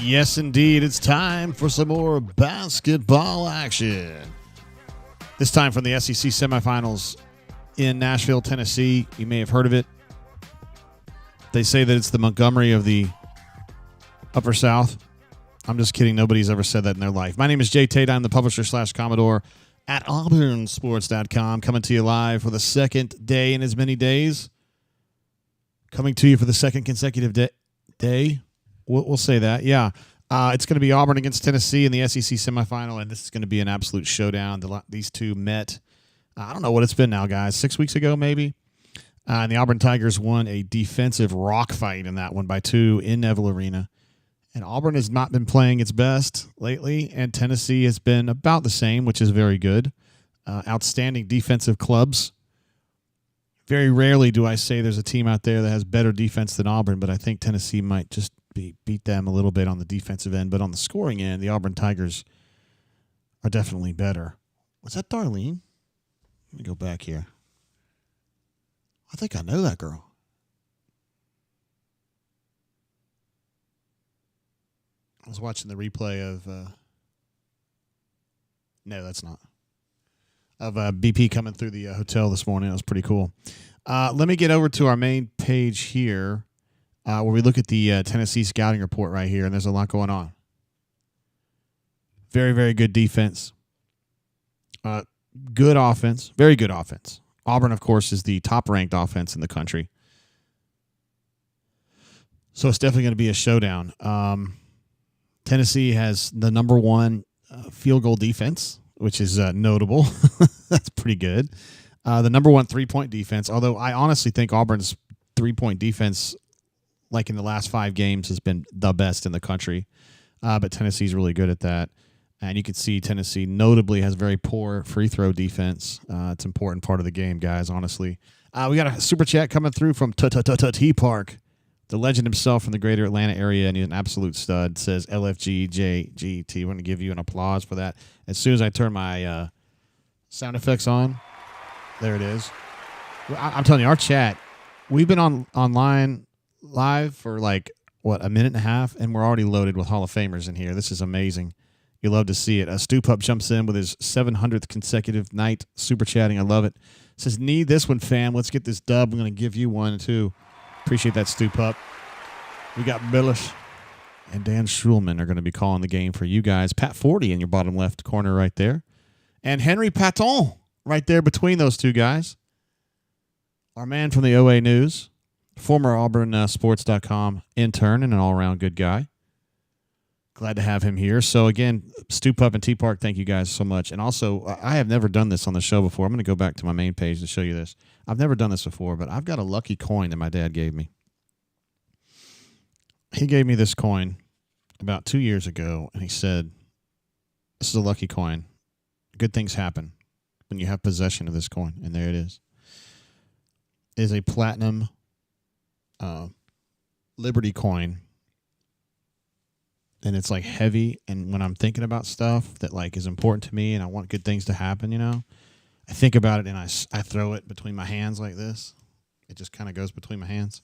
Yes, indeed. It's time for some more basketball action. This time from the SEC semifinals in Nashville, Tennessee. You may have heard of it. They say that it's the Montgomery of the Upper South. I'm just kidding. Nobody's ever said that in their life. My name is Jay Tate. I'm the publisher / Commodore at auburnsports.com, coming to you live for the second day in as many days. Coming to you for the second consecutive day. We'll say that, yeah. It's going to be Auburn against Tennessee in the SEC semifinal, and this is going to be an absolute showdown. These two met, I don't know what it's been now, guys, 6 weeks ago maybe. And the Auburn Tigers won a defensive rock fight in that one by 2 in Neville Arena. And Auburn has not been playing its best lately, and Tennessee has been about the same, which is very good. Outstanding defensive clubs. Very rarely do I say there's a team out there that has better defense than Auburn, but I think Tennessee might just beat them a little bit on the defensive end. But on the scoring end, the Auburn Tigers are definitely better. Was that Darlene? Let me go back here. I think I know that girl. I was watching the replay of no, that's not. Of BP coming through the hotel this morning. It was pretty cool. Let me get over to our main page here where we look at the Tennessee scouting report right here, and there's a lot going on. Very, very good defense. Good offense. Very good offense. Auburn, of course, is the top-ranked offense in the country. So it's definitely going to be a showdown. Tennessee has the number one field goal defense, which is notable. That's pretty good. The number one three-point defense, although I honestly think Auburn's three-point defense, like in the last 5 games, has been the best in the country. But Tennessee's really good at that. And you can see Tennessee notably has very poor free throw defense. It's an important part of the game, guys, honestly. We got a super chat coming through from T-Park, the legend himself from the greater Atlanta area, and he's an absolute stud. Says LFGJGT. We're going to give you an applause for that. As soon as I turn my sound effects on, there it is. I'm telling you, our chat, we've been online live for like, a minute and a half, and we're already loaded with Hall of Famers in here. This is amazing. You love to see it. Stu Pup jumps in with his 700th consecutive night super chatting. I love it. Says, need this one, fam. Let's get this dub. I'm going to give you one, too. Appreciate that, Stu Pup. We got Billis and Dan Schulman are going to be calling the game for you guys. Pat 40 in your bottom left corner right there. And Henry Patton right there between those two guys. Our man from the OA News, former AuburnSports.com intern and an all-around good guy. Glad to have him here. So, again, Stu Pup and T-Park, thank you guys so much. And also, I have never done this on the show before. I'm going to go back to my main page to show you this. I've never done this before, but I've got a lucky coin that my dad gave me. He gave me this coin about 2 years ago, and he said, this is a lucky coin. Good things happen when you have possession of this coin. And there it is. It is a platinum Liberty coin. And it's like heavy, and when I'm thinking about stuff that like is important to me and I want good things to happen, I think about it and I throw it between my hands like this. It just kind of goes between my hands.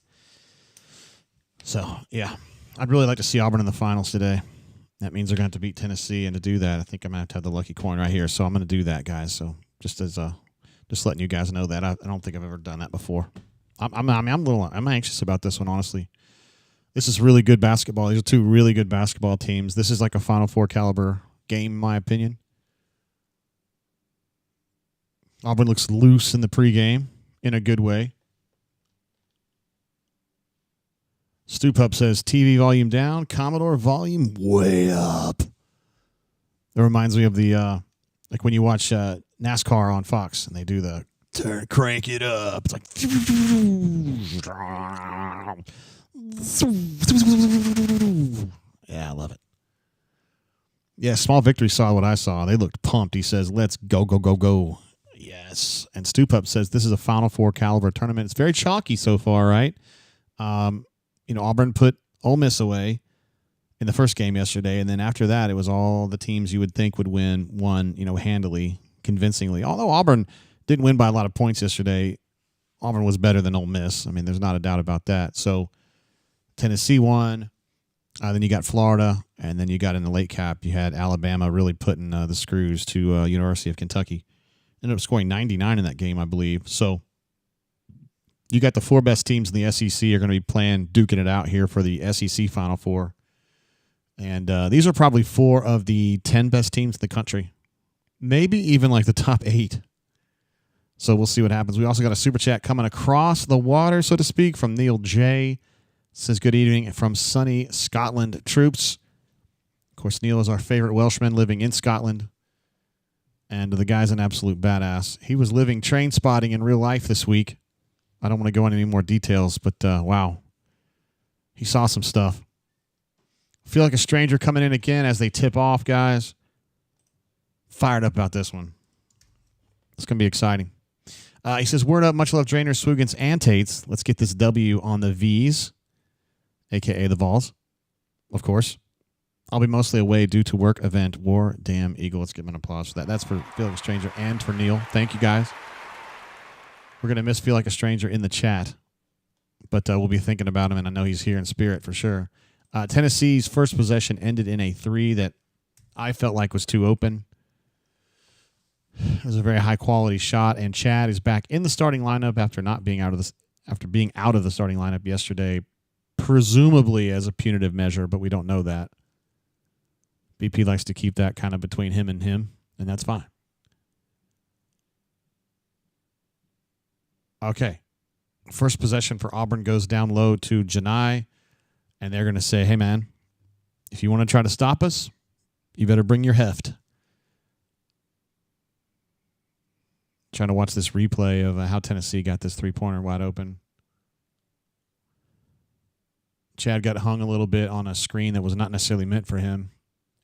So, yeah, I'd really like to see Auburn in the finals today. That means they're going to have to beat Tennessee, and to do that, I think I'm going to have the lucky coin right here. So I'm going to do that, guys. So just letting you guys know that. I don't think I've ever done that before. I'm anxious about this one, honestly. This is really good basketball. These are two really good basketball teams. This is like a Final Four caliber game, in my opinion. Auburn looks loose in the pregame in a good way. Stu Pup says, TV volume down, Commodore volume way up. That reminds me of the, like when you watch NASCAR on Fox and they do the crank it up. It's like, yeah, I love it. Yeah, Small Victory saw what I saw. They looked pumped. He says, let's go, go, go, go. Yes. And Stu Pup says this is a Final Four caliber tournament. It's very chalky so far, right? Auburn put Ole Miss away in the first game yesterday, and then after that, it was all the teams you would think would won, handily, convincingly. Although Auburn didn't win by a lot of points yesterday, Auburn was better than Ole Miss. I mean, there's not a doubt about that. So Tennessee won. Then you got Florida, and then you got in the late cap, you had Alabama really putting the screws to University of Kentucky. Ended up scoring 99 in that game, I believe. So you got the 4 best teams in the SEC are going to be duking it out here for the SEC Final Four. And these are probably 4 of the 10 best teams in the country. Maybe even like the top 8. So we'll see what happens. We also got a super chat coming across the water, so to speak, from Neil J. Says, good evening from sunny Scotland troops. Of course, Neil is our favorite Welshman living in Scotland. And the guy's an absolute badass. He was living train spotting in real life this week. I don't want to go into any more details, but wow. He saw some stuff. Feel like a stranger coming in again as they tip off, guys. Fired up about this one. It's going to be exciting. He says, word up, much love, Drainers, Swoogans, and Tates. Let's get this W on the V's, a.k.a. the Vols, of course. I'll be mostly away due to work event. War Damn Eagle. Let's give him an applause for that. That's for Feel Like a Stranger and for Neil. Thank you, guys. We're going to miss Feel Like a Stranger in the chat, but we'll be thinking about him, and I know he's here in spirit for sure. Tennessee's first possession ended in a 3 that I felt like was too open. It was a very high-quality shot, and Chad is back in the starting lineup after being out of the starting lineup yesterday, presumably as a punitive measure, but we don't know that. BP likes to keep that kind of between him, and that's fine. Okay. First possession for Auburn goes down low to Janai, and they're going to say, hey, man, if you want to try to stop us, you better bring your heft. Trying to watch this replay of how Tennessee got this 3-pointer wide open. Chad got hung a little bit on a screen that was not necessarily meant for him,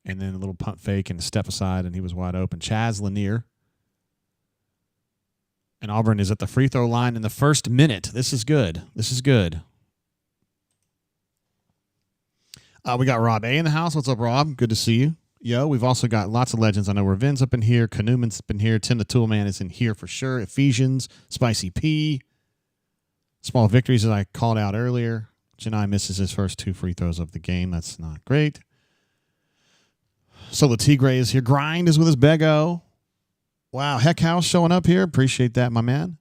and then a little punt fake and a step aside, and he was wide open. Chaz Lanier. And Auburn is at the free throw line in the first minute. This is good. This is good. We got Rob A in the house. What's up, Rob? Good to see you. Yo, we've also got lots of legends. I know Ravin's up in here. Kanuman's up in here. Tim the Toolman is in here for sure. Ephesians, Spicy P. Small victories that I called out earlier. Janai misses his first 2 free throws of the game. That's not great. Solo Tigre is here. Grind is with his Bego. Wow, Heck House showing up here. Appreciate that, my man.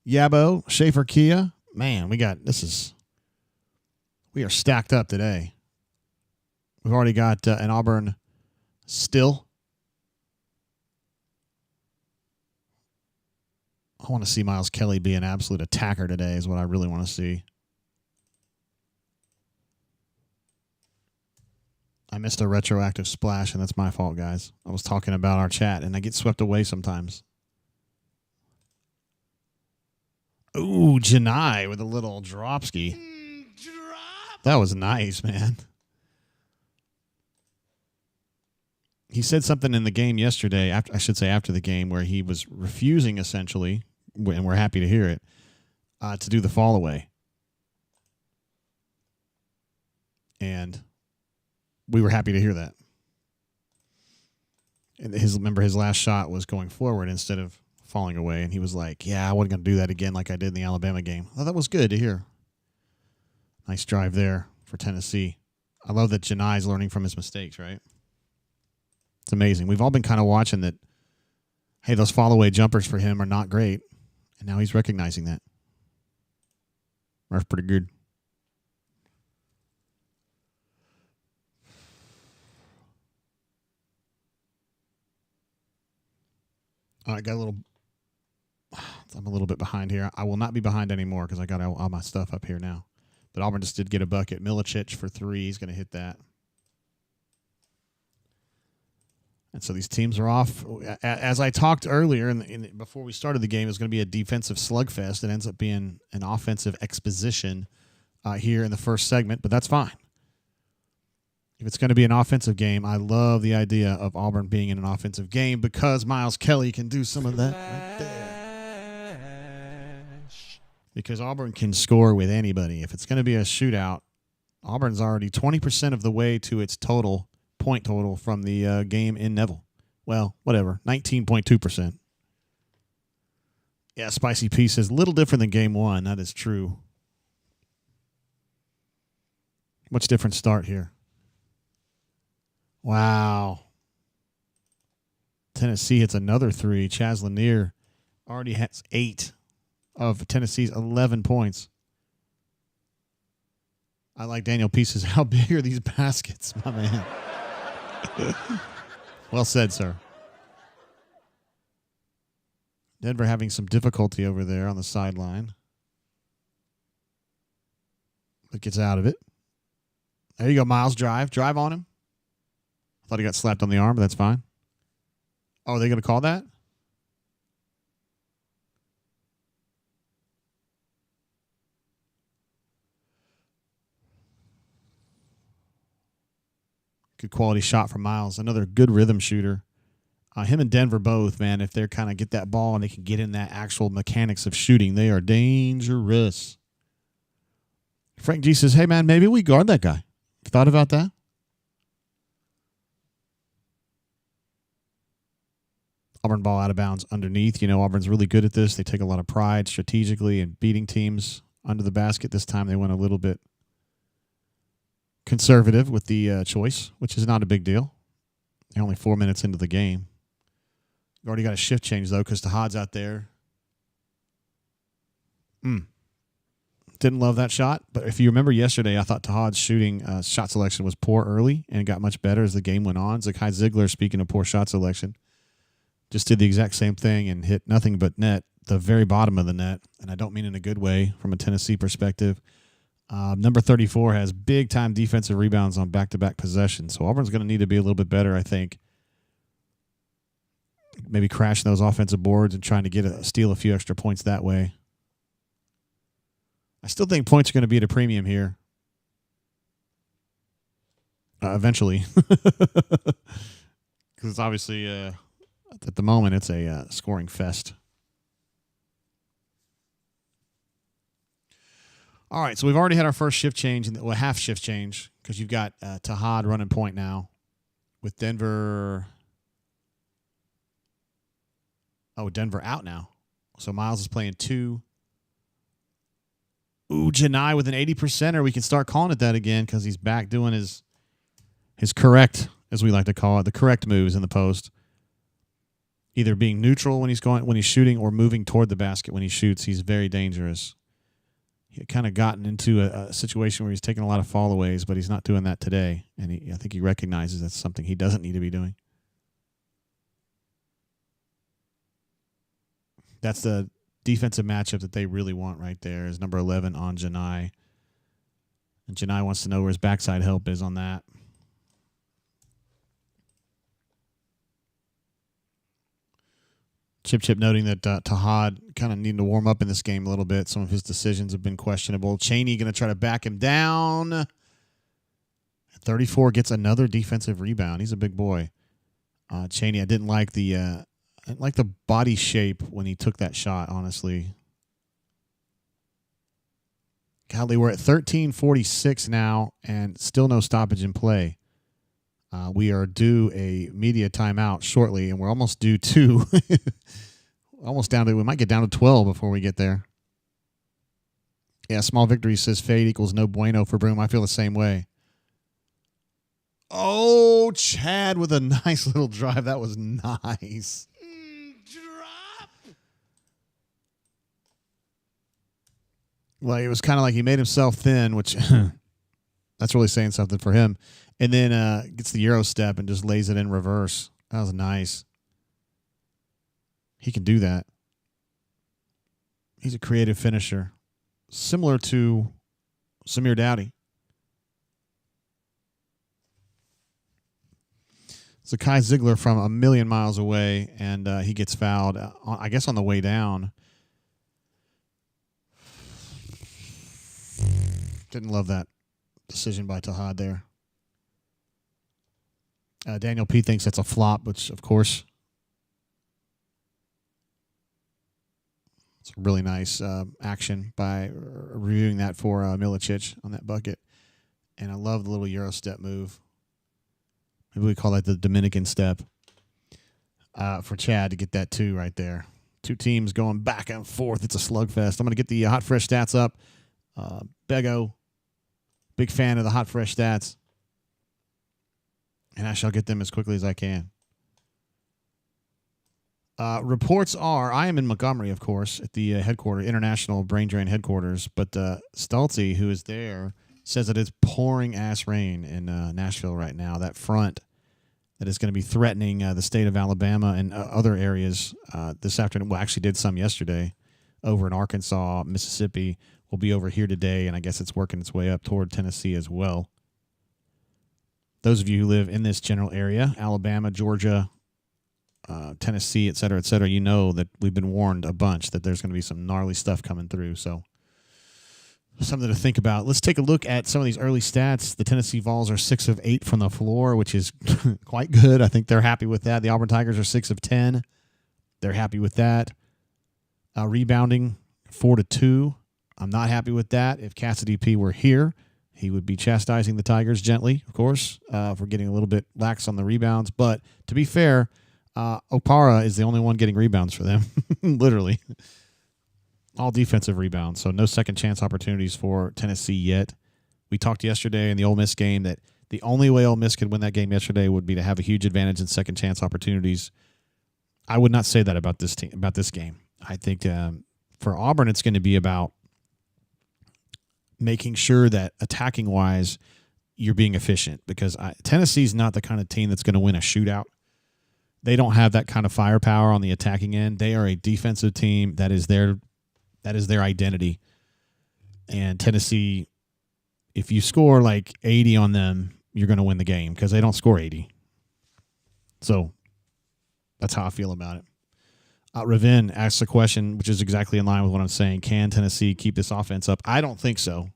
Yabo, Schaefer Kia. Man, we are stacked up today. We've already got an Auburn still. I want to see Miles Kelly be an absolute attacker today is what I really want to see. I missed a retroactive splash, and that's my fault, guys. I was talking about our chat, and I get swept away sometimes. Ooh, Janai with a little dropski. That was nice, man. He said something in the game yesterday, after the game, where he was refusing, essentially, and we're happy to hear it, to do the fall away. And we were happy to hear that. And his last shot was going forward instead of falling away, and he was like, yeah, I wasn't going to do that again like I did in the Alabama game. I thought that was good to hear. Nice drive there for Tennessee. I love that Janai's learning from his mistakes, right? It's amazing. We've all been kind of watching that, hey, those fall-away jumpers for him are not great, and now he's recognizing that. That's pretty good. All right, I'm a little bit behind here. I will not be behind anymore because I got all my stuff up here now. But Auburn just did get a bucket. Milicic for 3. He's going to hit that. And so these teams are off. As I talked earlier, before we started the game, it was going to be a defensive slugfest. It ends up being an offensive exposition here in the first segment, but that's fine. If it's going to be an offensive game, I love the idea of Auburn being in an offensive game because Miles Kelly can do some of that right there. Because Auburn can score with anybody. If it's going to be a shootout, Auburn's already 20% of the way to its point total from the game in Neville. Well, whatever, 19.2%. Yeah, Spicy P says, little different than game 1. That is true. Much different start here. Wow. Tennessee hits another three. Chaz Lanier already has 8 of Tennessee's 11 points. I like Daniel P says, how big are these baskets, my man? Well said, sir. Denver having some difficulty over there on the sideline. But gets out of it. There you go, Miles. Drive on him. I thought he got slapped on the arm, but that's fine. Oh, are they going to call that? Good quality shot from Miles. Another good rhythm shooter. Him and Denver both, man, if they're kind of get that ball and they can get in that actual mechanics of shooting, they are dangerous. Frank G says, hey, man, maybe we guard that guy. Thought about that? Auburn ball out of bounds underneath. You know, Auburn's really good at this. They take a lot of pride strategically in beating teams under the basket. This time they went a little bit conservative with the choice, which is not a big deal. They're only 4 minutes into the game. You already got a shift change, though, because Tahad's out there. Didn't love that shot, but if you remember yesterday, I thought Tahad's shooting shot selection was poor early, and it got much better as the game went on. Zakai Ziegler, speaking of poor shot selection, just did the exact same thing and hit nothing but net, the very bottom of the net, and I don't mean in a good way from a Tennessee perspective. Number 34 has big-time defensive rebounds on back-to-back possessions, so Auburn's going to need to be a little bit better, I think. Maybe crashing those offensive boards and trying to steal a few extra points that way. I still think points are going to be at a premium here. Eventually. Because it's obviously, at the moment, it's a scoring fest. All right, so we've already had our first shift change, half shift change, because you've got Tahad running point now with Denver. Oh, Denver out now. So Miles is playing 2. Ooh, Janai with an 80%er. We can start calling it that again because he's back doing his correct, as we like to call it, the correct moves in the post. Either being neutral when he's shooting or moving toward the basket when he shoots. He's very dangerous. He had kind of gotten into a situation where he's taking a lot of fallaways, but he's not doing that today. And I think he recognizes that's something he doesn't need to be doing. That's the defensive matchup that they really want right there is number 11 on Janai. And Janai wants to know where his backside help is on that. Chip noting that Tahad kind of needing to warm up in this game a little bit. Some of his decisions have been questionable. Chaney going to try to back him down. 34 gets another defensive rebound. He's a big boy. Chaney, I didn't like the body shape when he took that shot, honestly. Golly, we're at 13:46 now and still no stoppage in play. We are due a media timeout shortly, and we're almost due 2. We might get down to 12 before we get there. Yeah, Small Victory says fade equals no bueno for Broom. I feel the same way. Oh, Chad with a nice little drive. That was nice. Drop. Well, it was kind of like he made himself thin, which that's really saying something for him. And then gets the Euro step and just lays it in reverse. That was nice. He can do that. He's a creative finisher. Similar to Samir Dowdy. Zakai Ziegler from a million miles away, and he gets fouled, I guess, on the way down. Didn't love that decision by Tahad there. Daniel P. thinks that's a flop, which, of course, it's a really nice action by reviewing that for Milicic on that bucket. And I love the little Euro step move. Maybe we call that the Dominican step for Chad to get that 2 right there. 2 teams going back and forth. It's a slugfest. I'm going to get the hot, fresh stats up. Bego, Big fan of the hot, fresh stats. And I shall get them as quickly as I can. Reports are, I am in Montgomery, of course, at the International Brain Drain headquarters, but Stolze, who is there, says that it's pouring ass rain in Nashville right now. That front that is going to be threatening the state of Alabama and other areas this afternoon. Well, actually did some yesterday over in Arkansas, Mississippi. Will be over here today, and I guess it's working its way up toward Tennessee as well. Those of you who live in this general area, Alabama, Georgia, Tennessee, et cetera, you know that we've been warned a bunch that there's going to be some gnarly stuff coming through. So something to think about. Let's take a look at some of these early stats. The Tennessee Vols are 6 of 8 from the floor, which is quite good. I think they're happy with that. The Auburn Tigers are 6 of 10. They're happy with that. Rebounding 4-2. I'm not happy with that. If Cassidy P were here, he would be chastising the Tigers gently, of course, for getting a little bit lax on the rebounds. But to be fair, Opara is the only one getting rebounds for them, literally. All defensive rebounds, so no second chance opportunities for Tennessee yet. We talked yesterday in the Ole Miss game that the only way Ole Miss could win that game yesterday would be to have a huge advantage in second chance opportunities. I would not say that about this team, about this game. I think for Auburn, it's going to be about making sure that attacking-wise you're being efficient, because Tennessee's not the kind of team that's going to win a shootout. They don't have that kind of firepower on the attacking end. They are a defensive team. That is their identity. And Tennessee, if you score like 80 on them, you're going to win the game because they don't score 80. So that's how I feel about it. Ravin asks a question, which is exactly in line with what I'm saying. Can Tennessee keep this offense up? I don't think so.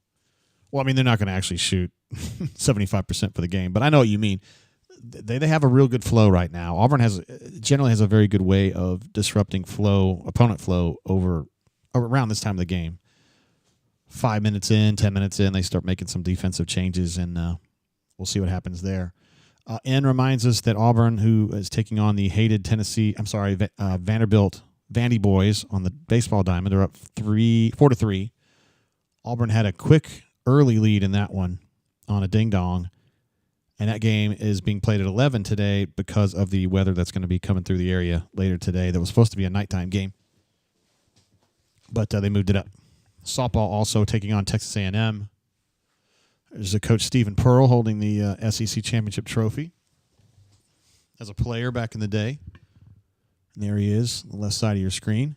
Well, I mean, they're not going to actually shoot 75% for the game, but I know what you mean. They have a real good flow right now. Auburn generally has a very good way of disrupting opponent flow over around this time of the game. 5 minutes in, 10 minutes in, they start making some defensive changes, and we'll see what happens there. N reminds us that Auburn, who is taking on the hated Vanderbilt Vandy boys on the baseball diamond, they're up 4-3. Auburn had a quick early lead in that one on a ding-dong. And that game is being played at 11 today because of the weather that's going to be coming through the area later today. That was supposed to be a nighttime game, but they moved it up. Softball also taking on Texas A&M. There's a coach, Stephen Pearl, holding the SEC championship trophy as a player back in the day. And there he is, on the left side of your screen.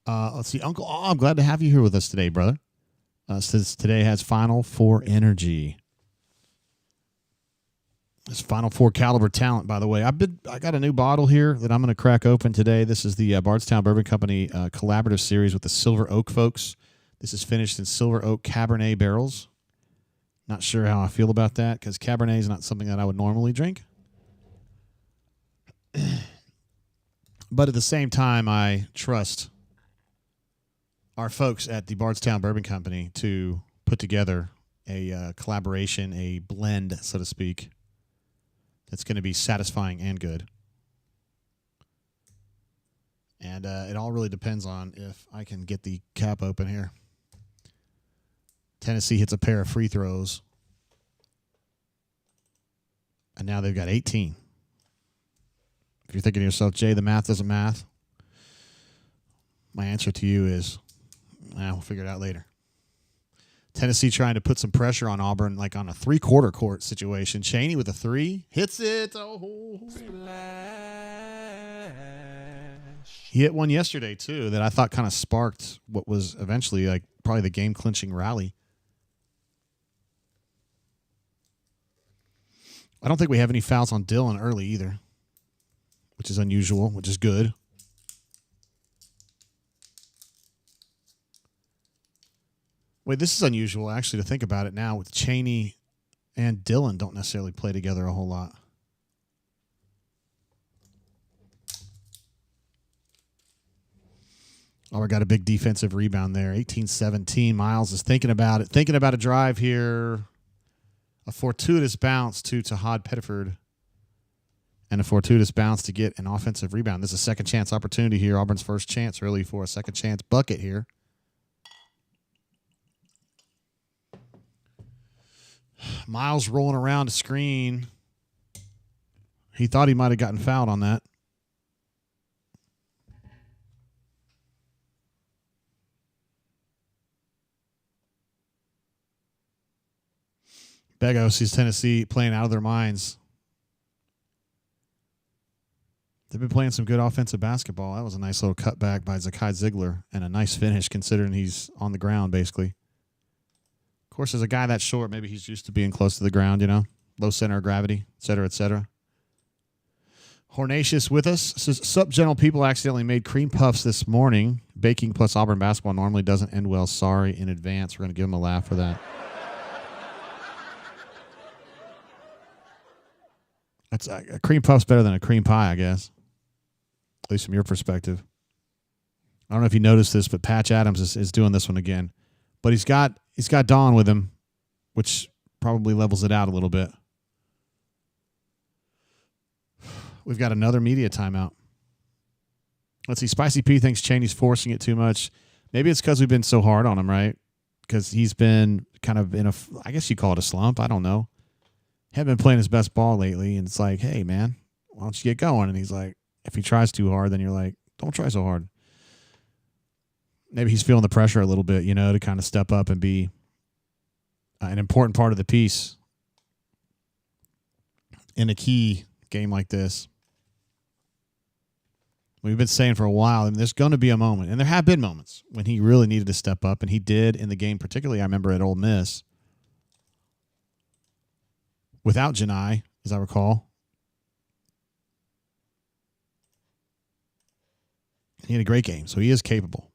Let's see, Uncle. Oh, I'm glad to have you here with us today, brother. Says today has Final Four energy. It's Final Four caliber talent, by the way. I got a new bottle here that I'm going to crack open today. This is the Bardstown Bourbon Company collaborative series with the Silver Oak folks. This is finished in Silver Oak Cabernet barrels. Not sure how I feel about that because Cabernet is not something that I would normally drink. But at the same time, I trust our folks at the Bardstown Bourbon Company to put together a collaboration, a blend, so to speak, that's going to be satisfying and good. And it all really depends on if I can get the cap open here. Tennessee hits a pair of free throws. And now they've got 18. If you're thinking to yourself, Jay, the math doesn't math, my answer to you is, we'll figure it out later. Tennessee trying to put some pressure on Auburn, like on a three-quarter court situation. Chaney with a three. Hits it. Oh. He hit one yesterday, too, that I thought kind of sparked what was eventually like probably the game-clinching rally. I don't think we have any fouls on Dillon early either, which is unusual, which is good. Wait, this is unusual, actually, to think about it now, with Chaney and Dillon don't necessarily play together a whole lot. Oh, we got a big defensive rebound there. 18-17. Miles is thinking about it. Thinking about a drive here. A fortuitous bounce to Tahad Pettiford. And a fortuitous bounce to get an offensive rebound. This is a second chance opportunity here. Auburn's first chance, really, for a second chance bucket here. Miles rolling around the screen. He thought he might have gotten fouled on that. Begos sees Tennessee playing out of their minds. They've been playing some good offensive basketball. That was a nice little cutback by Zakai Ziegler and a nice finish considering he's on the ground, basically. Of course, as a guy that short, maybe he's used to being close to the ground, low center of gravity, et cetera, et cetera. Hornatius with us says, sup, gentle people, accidentally made cream puffs this morning. Baking plus Auburn basketball normally doesn't end well. Sorry in advance. We're going to give him a laugh for that. That's a cream puff's better than a cream pie, I guess. At least from your perspective. I don't know if you noticed this, but Patch Adams is doing this one again. But he's got Don with him, which probably levels it out a little bit. We've got another media timeout. Let's see. Spicy P thinks Chaney's forcing it too much. Maybe it's because we've been so hard on him, right? Because he's been kind of in I guess you call it a slump. I don't know. Haven't been playing his best ball lately, and it's like, hey, man, why don't you get going? And he's like, if he tries too hard, then you're like, don't try so hard. Maybe he's feeling the pressure a little bit, to kind of step up and be an important part of the piece in a key game like this. We've been saying for a while, and there's going to be a moment, and there have been moments when he really needed to step up, and he did in the game, particularly I remember at Ole Miss. Without Janai, as I recall. He had a great game, so he is capable.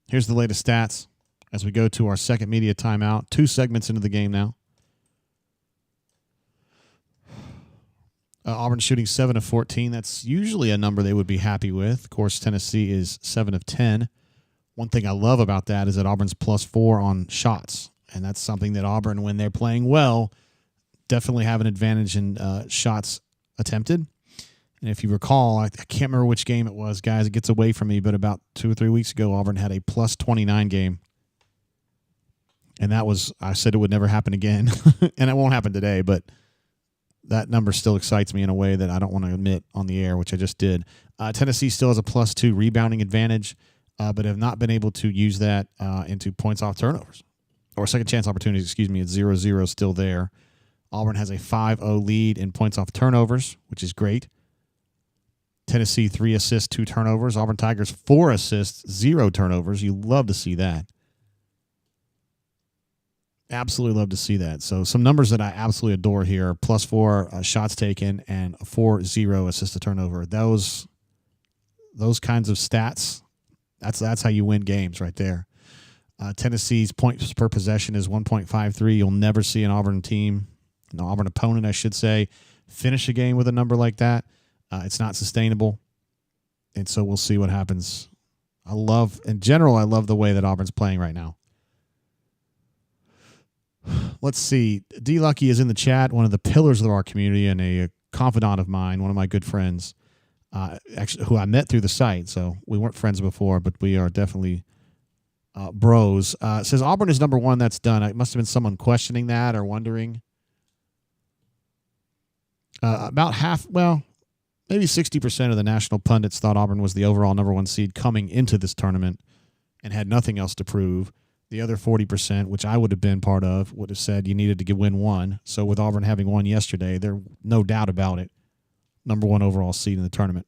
Here's the latest stats as we go to our second media timeout. 2 segments into the game now. Auburn shooting 7 of 14. That's usually a number they would be happy with. Of course, Tennessee is 7 of 10. One thing I love about that is that Auburn's +4 on shots. And that's something that Auburn, when they're playing well, definitely have an advantage in shots attempted. And if you recall, I can't remember which game it was, guys. It gets away from me, but about 2 or 3 weeks ago, Auburn had a +29 game. And that was, I said it would never happen again. And it won't happen today, but that number still excites me in a way that I don't want to admit on the air, which I just did. Tennessee still has a +2 rebounding advantage, but have not been able to use that into points off turnovers. Or second chance opportunities, It's 0-0 still there. Auburn has a 5-0 lead in points off turnovers, which is great. Tennessee 3 assists, 2 turnovers. Auburn Tigers 4 assists, 0 turnovers. You love to see that. Absolutely love to see that. So some numbers that I absolutely adore here: +4 shots taken and 4-0 assist to turnover. Those kinds of stats. That's how you win games right there. Tennessee's points per possession is 1.53. You'll never see an Auburn team, an Auburn opponent, I should say, finish a game with a number like that. It's not sustainable, and so we'll see what happens. In general, I love the way that Auburn's playing right now. Let's see. D. Lucky is in the chat, one of the pillars of our community and a confidant of mine, one of my good friends, actually, who I met through the site. So we weren't friends before, but we are definitely bros. Says Auburn is number 1. That's done. It must have been someone questioning that or wondering. About half, maybe 60% of the national pundits thought Auburn was the overall number 1 seed coming into this tournament and had nothing else to prove. The other 40%, which I would have been part of, would have said you needed to win 1. So with Auburn having won yesterday, there's no doubt about it. Number 1 overall seed in the tournament.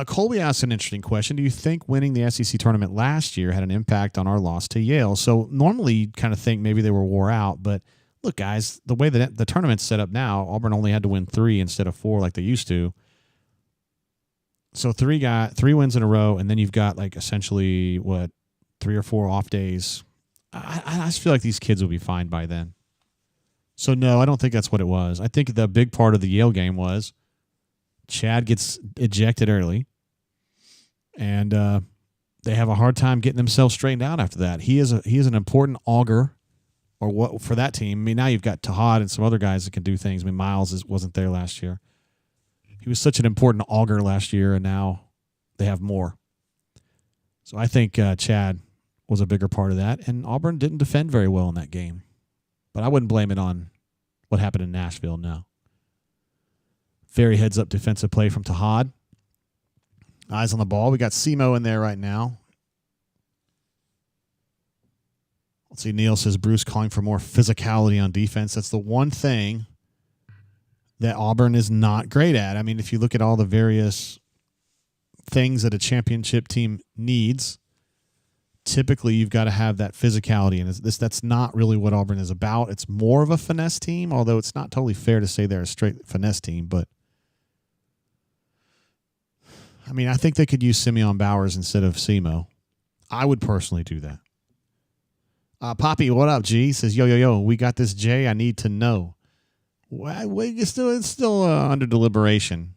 Colby asked an interesting question. Do you think winning the SEC tournament last year had an impact on our loss to Yale? So normally you'd kind of think maybe they were wore out, but look, guys, the way that the tournament's set up now, Auburn only had to win 3 instead of 4 like they used to. So 3 wins in a row, and then you've got essentially 3 or 4 off days. I just feel like these kids will be fine by then. So no, I don't think that's what it was. I think the big part of the Yale game was Chad gets ejected early, and they have a hard time getting themselves straightened out after that. He is an important auger, or what for that team. I mean, now you've got Tahad and some other guys that can do things. I mean, Miles wasn't there last year. He was such an important auger last year, and now they have more. So I think Chad was a bigger part of that, and Auburn didn't defend very well in that game. But I wouldn't blame it on what happened in Nashville, no. Very heads-up defensive play from Tahad. Eyes on the ball. We got Semo in there right now. Let's see, Neil says Bruce calling for more physicality on defense. That's the one thing that Auburn is not great at. I mean, if you look at all the various things that a championship team needs, typically you've got to have that physicality, and that's not really what Auburn is about. It's more of a finesse team, although it's not totally fair to say they're a straight finesse team. But I mean, I think they could use Simeon Bowers instead of Semo. I would personally do that. Poppy, what up, G? Says, yo, we got this, Jay. I need to know. It's still under deliberation.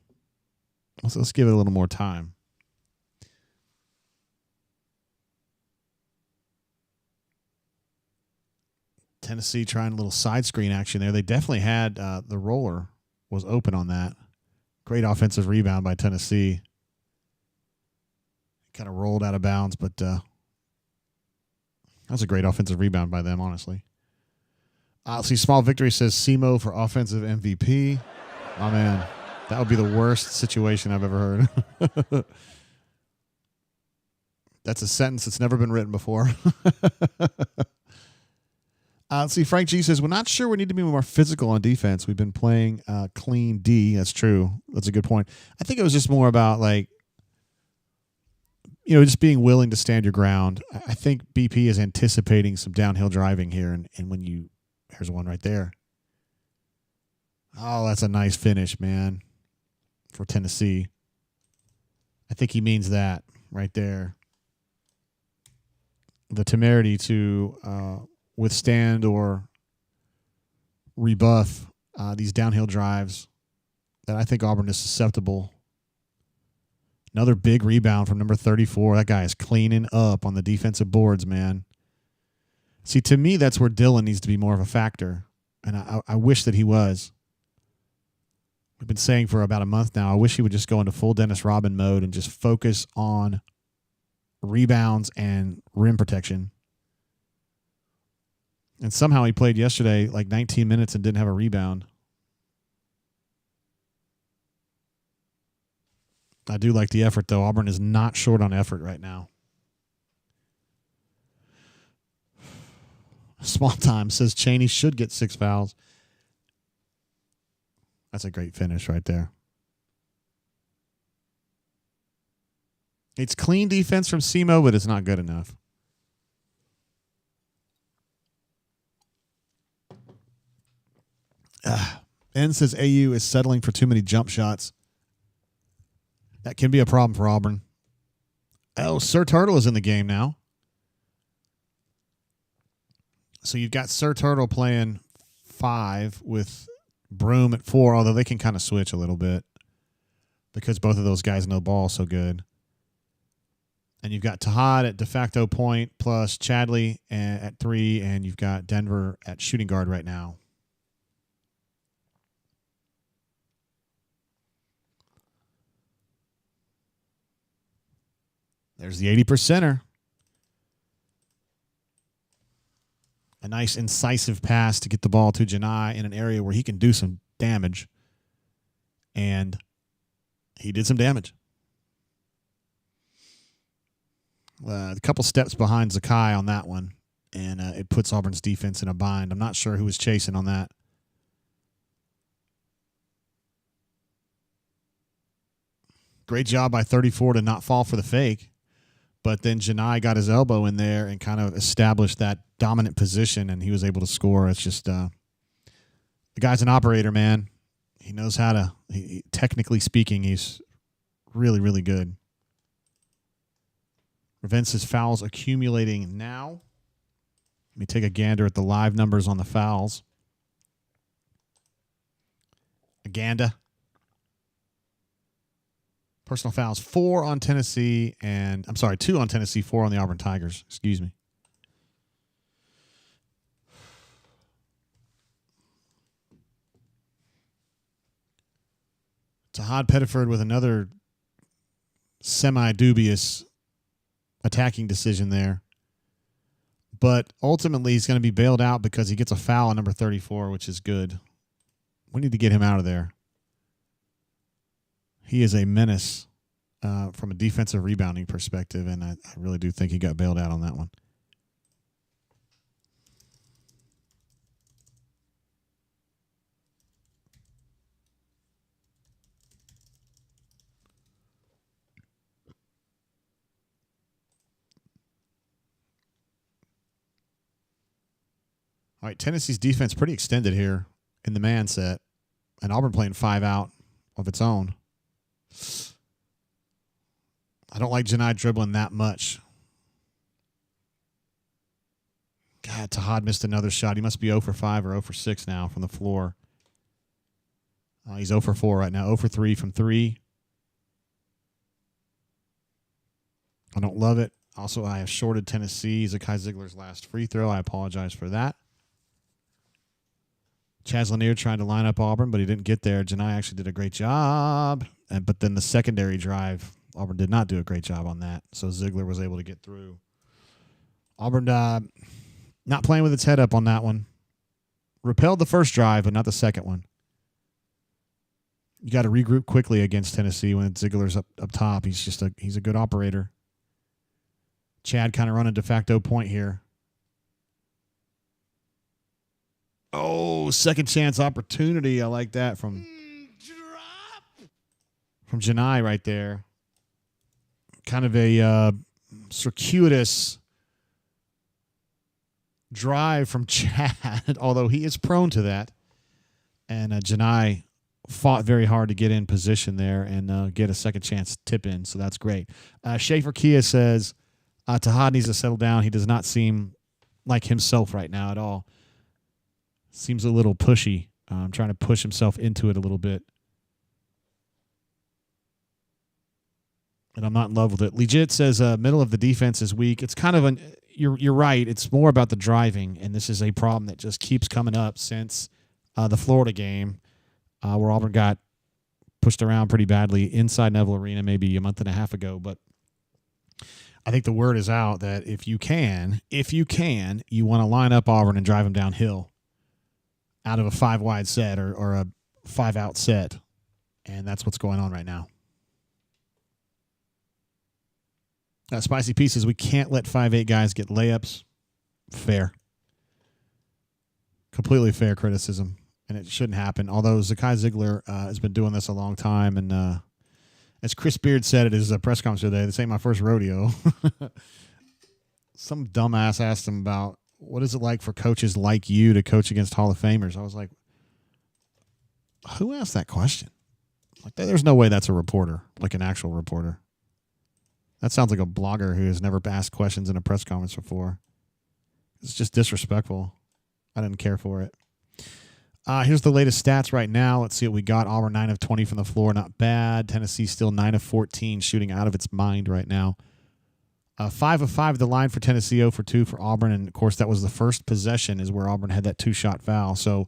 Let's give it a little more time. Tennessee trying a little side screen action there. They definitely had the roller was open on that. Great offensive rebound by Tennessee. Kind of rolled out of bounds, but that was a great offensive rebound by them, honestly. Let's see, Small Victory says Semo for offensive MVP. Oh, man, that would be the worst situation I've ever heard. That's a sentence that's never been written before. Let's see, Frank G says, we're not sure we need to be more physical on defense. We've been playing clean D. That's true. That's a good point. I think it was just more about, like, just being willing to stand your ground. I think BP is anticipating some downhill driving here, and when here's one right there. Oh, that's a nice finish, man, for Tennessee. I think he means that right there. The temerity to withstand or rebuff these downhill drives that I think Auburn is susceptible. Another big rebound from number 34. That guy is cleaning up on the defensive boards, man. See, to me, that's where Dylan needs to be more of a factor, and I wish that he was. We've been saying for about a month now, I wish he would just go into full Dennis Rodman mode and just focus on rebounds and rim protection. And somehow he played yesterday like 19 minutes and didn't have a rebound. I do like the effort, though. Auburn is not short on effort right now. Small Time says Chaney should get 6 fouls. That's a great finish right there. It's clean defense from Semo, but it's not good enough. N says AU is settling for too many jump shots. That can be a problem for Auburn. Oh, Sir Turtle is in the game now. So you've got Sir Turtle playing 5 with Broom at 4, although they can kind of switch a little bit because both of those guys know ball so good. And you've got Tahad at de facto point plus Chadley at 3, and you've got Denver at shooting guard right now. There's the 80%er. A nice incisive pass to get the ball to Janai in an area where he can do some damage. And he did some damage. A couple steps behind Zakai on that one. And it puts Auburn's defense in a bind. I'm not sure who was chasing on that. Great job by 34 to not fall for the fake. But then Janai got his elbow in there and kind of established that dominant position, and he was able to score. It's just the guy's an operator, man. He knows how to, technically speaking, he's really, really good. Prevents his fouls accumulating now. Let me take a gander at the live numbers on the fouls. Aganda. Personal fouls, 4 on Tennessee, 2 on Tennessee, 4 on the Auburn Tigers. Excuse me. Tahad Pettiford with another semi-dubious attacking decision there. But ultimately, he's going to be bailed out because he gets a foul on number 34, which is good. We need to get him out of there. He is a menace from a defensive rebounding perspective, and I really do think he got bailed out on that one. All right, Tennessee's defense pretty extended here in the man set, and Auburn playing 5 out of its own. I don't like Janai dribbling that much. God, Tahad missed another shot. He must be 0 for 5 or 0 for 6 now from the floor. He's 0 for 4 right now. 0 for 3 from 3. I don't love it. Also, I have shorted Tennessee. Zakai Ziegler's last free throw. I apologize for that. Chaz Lanier tried to line up Auburn, but he didn't get there. Janai actually did a great job. But then the secondary drive, Auburn did not do a great job on that. So Ziegler was able to get through. Auburn not playing with its head up on that one. Repelled the first drive, but not the second one. You got to regroup quickly against Tennessee when Ziegler's up top. He's a good operator. Chad kind of running de facto point here. Oh, second chance opportunity. I like that from Janai right there. Kind of a circuitous drive from Chad, although he is prone to that. And Janai fought very hard to get in position there and get a second chance tip in, so that's great. Schaefer Kia says, Tahad needs to settle down. He does not seem like himself right now at all. Seems a little pushy. Trying to push himself into it a little bit. And I'm not in love with it. Legit says middle of the defense is weak. It's kind of you're right. It's more about the driving, and this is a problem that just keeps coming up since the Florida game where Auburn got pushed around pretty badly inside Neville Arena maybe a month and a half ago. But I think the word is out that if you can, you want to line up Auburn and drive them downhill out of a 5-wide set or a 5-out set. And that's what's going on right now. Spicy Pieces, we can't let 5'8 guys get layups. Fair. Completely fair criticism. And it shouldn't happen. Although Zakai Ziegler has been doing this a long time. And as Chris Beard said at his press conference today, this ain't my first rodeo. Some dumbass asked him about, what is it like for coaches like you to coach against Hall of Famers? I was like, who asked that question? Like, there's no way that's a reporter, like an actual reporter. That sounds like a blogger who has never asked questions in a press conference before. It's just disrespectful. I didn't care for it. Here's the latest stats right now. Let's see what we got. Auburn 9 of 20 from the floor. Not bad. Tennessee still 9 of 14, shooting out of its mind right now. 5 of 5 the line for Tennessee, 0 for 2 for Auburn. And, of course, that was the first possession is where Auburn had that 2-shot foul. So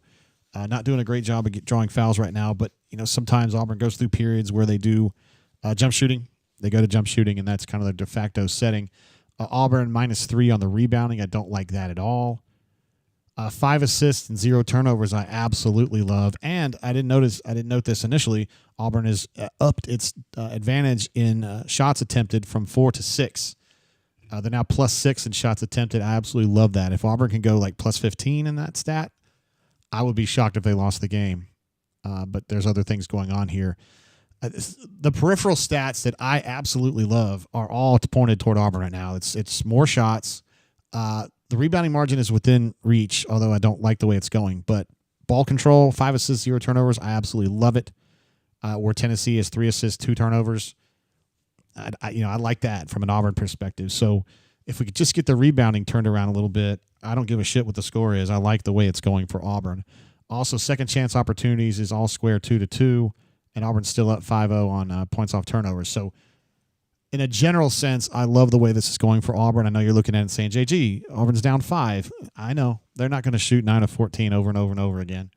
not doing a great job of drawing fouls right now. But, sometimes Auburn goes through periods where they do jump shooting. They go to jump shooting, and that's kind of their de facto setting. Auburn -3 on the rebounding. I don't like that at all. 5 assists and 0 turnovers I absolutely love. And I didn't note this initially. Auburn has upped its advantage in shots attempted from 4 to 6. They're now +6 in shots attempted. I absolutely love that. If Auburn can go like +15 in that stat, I would be shocked if they lost the game. But there's other things going on here. The peripheral stats that I absolutely love are all pointed toward Auburn right now. It's more shots. The rebounding margin is within reach, although I don't like the way it's going. But ball control, 5 assists, 0 turnovers, I absolutely love it. Where Tennessee has 3 assists, 2 turnovers. I like that from an Auburn perspective. So if we could just get the rebounding turned around a little bit, I don't give a shit what the score is. I like the way it's going for Auburn. Also, second chance opportunities is all square 2-2, and Auburn's still up 5-0 on points off turnovers. So in a general sense, I love the way this is going for Auburn. I know you're looking at it and saying, JG, Auburn's down 5. I know. They're not going to shoot 9 of 14 over and over and over again.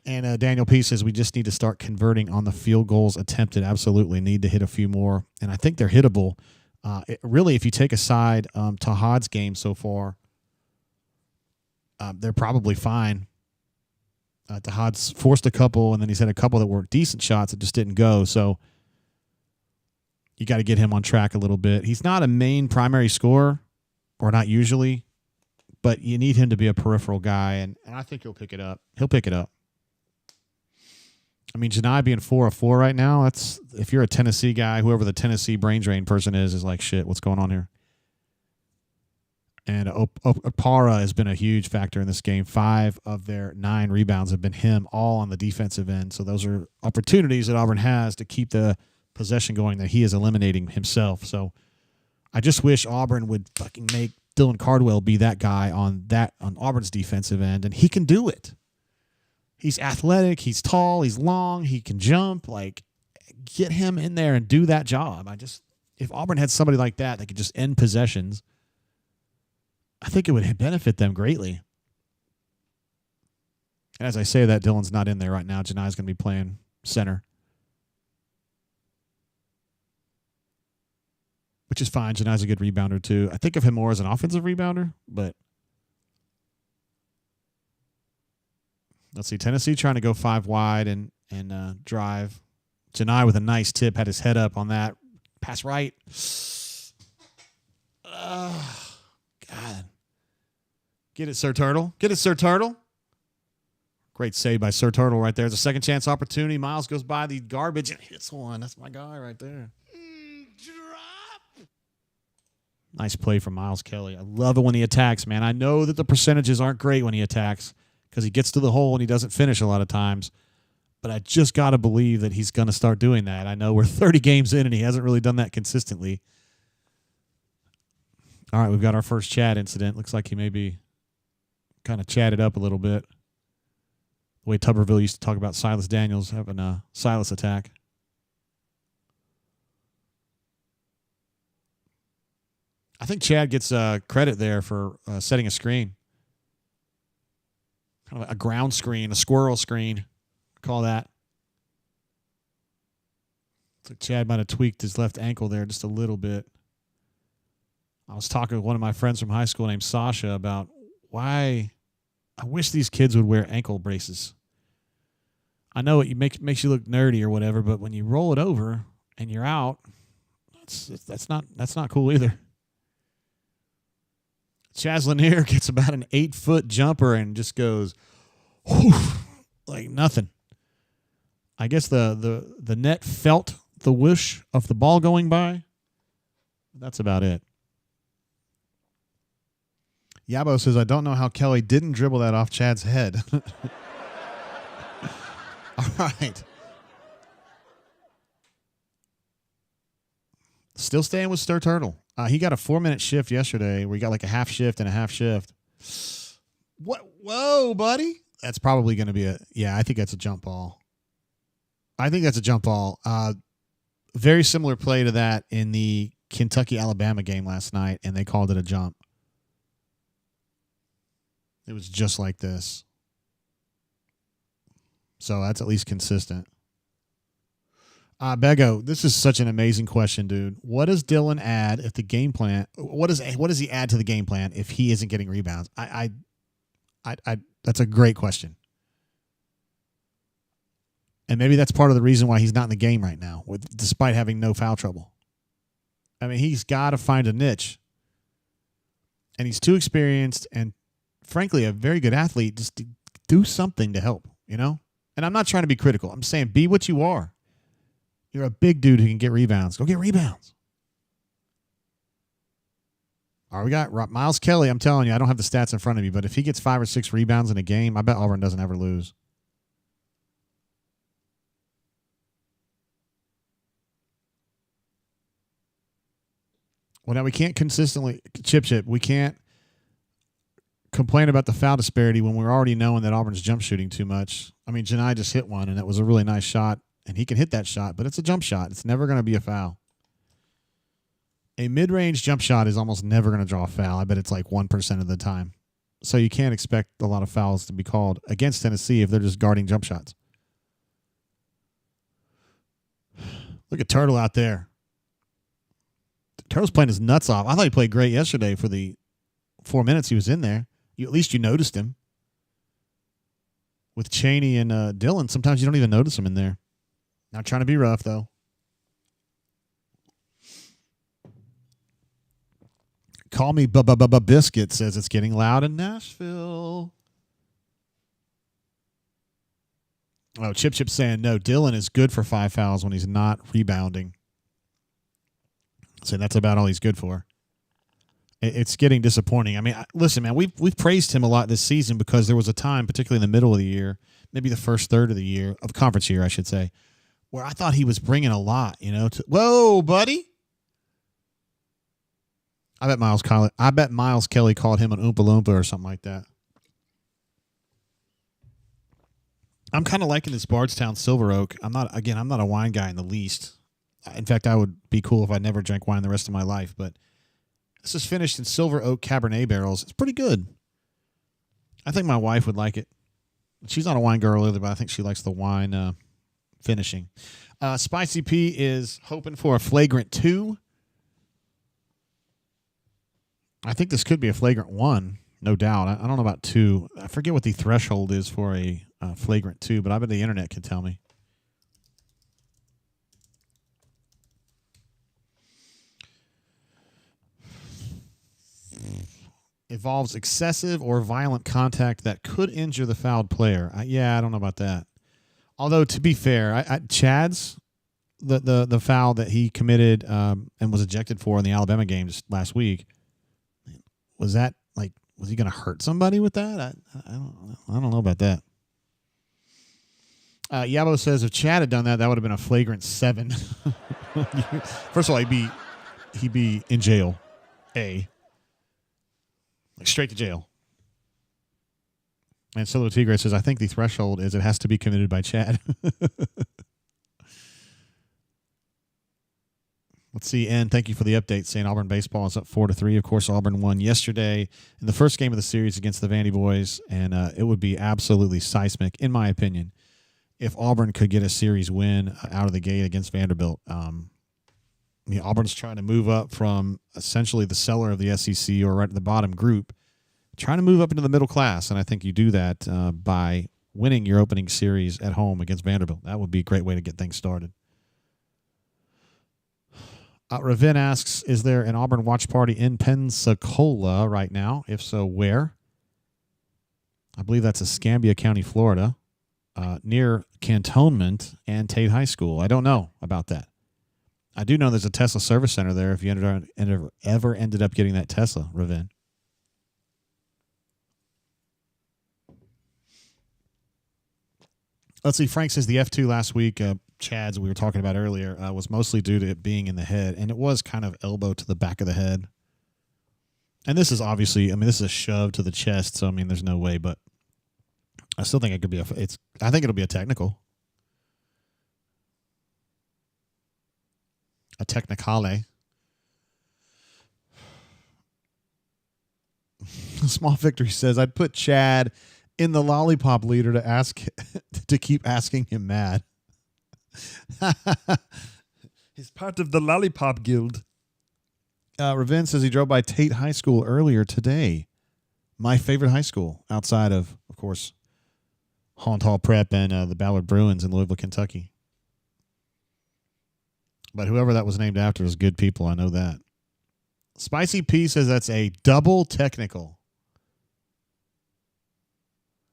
And Daniel P. says we just need to start converting on the field goals attempted. Absolutely need to hit a few more. And I think they're hittable. Really, if you take aside Tahad's game so far, they're probably fine. Tahad's forced a couple, and then he's had a couple that were decent shots that just didn't go. So you got to get him on track a little bit. He's not a main primary scorer, or not usually, but you need him to be a peripheral guy, and I think he'll pick it up. He'll pick it up. I mean, Janai being 4 of 4 right now, that's, if you're a Tennessee guy, whoever the Tennessee brain drain person is like, shit, what's going on here? And Opara has been a huge factor in this game. 5 of their 9 rebounds have been him, all on the defensive end. So those are opportunities that Auburn has to keep the possession going that he is eliminating himself. So I just wish Auburn would fucking make Dylan Cardwell be that guy on Auburn's defensive end, and he can do it. He's athletic, he's tall, he's long, he can jump. Like, get him in there and do that job. If Auburn had somebody like that that could just end possessions, I think it would benefit them greatly. And as I say that, Dylan's not in there right now. Janai's going to be playing center, which is fine. Janai's a good rebounder too. I think of him more as an offensive rebounder, but let's see. Tennessee trying to go 5 wide and drive. Janai with a nice tip, had his head up on that. Pass right. God. Get it, Sir Turtle. Get it, Sir Turtle. Great save by Sir Turtle right there. It's a second chance opportunity. Miles goes by the garbage and hits one. That's my guy right there. Drop. Nice play from Miles Kelly. I love it when he attacks, man. I know that the percentages aren't great when he attacks because he gets to the hole and he doesn't finish a lot of times. But I just got to believe that he's going to start doing that. I know we're 30 games in and he hasn't really done that consistently. All right, we've got our first Chad incident. Looks like he may be kind of chatted up a little bit. The way Tuberville used to talk about Silas Daniels having a Silas attack. I think Chad gets credit there for setting a screen. Kind of a ground screen, a squirrel screen. Call that. So Chad might have tweaked his left ankle there just a little bit. I was talking with one of my friends from high school named Sasha about why I wish these kids would wear ankle braces. I know it makes you look nerdy or whatever, but when you roll it over and you're out, that's not cool either. Chaz Lanier gets about an 8-foot jumper and just goes whoosh, like nothing. I guess the net felt the whoosh of the ball going by. That's about it. Yabo says, I don't know how Kelly didn't dribble that off Chad's head. All right. Still staying with Stir Turtle. He got a 4-minute shift yesterday where he got like a half shift and a half shift. What? Whoa, buddy. That's probably going to be I think that's a jump ball. Very similar play to that in the Kentucky-Alabama game last night, and they called it a jump. It was just like this. So that's at least consistent. Bego, this is such an amazing question, dude. What does Dylan add if the game plan? What does he add to the game plan if he isn't getting rebounds? I that's a great question. And maybe that's part of the reason why he's not in the game right now, despite having no foul trouble. I mean, he's got to find a niche. And he's too experienced and, frankly, a very good athlete just to do something to help, you know? And I'm not trying to be critical. I'm saying be what you are. You're a big dude who can get rebounds. Go get rebounds. All right, we got Miles Kelly. I'm telling you, I don't have the stats in front of me, but if he gets 5 or 6 rebounds in a game, I bet Auburn doesn't ever lose. Well, now we can't consistently chip. We can't complain about the foul disparity when we're already knowing that Auburn's jump shooting too much. I mean, Janai just hit one, and that was a really nice shot, and he can hit that shot, but it's a jump shot. It's never going to be a foul. A mid-range jump shot is almost never going to draw a foul. I bet it's like 1% of the time. So you can't expect a lot of fouls to be called against Tennessee if they're just guarding jump shots. Look at Turtle out there. Turtle's playing his nuts off. I thought he played great yesterday for the 4 minutes he was in there. At least you noticed him. With Chaney and Dillon, sometimes you don't even notice him in there. Not trying to be rough, though. Call me Biscuit says it's getting loud in Nashville. Oh, Chip saying no. Dillon is good for 5 fouls when he's not rebounding. So that's about all he's good for. It's getting disappointing. I mean, listen, man, we've praised him a lot this season because there was a time, particularly in the middle of the year, maybe the first third of the year, of conference year, I should say, where I thought he was bringing a lot, whoa, buddy. I bet Miles Kelly called him an Oompa Loompa or something like that. I'm kind of liking this Bardstown Silver Oak. I'm not a wine guy in the least. In fact, I would be cool if I never drank wine the rest of my life, but this is finished in Silver Oak Cabernet barrels. It's pretty good. I think my wife would like it. She's not a wine girl either, but I think she likes the wine finishing. Spicy P is hoping for a flagrant 2. I think this could be a flagrant 1, no doubt. I don't know about 2. I forget what the threshold is for a flagrant 2, but I bet the internet can tell me. Involves excessive or violent contact that could injure the fouled player. I don't know about that. Although, to be fair, Chad's, the foul that he committed and was ejected for in the Alabama games last week, was that, was he going to hurt somebody with that? I don't know about that. Yabo says if Chad had done that, that would have been a flagrant 7. First of all, he'd be in jail. Straight to jail. And Silo Tigre says, I think the threshold is it has to be committed by Chad. Let's see. And thank you for the update saying Auburn baseball is up 4-3. Of course, Auburn won yesterday in the first game of the series against the Vandy boys. And it would be absolutely seismic, in my opinion, if Auburn could get a series win out of the gate against Vanderbilt. Auburn's trying to move up from essentially the cellar of the SEC or right at the bottom group, trying to move up into the middle class. And I think you do that by winning your opening series at home against Vanderbilt. That would be a great way to get things started. Ravin asks, is there an Auburn watch party in Pensacola right now? If so, where? I believe that's Escambia County, Florida, near Cantonment and Tate High School. I don't know about that. I do know there's a Tesla service center there if you ever ended up getting that Tesla, Ravin. Let's see. Frank says the F2 last week, Chad's we were talking about earlier, was mostly due to it being in the head, and it was kind of elbow to the back of the head. And this is obviously, this is a shove to the chest, so, there's no way, but I still think it could be I think it'll be a technical. A technicale. Small Victory says, I'd put Chad in the lollipop leader to keep asking him mad. He's part of the lollipop guild. Ravin says he drove by Tate High School earlier today. My favorite high school outside of course, Haunt Hall Prep and the Ballard Bruins in Louisville, Kentucky. But whoever that was named after is good people. I know that. Spicy P says that's a double technical.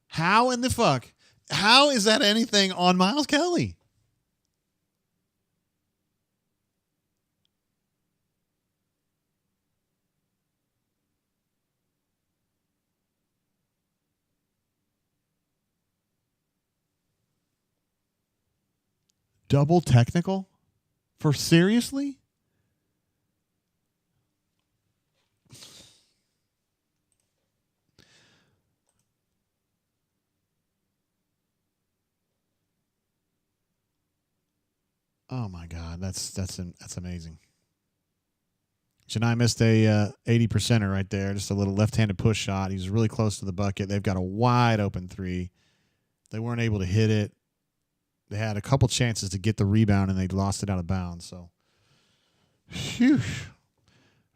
How in the fuck? How is that anything on Miles Kelly? Double technical? For seriously? Oh my God, that's amazing. Janai missed a 80%er right there, just a little left-handed push shot. He was really close to the bucket. They've got a wide open 3. They weren't able to hit it. They had a couple chances to get the rebound, and they lost it out of bounds. So, phew.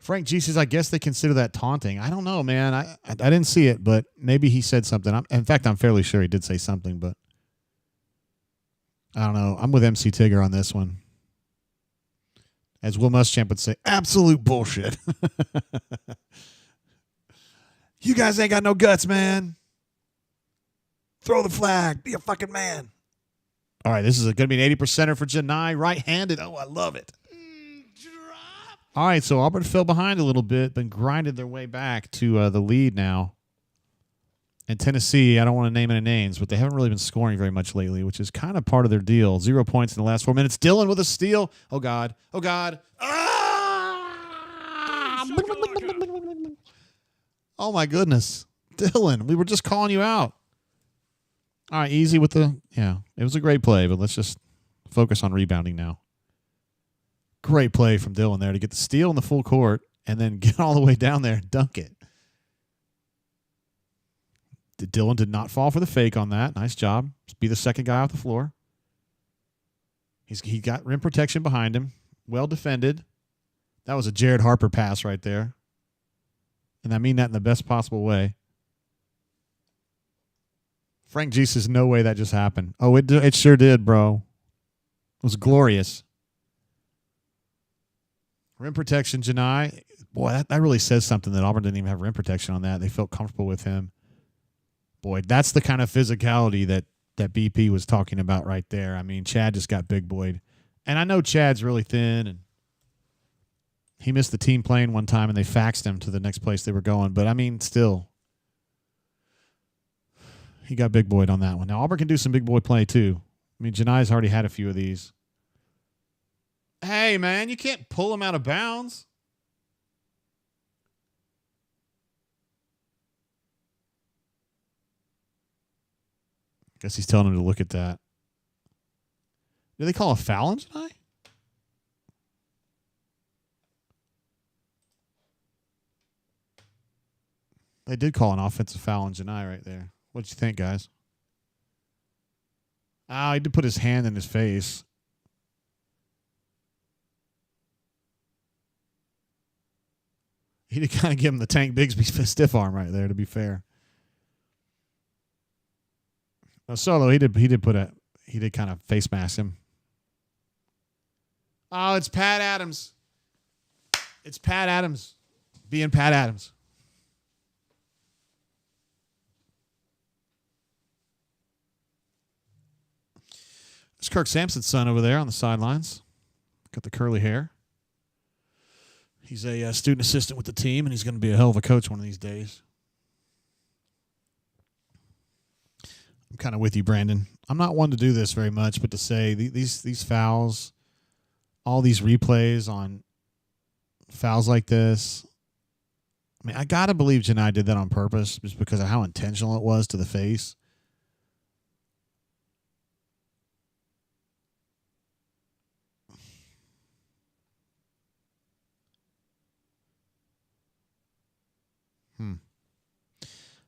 Frank G says, I guess they consider that taunting. I don't know, man. I didn't see it, but maybe he said something. In fact, I'm fairly sure he did say something, but I don't know. I'm with MC Tigger on this one. As Will Muschamp would say, absolute bullshit. You guys ain't got no guts, man. Throw the flag. Be a fucking man. All right, this is going to be an 80%er for Janai. Right-handed. Oh, I love it. All right, so Auburn fell behind a little bit, but grinded their way back to the lead now. And Tennessee, I don't want to name any names, but they haven't really been scoring very much lately, which is kind of part of their deal. 0 points in the last 4 minutes. Dylan with a steal. Oh, God. Oh, God. Ah! Oh, my goodness. Dylan, we were just calling you out. All right, easy with the, yeah, it was a great play, but let's just focus on rebounding now. Great play from Dylan there to get the steal in the full court and then get all the way down there and dunk it. Dylan did not fall for the fake on that. Nice job. Be the second guy off the floor. He got rim protection behind him. Well defended. That was a Jared Harper pass right there. And I mean that in the best possible way. Frank G says, no way that just happened. Oh, it sure did, bro. It was glorious. Rim protection, Janai. Boy, that really says something that Auburn didn't even have rim protection on that. They felt comfortable with him. Boy, that's the kind of physicality that BP was talking about right there. I mean, Chad just got big boyed. And I know Chad's really thin, and he missed the team plane one time, and they faxed him to the next place they were going. But, I mean, still, he got big boyed on that one. Now, Auburn can do some big boy play, too. I mean, Janai's already had a few of these. Hey, man, you can't pull him out of bounds. Guess he's telling him to look at that. Do they call a foul on Janai? They did call an offensive foul on Janai right there. What'd you think, guys? Oh, he did put his hand in his face. He did kind of give him the Tank Bigsby stiff arm right there, to be fair. Solo, he did kind of face mask him. Oh, it's Pat Adams. It's Pat Adams being Pat Adams. There's Kirk Sampson's son over there on the sidelines. Got the curly hair. He's a student assistant with the team, and he's going to be a hell of a coach one of these days. I'm kind of with you, Brandon. I'm not one to do this very much, but to say these fouls, all these replays on fouls like this, I mean, I got to believe Janai did that on purpose just because of how intentional it was to the face.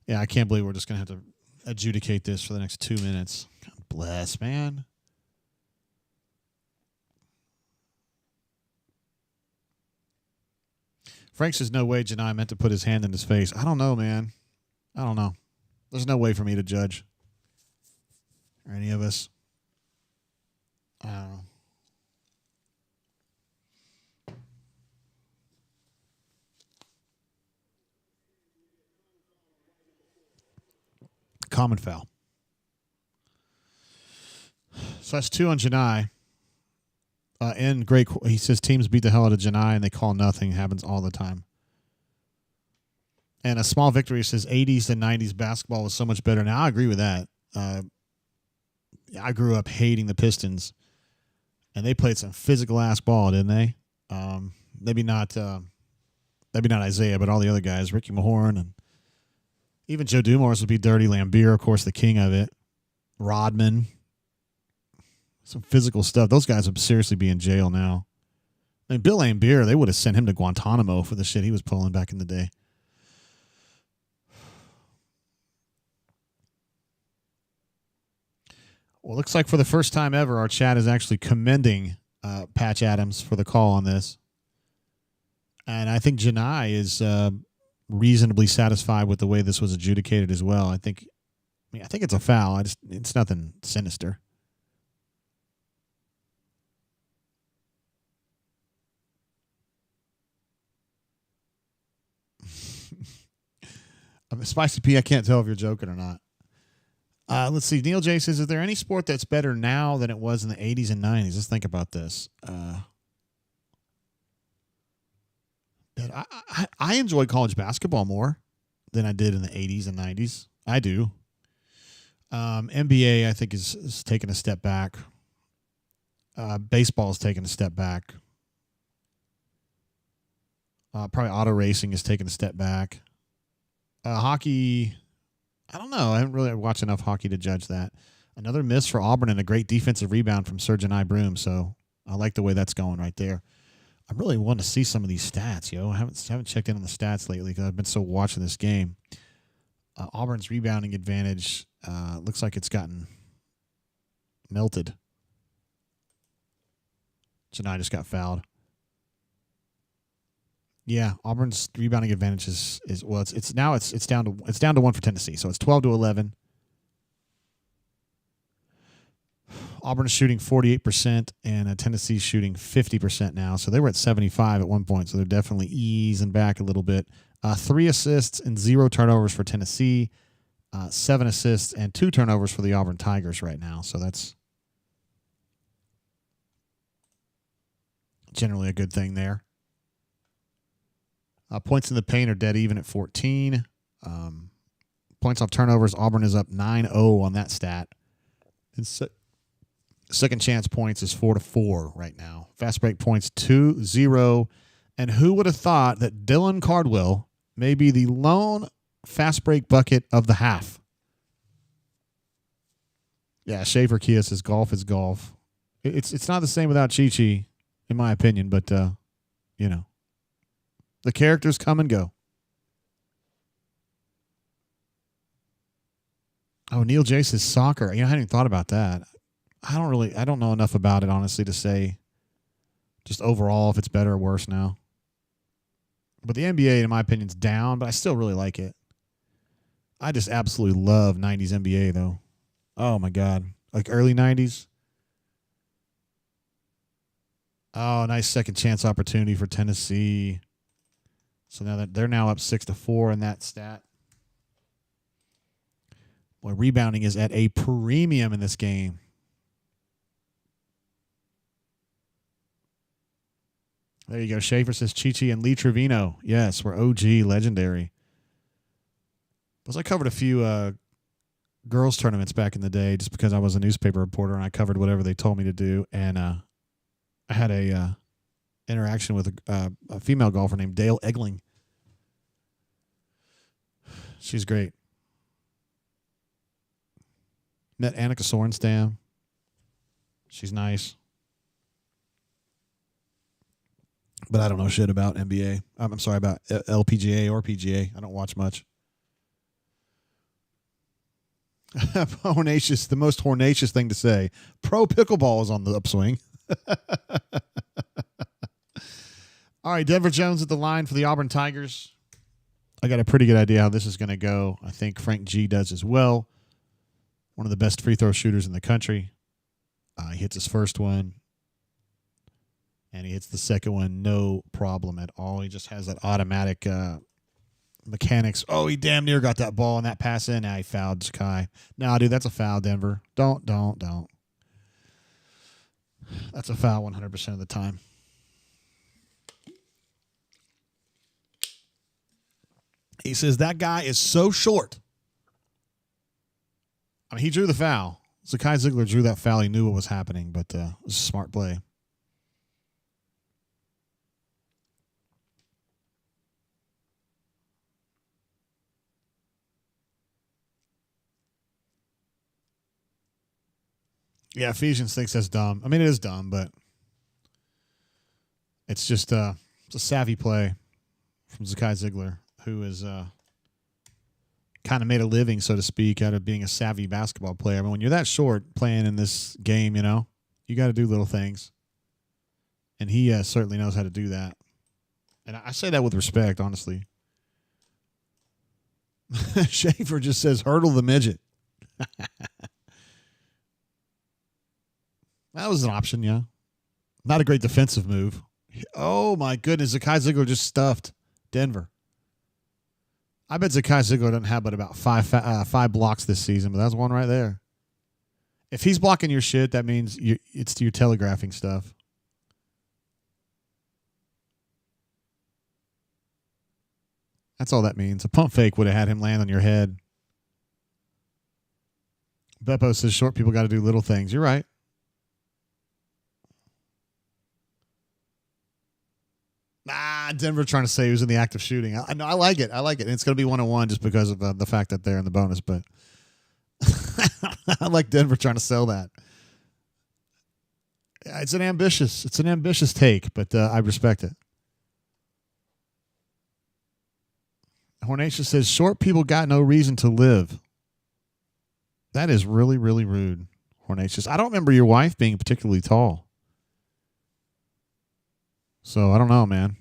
Yeah, I can't believe we're just going to have to adjudicate this for the next 2 minutes. God bless, man. Frank says, no way Janai meant to put his hand in his face. I don't know, man. I don't know. There's no way for me to judge. Or any of us. I don't know. Common foul. So that's 2 on Janai. And great, he says teams beat the hell out of Janai and they call nothing. Happens all the time. And a small victory says 80s and 90s basketball was so much better. Now I agree with that. I grew up hating the Pistons, and they played some physical ass ball, didn't they? Maybe not Isaiah, but all the other guys, Ricky Mahorn and even Joe Dumars would be dirty. Lambeer, of course, the king of it. Rodman. Some physical stuff. Those guys would seriously be in jail now. I mean, Bill Lambeer, they would have sent him to Guantanamo for the shit he was pulling back in the day. Well, it looks like for the first time ever, our chat is actually commending Patch Adams for the call on this. And I think Janai is reasonably satisfied with the way this was adjudicated as well. I think it's a foul. It's nothing sinister. I'm a Spicy P, I can't tell if you're joking or not. Let's see. Neil J says, is there any sport that's better now than it was in the 80s and 90s? Let's think about this. I enjoy college basketball more than I did in the 80s and 90s. I do. NBA, I think, is taking a step back. Baseball is taking a step back. Probably auto racing is taking a step back. Hockey, I don't know. I haven't really watched enough hockey to judge that. Another miss for Auburn and a great defensive rebound from Surgeon I. Broom. So I like the way that's going right there. I really want to see some of these stats, yo. I haven't checked in on the stats lately because I've been so watching this game. Auburn's rebounding advantage looks like it's gotten melted. Janai just got fouled. Yeah, Auburn's rebounding advantage is well. It's down to 1 for Tennessee, so it's 12-11. Auburn's shooting 48%, and Tennessee's shooting 50% now. So they were at 75 at one point, so they're definitely easing back a little bit. 3 assists and 0 turnovers for Tennessee. 7 assists and 2 turnovers for the Auburn Tigers right now. So that's generally a good thing there. Points in the paint are dead even at 14. Points off turnovers, Auburn is up 9-0 on that stat. And second chance points is 4-4 right now. Fast break points 2-0. And who would have thought that Dylan Cardwell may be the lone fast break bucket of the half? Yeah, Schaefer Kia says golf is golf. It's not the same without Chi-Chi, in my opinion, but, you know. The characters come and go. Oh, Neil J says soccer. You know, I hadn't even thought about that. I don't know enough about it, honestly, to say just overall if it's better or worse now. But the NBA, in my opinion, is down, but I still really like it. I just absolutely love 90s NBA, though. Oh, my God. Like early 90s. Oh, nice second chance opportunity for Tennessee. So now that they're now up 6-4 in that stat. Boy, rebounding is at a premium in this game. There you go. Schaefer says Chi-Chi and Lee Trevino. Yes, we're OG legendary. I covered a few girls tournaments back in the day just because I was a newspaper reporter and I covered whatever they told me to do. And I had a interaction with a female golfer named Dale Egling. She's great. Met Annika Sorenstam. She's nice. But I don't know shit about NBA. I'm sorry, about LPGA or PGA. I don't watch much. Hornacious, the most hornacious thing to say. Pro pickleball is on the upswing. All right, Denver Jones at the line for the Auburn Tigers. I got a pretty good idea how this is going to go. I think Frank G does as well. One of the best free throw shooters in the country. He hits his first one, and he hits the second one no problem at all. He just has that automatic mechanics. Oh, he damn near got that ball and that pass in. Now he fouled Zakai. No, dude, that's a foul, Denver. Don't. That's a foul 100% of the time. He says that guy is so short. I mean, he drew the foul. Zakai Ziegler drew that foul. He knew what was happening, but it was a smart play. Yeah, Ephesians thinks that's dumb. I mean, it is dumb, but it's just it's a savvy play from Zakai Ziegler, who is kind of made a living, so to speak, out of being a savvy basketball player. I mean, when you're that short playing in this game, you know, you got to do little things. And he certainly knows how to do that. And I say that with respect, honestly. Schaefer just says, hurdle the midget. That was an option, yeah. Not a great defensive move. Oh, my goodness. Zakai Ziegler just stuffed Denver. I bet Zakai Ziegler doesn't have but about five blocks this season, but that's one right there. If he's blocking your shit, that means it's your telegraphing stuff. That's all that means. A pump fake would have had him land on your head. Beppo says short people got to do little things. You're right. Denver trying to say he was in the act of shooting. I know. I like it. And it's going to be 1-on-1 just because of the fact that they're in the bonus. But I like Denver trying to sell that. It's an ambitious take, but I respect it. Hornacious says short people got no reason to live. That is really, really rude, Hornacious. I don't remember your wife being particularly tall. So I don't know, man.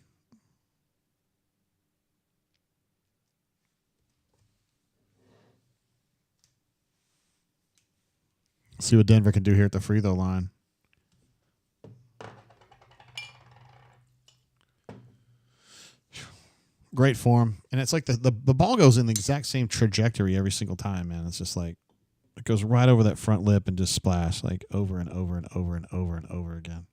See what Denver can do here at the free throw line. Great form. And it's like the ball goes in the exact same trajectory every single time, man. It's just like it goes right over that front lip and just splash like over and over and over and over and over again.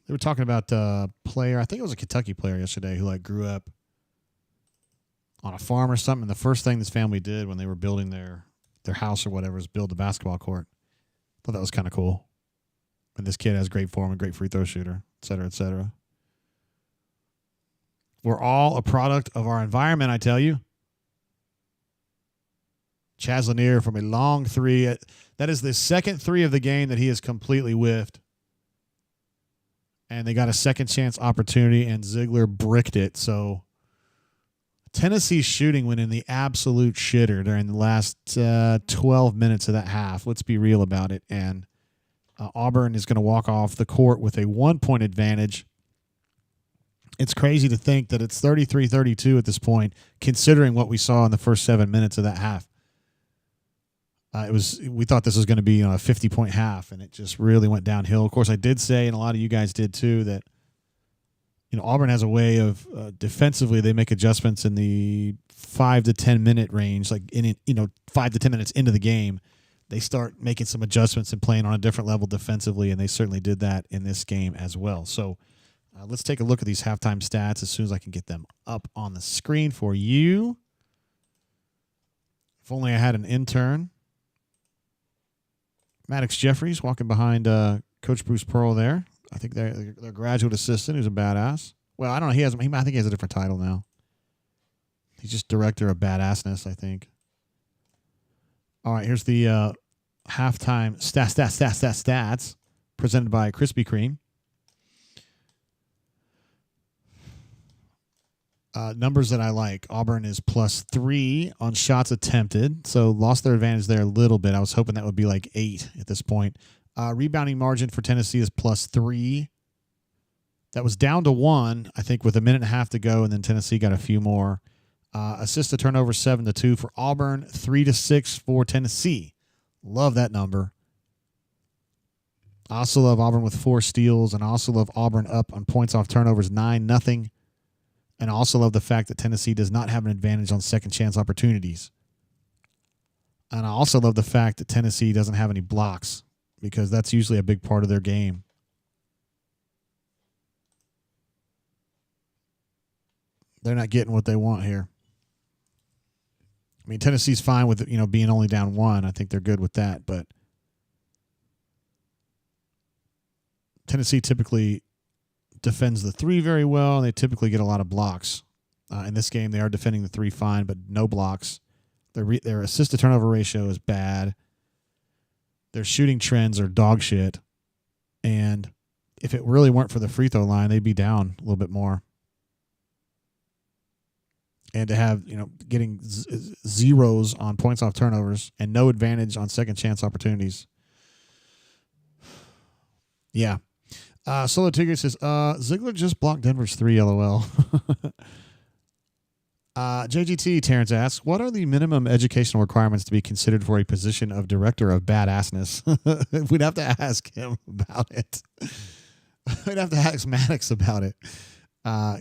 They were talking about a player, I think it was a Kentucky player yesterday who like grew up on a farm or something. And the first thing this family did when they were building their house or whatever is build a basketball court. Thought that was kind of cool. And this kid has great form and great free throw shooter, et cetera, et cetera. We're all a product of our environment, I tell you. Chaz Lanier from a long three. That is the second three of the game that he has completely whiffed. And they got a second chance opportunity, and Ziegler bricked it. So Tennessee's shooting went in the absolute shitter during the last 12 minutes of that half. Let's be real about it. And Auburn is going to walk off the court with a 1-point advantage. It's crazy to think that it's 33-32 at this point, considering what we saw in the first 7 minutes of that half. We thought this was going to be a 50-point half, and it just really went downhill. Of course, I did say, and a lot of you guys did too, that Auburn has a way of defensively they make adjustments in the 5 to 10 minute range, like 5 to 10 minutes into the game, they start making some adjustments and playing on a different level defensively, and they certainly did that in this game as well. So let's take a look at these halftime stats as soon as I can get them up on the screen for you. If only I had an intern. Maddox Jeffries walking behind Coach Bruce Pearl there. I think their graduate assistant, who's a badass. Well, I don't know. I think he has a different title now. He's just director of badassness, I think. All right, here's the halftime stats presented by Krispy Kreme. Numbers that I like. Auburn is +3 on shots attempted, so lost their advantage there a little bit. I was hoping that would be like 8 at this point. Rebounding margin for Tennessee is +3. That was down to 1, I think, with a minute and a half to go, and then Tennessee got a few more. Assist to turnover 7-2 for Auburn, 3-6 for Tennessee. Love that number. I also love Auburn with 4 steals, and I also love Auburn up on points off turnovers 9-0. And I also love the fact that Tennessee does not have an advantage on second chance opportunities. And I also love the fact that Tennessee doesn't have any blocks, because that's usually a big part of their game. They're not getting what they want here. I mean, Tennessee's fine with being only down 1. I think they're good with that, but Tennessee typically defends the 3 very well, and they typically get a lot of blocks. In this game, they are defending the 3 fine, but no blocks. Their assist-to-turnover ratio is bad. Their shooting trends are dog shit. And if it really weren't for the free throw line, they'd be down a little bit more. And to have, getting zeros on points off turnovers and no advantage on second chance opportunities. Yeah. Solo Tigger says, Ziegler just blocked Denver's 3, LOL. JGT Terrence asks, what are the minimum educational requirements to be considered for a position of director of badassness? We'd have to ask him about it. We'd have to ask Maddox about it.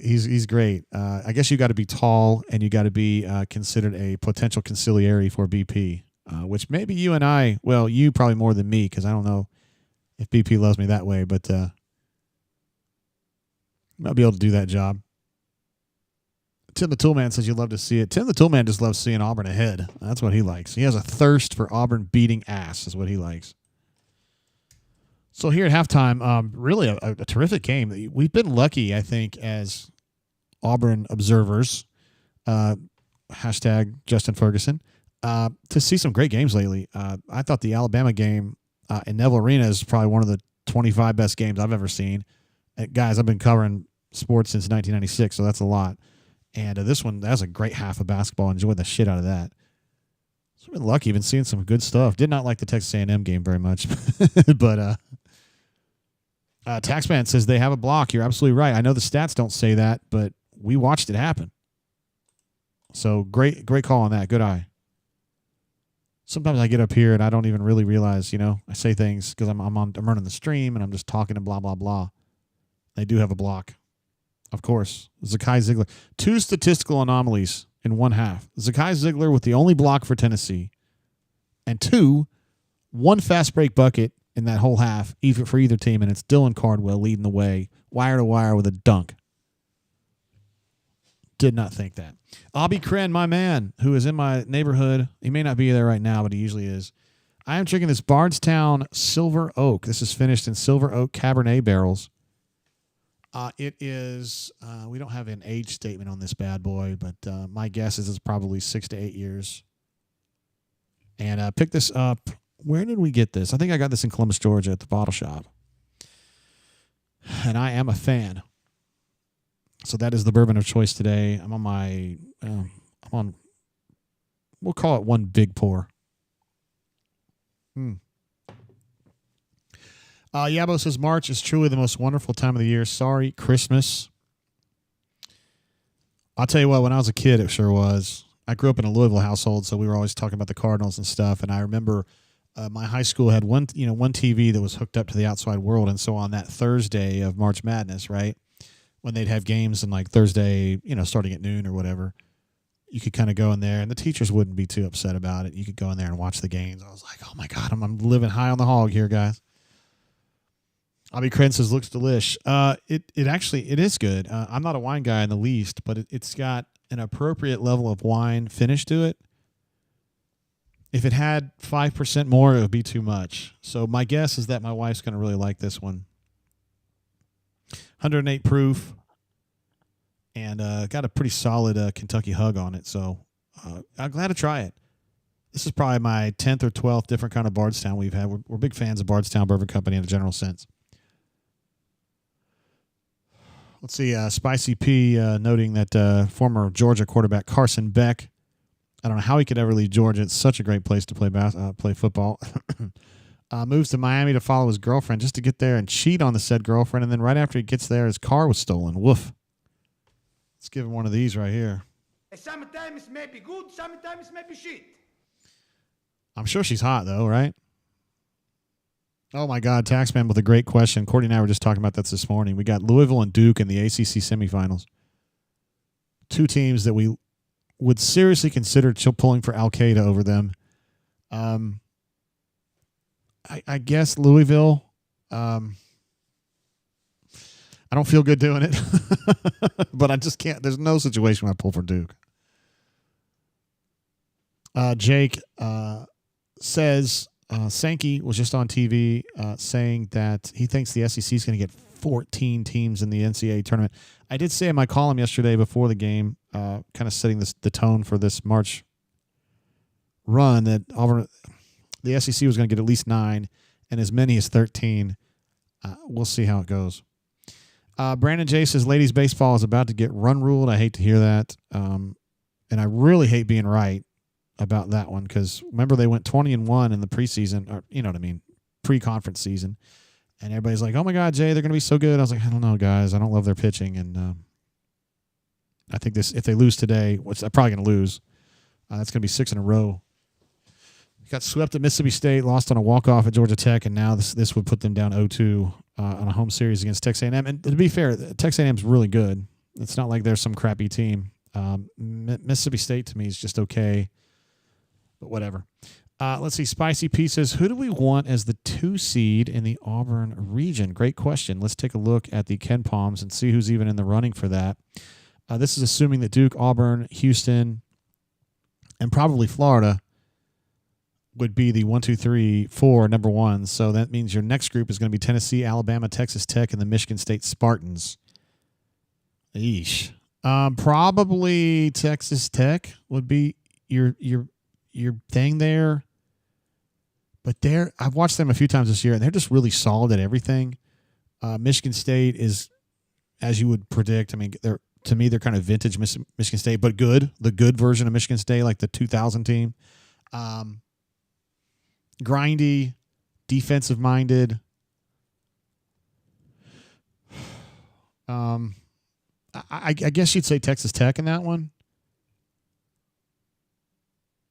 He's great. I guess you got to be tall and you got to be considered a potential conciliary for BP, which maybe you and I, well, you probably more than me because I don't know if BP loves me that way, but might be able to do that job. Tim the Toolman says you'd love to see it. Tim the Toolman just loves seeing Auburn ahead. That's what he likes. He has a thirst for Auburn beating ass is what he likes. So here at halftime, really a terrific game. We've been lucky, I think, as Auburn observers, hashtag Justin Ferguson, to see some great games lately. I thought the Alabama game in Neville Arena is probably one of the 25 best games I've ever seen. Guys, I've been covering sports since 1996, so that's a lot. And this one, that was a great half of basketball. Enjoyed the shit out of that. So I've been lucky, been seeing some good stuff. Did not like the Texas A&M game very much, but Taxman says they have a block. You're absolutely right. I know the stats don't say that, but we watched it happen. So great call on that. Good eye. Sometimes I get up here and I don't even really realize, I say things because I'm running the stream and I'm just talking and blah, blah, blah. They do have a block. Of course. Zakai Ziegler. 2 statistical anomalies in one half. Zakai Ziegler with the only block for Tennessee. And 2, 1 fast break bucket in that whole half, either for either team, and it's Dylan Cardwell leading the way, wire to wire with a dunk. Did not think that. Abby Kren, my man, who is in my neighborhood. He may not be there right now, but he usually is. I am drinking this Bardstown Silver Oak. This is finished in Silver Oak Cabernet barrels. It is, we don't have an age statement on this bad boy, but my guess is it's probably 6 to 8 years. And pick this up. Where did we get this? I think I got this in Columbus, Georgia at the bottle shop. And I am a fan. So that is the bourbon of choice today. I'm on we'll call it one big pour. Yabo says March is truly the most wonderful time of the year. Sorry, Christmas. I'll tell you what, when I was a kid, it sure was. I grew up in a Louisville household, so we were always talking about the Cardinals and stuff. And I remember my high school had one TV that was hooked up to the outside world. And so on that Thursday of March Madness, right, when they'd have games and like Thursday, starting at noon or whatever, you could kind of go in there, and the teachers wouldn't be too upset about it. You could go in there and watch the games. I was like, oh my God, I'm living high on the hog here, guys. Abby Kren says, looks delish. It is good. I'm not a wine guy in the least, but it's got an appropriate level of wine finish to it. If it had 5% more, it would be too much. So my guess is that my wife's going to really like this one. 108 proof, and got a pretty solid Kentucky hug on it. So I'm glad to try it. This is probably my 10th or 12th different kind of Bardstown we've had. We're big fans of Bardstown Bourbon Company in a general sense. Let's see, Spicy P noting that former Georgia quarterback Carson Beck, I don't know how he could ever leave Georgia. It's such a great place to play football. Moves to Miami to follow his girlfriend just to get there and cheat on the said girlfriend. And then right after he gets there, his car was stolen. Woof. Let's give him one of these right here. Sometimes it may be good, sometimes it may be shit. I'm sure she's hot, though, right? Oh, my God. Taxman with a great question. Courtney and I were just talking about this morning. We got Louisville and Duke in the ACC semifinals. 2 teams that we would seriously consider pulling for Al-Qaeda over them. I guess Louisville. I don't feel good doing it, but I just can't. There's no situation where I pull for Duke. Jake says Sankey was just on TV saying that he thinks the SEC is going to get 14 teams in the NCAA tournament. I did say in my column yesterday before the game, kind of setting the tone for this March run, that Auburn, the SEC was going to get at least 9 and as many as 13. We'll see how it goes. Brandon J says ladies baseball is about to get run ruled. I hate to hear that. And I really hate being right about that one because remember they went 20-1 in the preseason, or you know what I mean, pre-conference season. And everybody's like, oh, my God, Jay, they're going to be so good. I was like, I don't know, guys. I don't love their pitching. And I think if they lose today, which they're probably going to lose, that's going to be 6 in a row. Got swept at Mississippi State, lost on a walk-off at Georgia Tech, and now this would put them down 0-2 on a home series against Texas A&M. And to be fair, Texas A&M is really good. It's not like they're some crappy team. Mississippi State, to me, is just okay, but whatever. Let's see. Spicy P says, who do we want as the 2 seed in the Auburn region? Great question. Let's take a look at the Ken Palms and see who's even in the running for that. This is assuming that Duke, Auburn, Houston, and probably Florida would be the 1, 2, 3, 4 number ones. So that means your next group is going to be Tennessee, Alabama, Texas Tech, and the Michigan State Spartans. Eesh. Probably Texas Tech would be your thing there. But I've watched them a few times this year, and they're just really solid at everything. Michigan State is, as you would predict, I mean, they're kind of vintage Michigan State, but good. The good version of Michigan State, like the 2000 team. Grindy, defensive-minded. I guess you'd say Texas Tech in that one.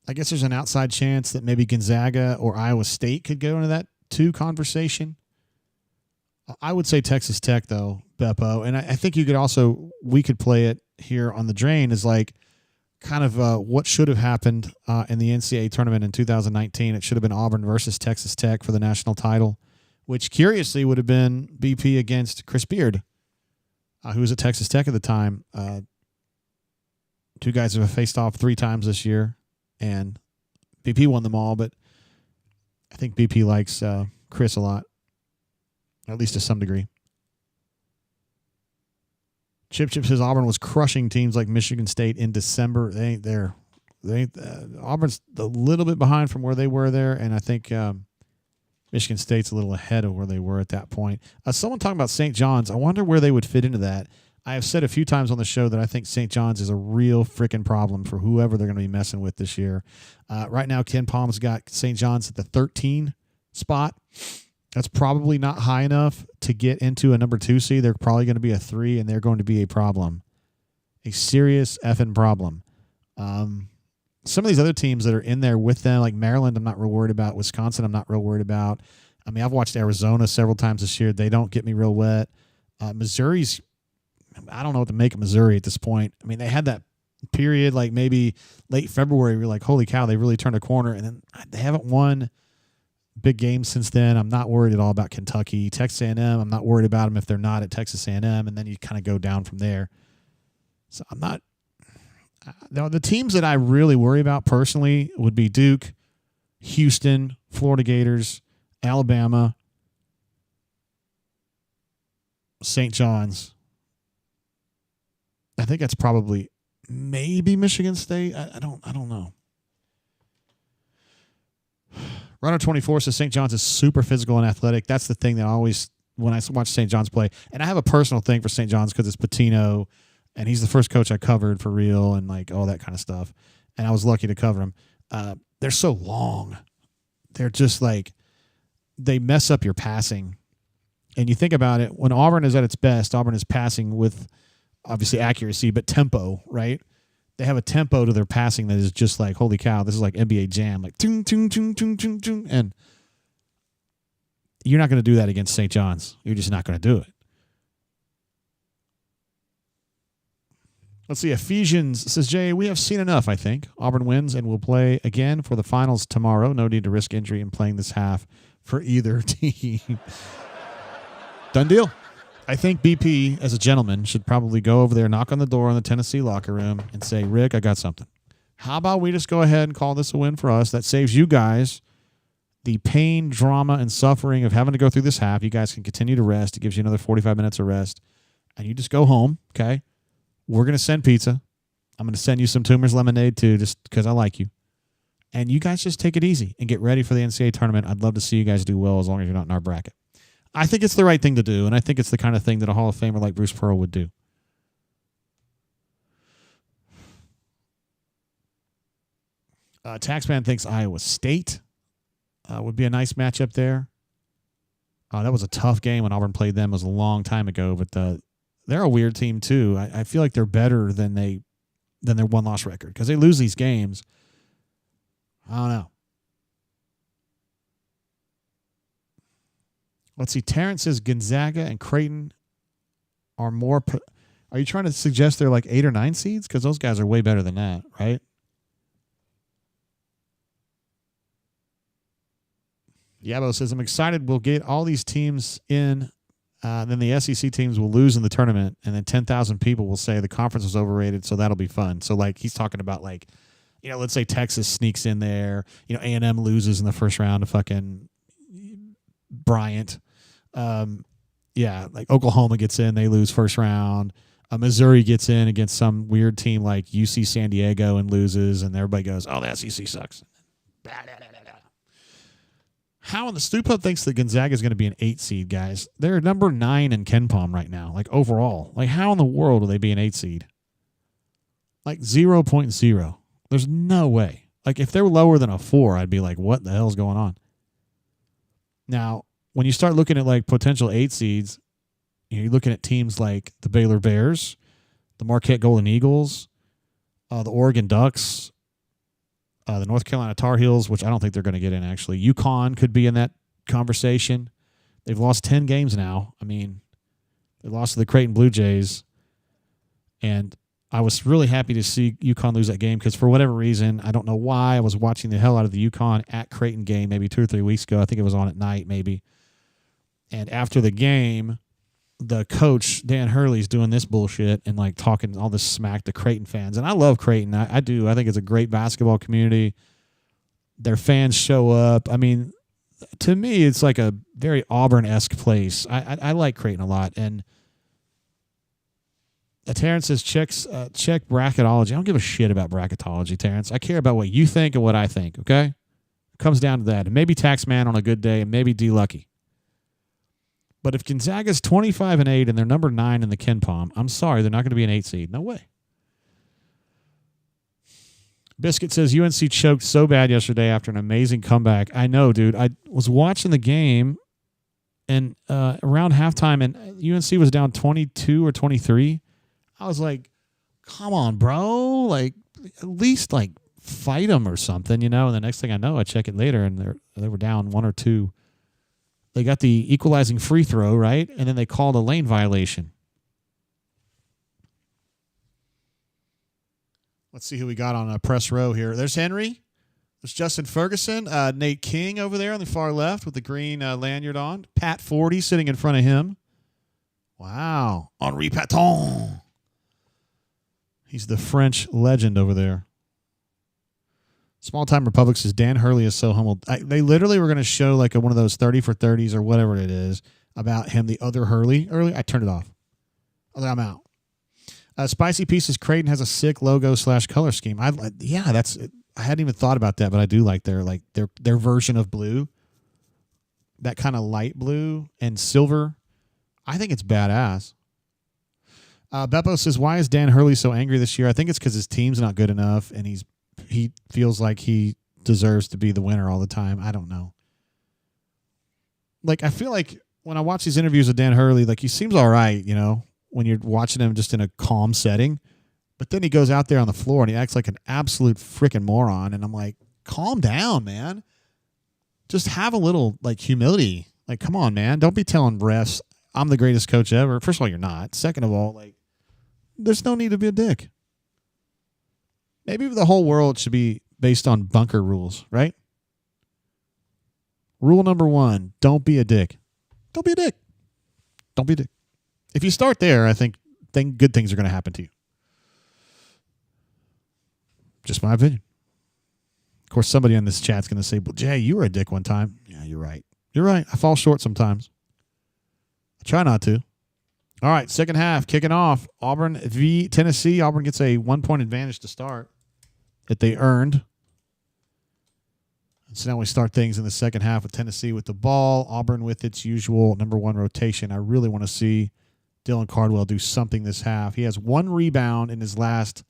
I guess there's an outside chance that maybe Gonzaga or Iowa State could go into that 2 conversation. I would say Texas Tech, though, Beppo. And I think we could play it here on the drain as like kind of what should have happened in the NCAA tournament in 2019. It should have been Auburn versus Texas Tech for the national title, which curiously would have been BP against Chris Beard, who was at Texas Tech at the time. 2 guys have faced off 3 times this year. And BP won them all, but I think BP likes Chris a lot, at least to some degree. Chip says Auburn was crushing teams like Michigan State in December. They ain't there. Auburn's a little bit behind from where they were there, and I think Michigan State's a little ahead of where they were at that point. Someone talking about St. John's. I wonder where they would fit into that. I have said a few times on the show that I think St. John's is a real freaking problem for whoever they're going to be messing with this year. Right now, Ken Palm's got St. John's at the 13 spot. That's probably not high enough to get into a number 2 seed. They're probably going to be a 3, and they're going to be a problem. A serious effing problem. Some of these other teams that are in there with them, like Maryland, I'm not real worried about. Wisconsin, I'm not real worried about. I mean, I've watched Arizona several times this year. They don't get me real wet. Missouri's, I don't know what to make of Missouri at this point. I mean, they had that period, like maybe late February, where you're like, holy cow, they really turned a corner. And then they haven't won big games since then. I'm not worried at all about Kentucky. Texas A&M, I'm not worried about them if they're not at Texas A&M. And then you kind of go down from there. So I'm not. The teams that I really worry about personally would be Duke, Houston, Florida Gators, Alabama, St. John's. I think that's probably maybe Michigan State. I don't know. Runner 24 says St. John's is super physical and athletic. That's the thing that I always, when I watch St. John's play, and I have a personal thing for St. John's because it's Patino, and he's the first coach I covered for real and like all that kind of stuff. And I was lucky to cover him. They're so long. They're just like, they mess up your passing. And you think about it, when Auburn is at its best, Auburn is passing with obviously accuracy, but tempo, right? They have a tempo to their passing that is just like, holy cow, this is like NBA Jam, like ting, ting, ting, ting, ting, ting. And you're not going to do that against St. John's. You're just not going to do it. Let's see. Ephesians says, Jay, we have seen enough, I think. Auburn wins and will play again for the finals tomorrow. No need to risk injury in playing this half for either team. Done deal. I think BP, as a gentleman, should probably go over there, knock on the door in the Tennessee locker room, and say, Rick, I got something. How about we just go ahead and call this a win for us? That saves you guys the pain, drama, and suffering of having to go through this half. You guys can continue to rest. It gives you another 45 minutes of rest. And you just go home, okay? We're going to send pizza. I'm going to send you some Toomer's lemonade, too, just because I like you. And you guys just take it easy and get ready for the NCAA tournament. I'd love to see you guys do well as long as you're not in our bracket. I think it's the right thing to do, and I think it's the kind of thing that a Hall of Famer like Bruce Pearl would do. Taxman thinks Iowa State would be a nice matchup there. That was a tough game when Auburn played them. It was a long time ago, but they're a weird team too. I feel like they're better than their one-loss record because they lose these games. I don't know. Let's see. Terrence says Gonzaga and Creighton are more. Are you trying to suggest they're like 8 or 9 seeds? Because those guys are way better than that, right? Yabo says, I'm excited we'll get all these teams in. Then the SEC teams will lose in the tournament, and then 10,000 people will say the conference was overrated, so that'll be fun. So, like, he's talking about, like, let's say Texas sneaks in there. A&M loses in the first round to fucking Bryant. Like Oklahoma gets in, they lose first round. Missouri gets in against some weird team like UC San Diego and loses, and everybody goes, oh, the SEC sucks. How in the Stupid thinks that Gonzaga is going to be an 8 seed, guys? They're number 9 in KenPom right now, like overall. Like, how in the world will they be an 8 seed? Like 0.0. There's no way. Like, if they're lower than a 4, I'd be like, what the hell's going on? Now, when you start looking at like potential 8 seeds, you're looking at teams like the Baylor Bears, the Marquette Golden Eagles, the Oregon Ducks, the North Carolina Tar Heels, which I don't think they're going to get in, actually. UConn could be in that conversation. They've lost 10 games now. I mean, they lost to the Creighton Blue Jays, and I was really happy to see UConn lose that game because for whatever reason, I don't know why, I was watching the hell out of the UConn at Creighton game maybe 2 or 3 weeks ago. I think it was on at night maybe. And after the game, the coach, Dan Hurley's doing this bullshit and like talking all this smack to Creighton fans. And I love Creighton. I do. I think it's a great basketball community. Their fans show up. I mean, to me, it's like a very Auburn-esque place. I like Creighton a lot. And Terrence says, check bracketology. I don't give a shit about bracketology, Terrence. I care about what you think and what I think, okay? It comes down to that. And maybe Taxman on a good day and maybe D Lucky. But if Gonzaga's 25-8 and they're number 9 in the KenPom, I'm sorry, they're not going to be an 8 seed. No way. Biscuit says UNC choked so bad yesterday after an amazing comeback. I know, dude. I was watching the game and around halftime, and UNC was down 22 or 23. I was like, come on, bro. Like, at least, like, fight them or something, And the next thing I know, I check it later, and they were down 1 or 2. They got the equalizing free throw, right? And then they called a lane violation. Let's see who we got on a press row here. There's Henry. There's Justin Ferguson. Nate King over there on the far left with the green lanyard on. Pat 40 sitting in front of him. Wow. Henri Paton. He's the French legend over there. Small Time Republic says Dan Hurley is so humbled. They literally were going to show like one of those 30 for 30s or whatever it is about him, the other Hurley early. I turned it off. I was like, I'm out. Spicy Pieces Creighton has a sick logo / color scheme. I hadn't even thought about that, but I do like their version of blue. That kind of light blue and silver. I think it's badass. Beppo says, why is Dan Hurley so angry this year? I think it's because his team's not good enough and he feels like he deserves to be the winner all the time. I don't know. Like, I feel like when I watch these interviews with Dan Hurley, like, he seems all right, when you're watching him just in a calm setting. But then he goes out there on the floor and he acts like an absolute freaking moron. And I'm like, calm down, man. Just have a little, like, humility. Like, come on, man. Don't be telling refs, I'm the greatest coach ever. First of all, you're not. Second of all, like, there's no need to be a dick. Maybe the whole world should be based on bunker rules, right? Rule number 1, don't be a dick. Don't be a dick. Don't be a dick. If you start there, I think good things are going to happen to you. Just my opinion. Of course, somebody in this chat's going to say, well, Jay, you were a dick one time. Yeah, you're right. You're right. I fall short sometimes. I try not to. All right, second half, kicking off. Auburn v. Tennessee. Auburn gets a 1-point advantage to start that they earned. So now we start things in the second half with Tennessee with the ball. Auburn with its usual number 1 rotation. I really want to see Dylan Cardwell do something this half. He has 1 rebound in his last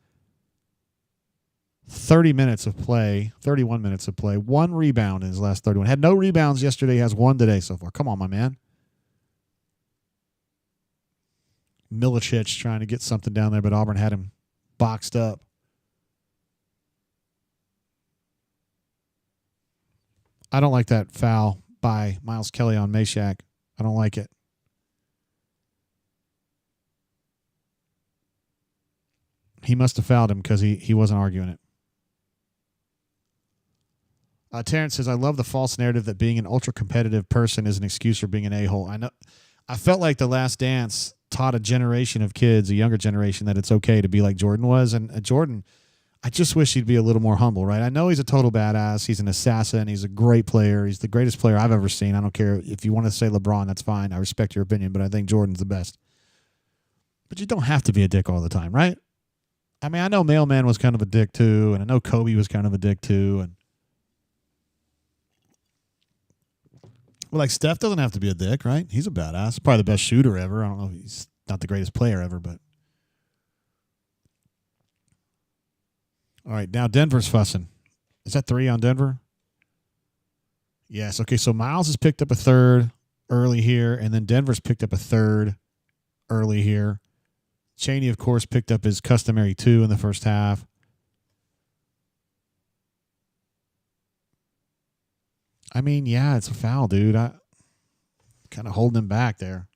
30 minutes of play, 31 minutes of play. 1 rebound in his last 31. Had no rebounds yesterday. He has 1 today so far. Come on, my man. Milicic trying to get something down there, but Auburn had him boxed up. I don't like that foul by Miles Kelly on Meshack. I don't like it. He must have fouled him because he wasn't arguing it. Terrence says, I love the false narrative that being an ultra-competitive person is an excuse for being an a-hole. I know. I felt like The Last Dance taught a generation of kids, a younger generation, that it's okay to be like Jordan was. And Jordan, I just wish he'd be a little more humble, right? I know he's a total badass. He's an assassin. He's a great player. He's the greatest player I've ever seen. I don't care if you want to say LeBron, that's fine. I respect your opinion, but I think Jordan's the best. But you don't have to be a dick all the time, right? I mean, I know Mailman was kind of a dick too, and I know Kobe was kind of a dick too, and well, like Steph doesn't have to be a dick, right? He's a badass. Probably the best shooter ever. I don't know if he's not the greatest player ever, but. All right, now Denver's fussing. Is that 3 on Denver? Yes. Okay, so Miles has picked up a third early here, and then Denver's picked up a third early here. Chaney, of course, picked up his customary 2 in the first half. I mean, yeah, it's a foul, dude. I kind of holding him back there.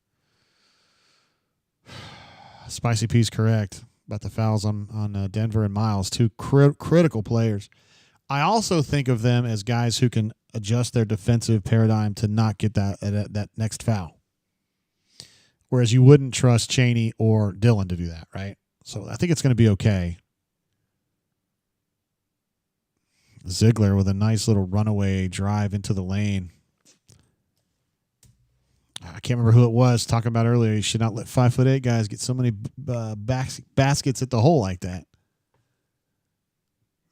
Spicy P's correct about the fouls on Denver and Miles, 2 critical players. I also think of them as guys who can adjust their defensive paradigm to not get that next foul. Whereas you wouldn't trust Chaney or Dillon to do that, right? So I think it's going to be okay. Ziegler with a nice little runaway drive into the lane. I can't remember who it was talking about earlier. You should not let 5'8" guys get so many baskets at the hole like that.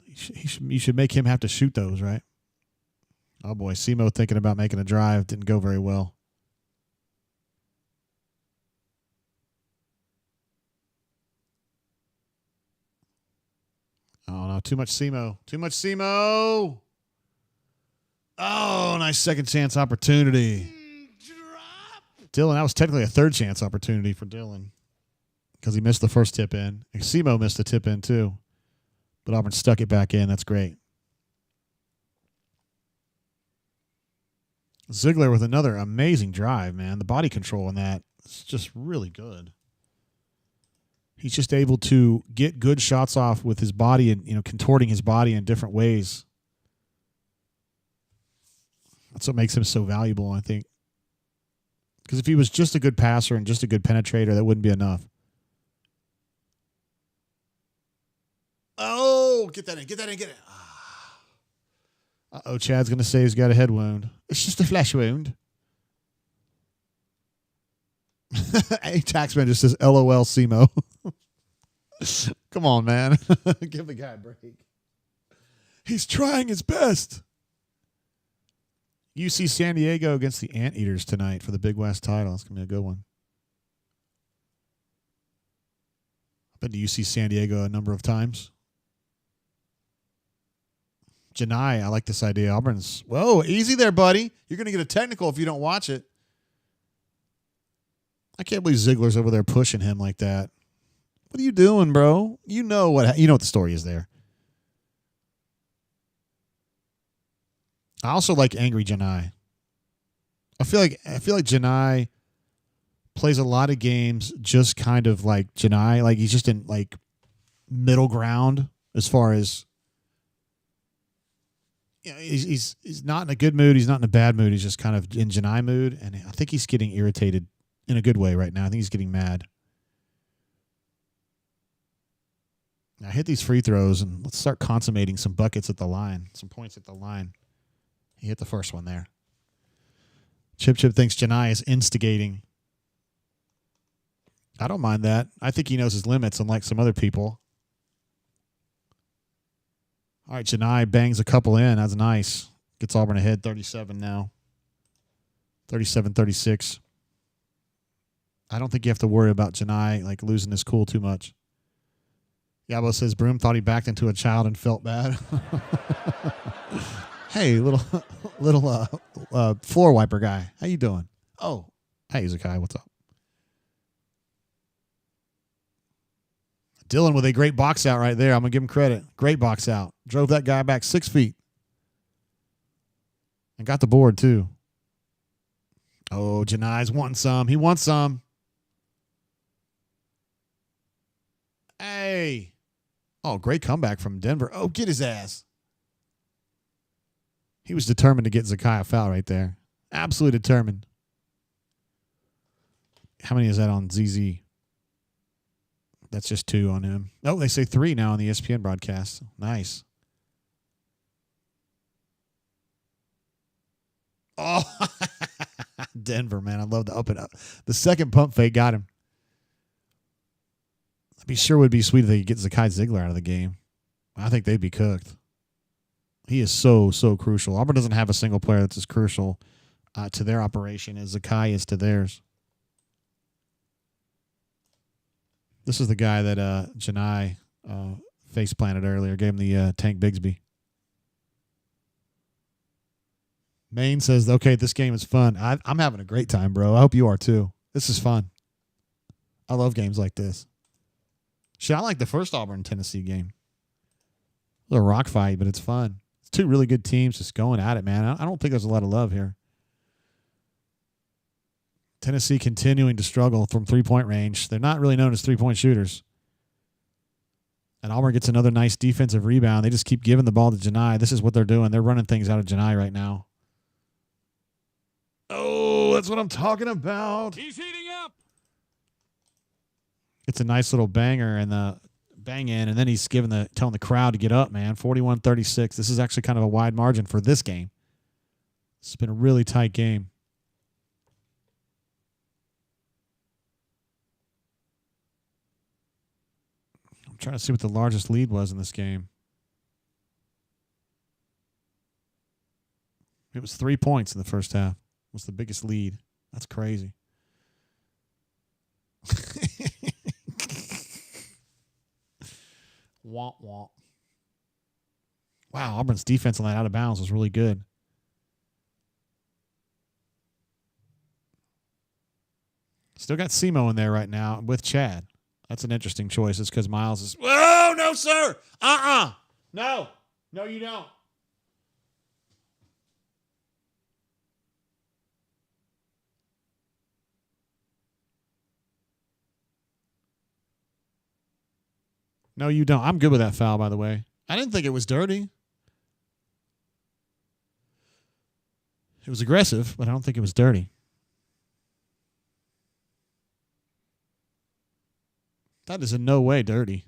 You should make him have to shoot those, right? Oh, boy. Simo thinking about making a drive. Didn't go very well. Oh, no. Too much Simo. Too much Simo. Oh, nice second chance opportunity. Dillon, that was technically a third chance opportunity for Dillon because he missed the first tip in. And Simo missed the tip in too. But Auburn stuck it back in. That's great. Ziegler with another amazing drive, man. The body control on that is just really good. He's just able to get good shots off with his body and, contorting his body in different ways. That's what makes him so valuable, I think. Because if he was just a good passer and just a good penetrator, that wouldn't be enough. Oh, get that in. Uh-oh, Chad's going to say he's got a head wound. It's just a flesh wound. A taxman just says, LOL, Simo. Come on, man. Give the guy a break. He's trying his best. UC San Diego against the Anteaters tonight for the Big West title. It's going to be a good one. I've been to UC San Diego a number of times. Janai, I like this idea. Auburn's, whoa, easy there, buddy. You're going to get a technical if you don't watch it. I can't believe Ziegler's over there pushing him like that. What are you doing, bro? You know what the story is there. I also like angry Janai. I feel like Janai plays a lot of games just kind of like Janai. Like he's just in like middle ground as far as he's not in a good mood. He's not in a bad mood. He's just kind of in Janai mood. And I think he's getting irritated in a good way right now. I think he's getting mad. Now hit these free throws and let's start consummating some buckets at the line, some points at the line. He hit the first one there. Chip thinks Janai is instigating. I don't mind that. I think he knows his limits, unlike some other people. All right, Janai bangs a couple in. That's nice. Gets Auburn ahead, 37 now. 37-36. I don't think you have to worry about Janai like losing his cool too much. Yabo says Broom thought he backed into a child and felt bad. Hey, little floor wiper guy. How you doing? Oh, hey, Zakai, what's up? Dylan with a great box out right there. I'm going to give him credit. Great box out. Drove that guy back 6 feet. And got the board, too. Oh, Janai's wanting some. He wants some. Hey. Oh, great comeback from Denver. Oh, get his ass. He was determined to get Zakai a foul right there. Absolutely determined. How many is that on ZZ? That's just 2 on him. Oh, they say 3 now on the ESPN broadcast. Nice. Oh, Denver, man. I love the up and up. The second pump fake got him. I'd be sure would be sweet if they could get Zakai Ziegler out of the game. I think they'd be cooked. He is so, so crucial. Auburn doesn't have a single player that's as crucial to their operation as Zakai is to theirs. This is the guy that Janai face planted earlier. Gave him the Tank Bigsby. Maine says, okay, this game is fun. I'm having a great time, bro. I hope you are too. This is fun. I love games like this. Shit, I like the first Auburn-Tennessee game. A little rock fight, but it's fun. It's 2 really good teams just going at it, man. I don't think there's a lot of love here. Tennessee continuing to struggle from three-point range. They're not really known as three-point shooters. And Auburn gets another nice defensive rebound. They just keep giving the ball to Janai. This is what they're doing. They're running things out of Janai right now. Oh, that's what I'm talking about. He's heating up. It's a nice little banger and the bang in, and then he's telling the crowd to get up, man. 41-36. This is actually kind of a wide margin for this game. It's been a really tight game. I'm trying to see what the largest lead was in this game. It was 3 points in the first half. Was the biggest lead. That's crazy. Womp womp. Wow, Auburn's defense on that out of bounds was really good. Still got Simo in there right now with Chad. That's an interesting choice. It's because Miles is. Oh, no, sir. No. No, you don't. No, you don't. I'm good with that foul, by the way. I didn't think it was dirty. It was aggressive, but I don't think it was dirty. That is in no way dirty.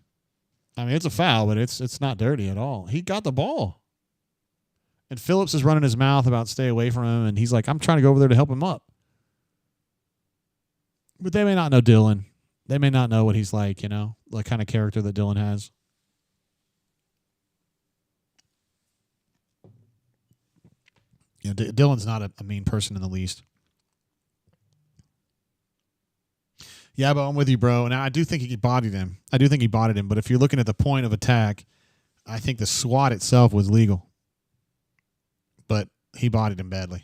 I mean, it's a foul, but it's not dirty at all. He got the ball. And Phillips is running his mouth about stay away from him, and he's like, I'm trying to go over there to help him up. But they may not know Dylan. They may not know what he's like, the kind of character that Dylan has. Dylan's not a mean person in the least. Yeah, but I'm with you, bro. Now, I do think he bodied him. But if you're looking at the point of attack, I think the swat itself was legal. But he bodied him badly.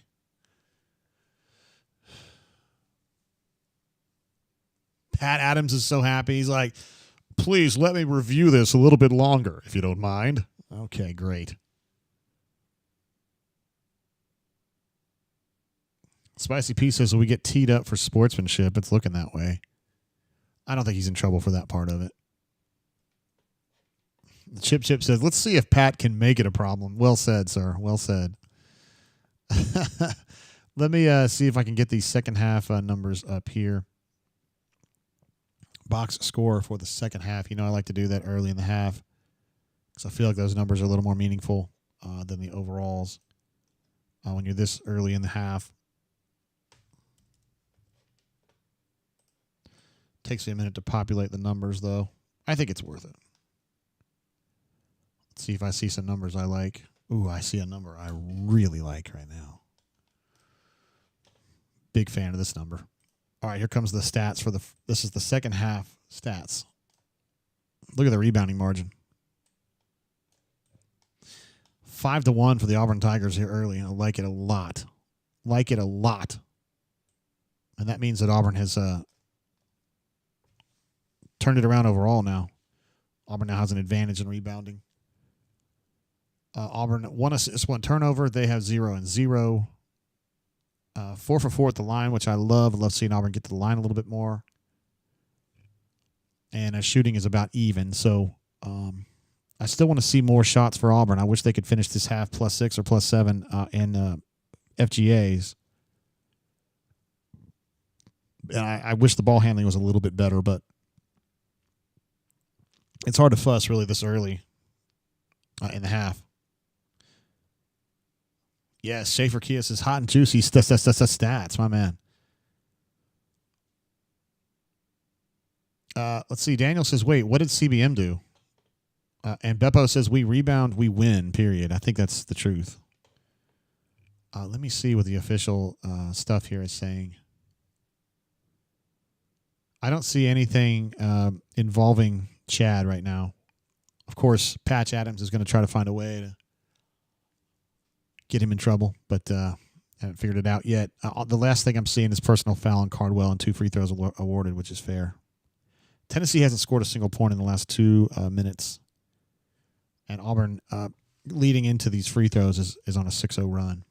Pat Adams is so happy. He's like, please let me review this a little bit longer, if you don't mind. Okay, great. Spicy P says, we get teed up for sportsmanship. It's looking that way. I don't think he's in trouble for that part of it. Chip says, let's see if Pat can make it a problem. Well said, sir. Well said. Let me see if I can get these second half numbers up here. Box score for the second half. I like to do that early in the half because I feel like those numbers are a little more meaningful than the overalls when you're this early in the half. Takes me a minute to populate the numbers, though. I think it's worth it. Let's see if I see some numbers I like. Ooh, I see a number I really like right now. Big fan of this number. All right, here comes the stats for this is the second half stats. Look at the rebounding margin. 5-1 for the Auburn Tigers here early. I like it a lot. And that means that Auburn has turned it around overall now. Auburn now has an advantage in rebounding. Auburn 1 assist, 1 turnover. They have 0 and 0. 4 for 4 at the line, which I love. I love seeing Auburn get to the line a little bit more. And shooting is about even. So I still want to see more shots for Auburn. I wish they could finish this half +6 or +7 in FGAs. And I wish the ball handling was a little bit better, but it's hard to fuss really this early in the half. Yes, Schaefer Kias is hot and juicy stats, my man. Let's see. Daniel says, wait, what did CBM do? And Beppo says, we rebound, we win, period. I think that's the truth. Let me see what the official stuff here is saying. I don't see anything involving Chad right now. Of course, Patch Adams is going to try to find a way to get him in trouble, but haven't figured it out yet. The last thing I'm seeing is personal foul on Cardwell and 2 free throws awarded, which is fair. Tennessee hasn't scored a single point in the last 2 minutes. And Auburn, leading into these free throws, is on a 6-0 run.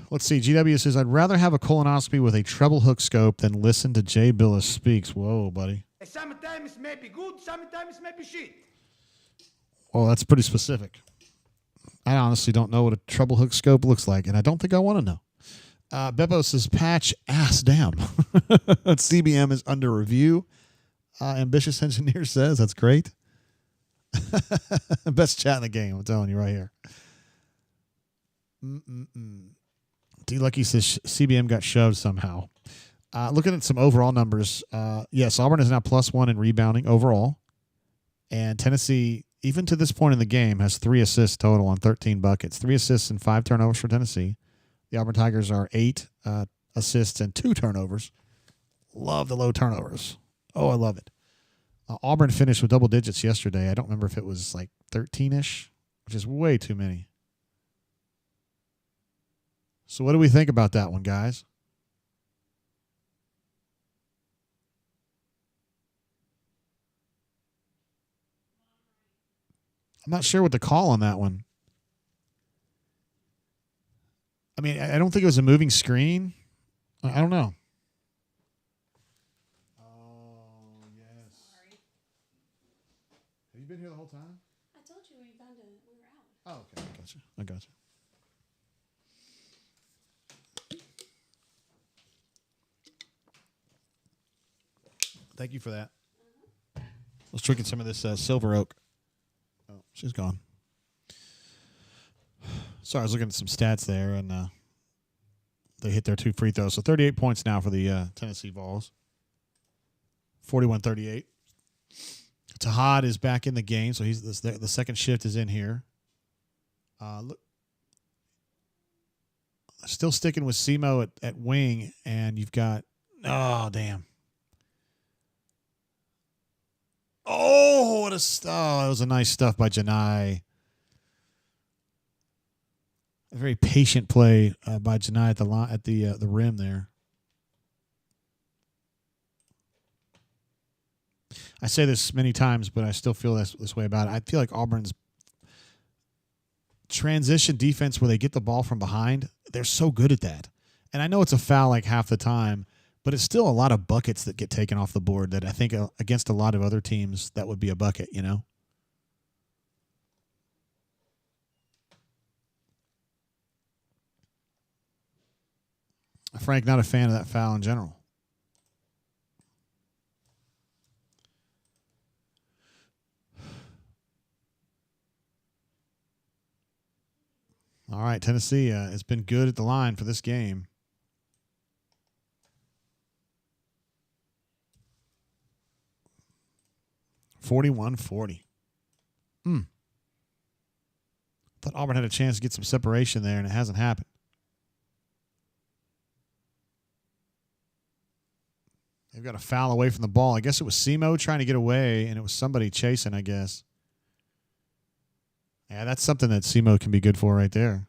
Let's see. GW says, I'd rather have a colonoscopy with a treble hook scope than listen to Jay Billis speaks. Whoa, buddy. Sometimes it may be good, sometimes it may be shit. Well, that's pretty specific. I honestly don't know what a treble hook scope looks like, and I don't think I want to know. Beppo says, patch ass down. CBM is under review. Ambitious Engineer says, that's great. Best chat in the game, I'm telling you right here. D Lucky says CBM got shoved somehow. Looking at some overall numbers, yes, Auburn is now +1 in rebounding overall. And Tennessee, even to this point in the game, has 3 assists total on 13 buckets. 3 assists and 5 turnovers for Tennessee. The Auburn Tigers are 8 assists and 2 turnovers. Love the low turnovers. Oh, I love it. Auburn finished with double digits yesterday. I don't remember if it was like 13-ish, which is way too many. So what do we think about that one, guys? I'm not sure what to call on that one. I mean, I don't think it was a moving screen. I don't know. Oh, yes. Sorry. Have you been here the whole time? I told you we were out. Oh, okay. I got you. Thank you for that. I was drinking some of this Silver Oak. Oh, she's gone. Sorry, I was looking at some stats there, and they hit their 2 free throws. So 38 points now for the Tennessee Vols. 41-38. Tahad is back in the game, so he's the second shift is in here. Look, still sticking with Semo at wing, and you've got oh damn. Oh, what a that was a nice stuff by Janai. A very patient play by Janai at the rim there. I say this many times, but I still feel this way about it. I feel like Auburn's transition defense, where they get the ball from behind, they're so good at that. And I know it's a foul like half the time, but it's still a lot of buckets that get taken off the board that I think against a lot of other teams that would be a bucket, you know? Frank, not a fan of that foul in general. All right, Tennessee has been good at the line for this game. (41-40). Thought Auburn had a chance to get some separation there, and it hasn't happened. They've got a foul away from the ball. I guess it was Semo trying to get away, and it was somebody chasing, I guess. Yeah, that's something that Semo can be good for right there.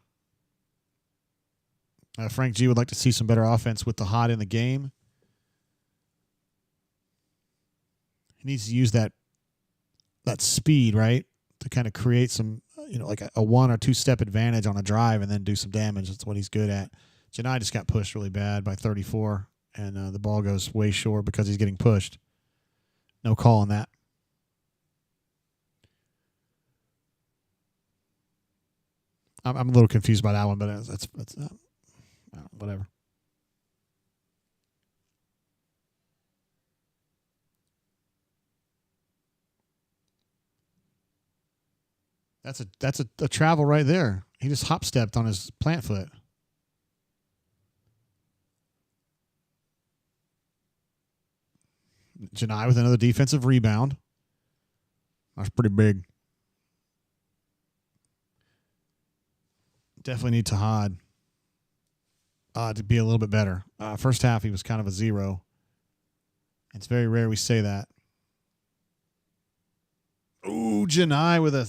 Frank G would like to see some better offense with the hot in the game. He needs to use that speed, right, to kind of create some, like a 1 or 2 step advantage on a drive and then do some damage. That's what he's good at. Janai just got pushed really bad by 34, and the ball goes way short because he's getting pushed. No call on that. I'm a little confused by that one, but that's whatever. That's a travel right there. He just hop stepped on his plant foot. Janai with another defensive rebound. That's pretty big. Definitely need Tahad to be a little bit better. First half, he was kind of a 0. It's very rare we say that. Ooh, Janai with an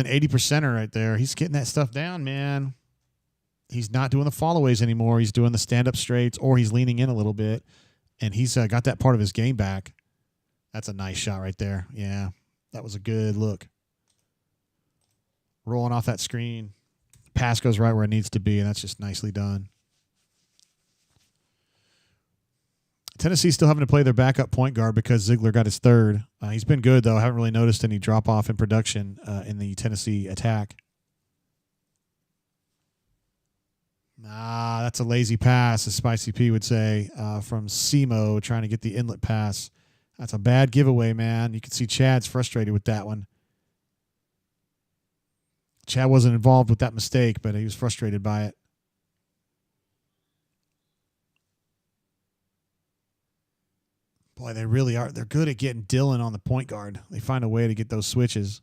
80%er right there. He's getting that stuff down, man. He's not doing the followaways anymore. He's doing the stand-up straights, or he's leaning in a little bit, and he's got that part of his game back. That's a nice shot right there. Yeah, that was a good look. Rolling off that screen. Pass goes right where it needs to be, and that's just nicely done. Tennessee's still having to play their backup point guard because Ziegler got his third. He's been good, though. I haven't really noticed any drop-off in production in the Tennessee attack. That's a lazy pass, as Spicy P would say, from Simo trying to get the inlet pass. That's a bad giveaway, man. You can see Chad's frustrated with that one. Chad wasn't involved with that mistake, but he was frustrated by it. Boy, they really are. They're good at getting Dillon on the point guard. They find a way to get those switches.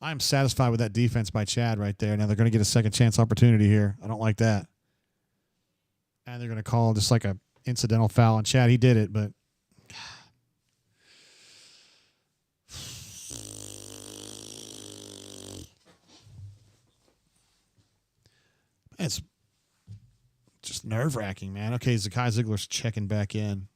I'm satisfied with that defense by Chad right there. Now they're going to get a second chance opportunity here. I don't like that. And they're going to call just like a incidental foul on Chad. He did it, but it's just nerve-wracking, man. Okay, Zakai Ziegler's checking back in.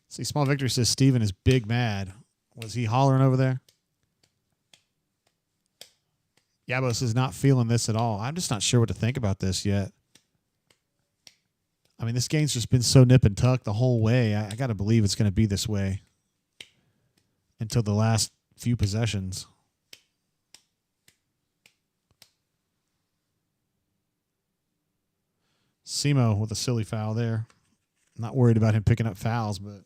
See, Small Victory says Steven is big mad. Was he hollering over there? Yabos is not feeling this at all. I'm just not sure what to think about this yet. I mean, this game's just been so nip and tuck the whole way. I got to believe it's going to be this way until the last few possessions. Simo with a silly foul there. Not worried about him picking up fouls, but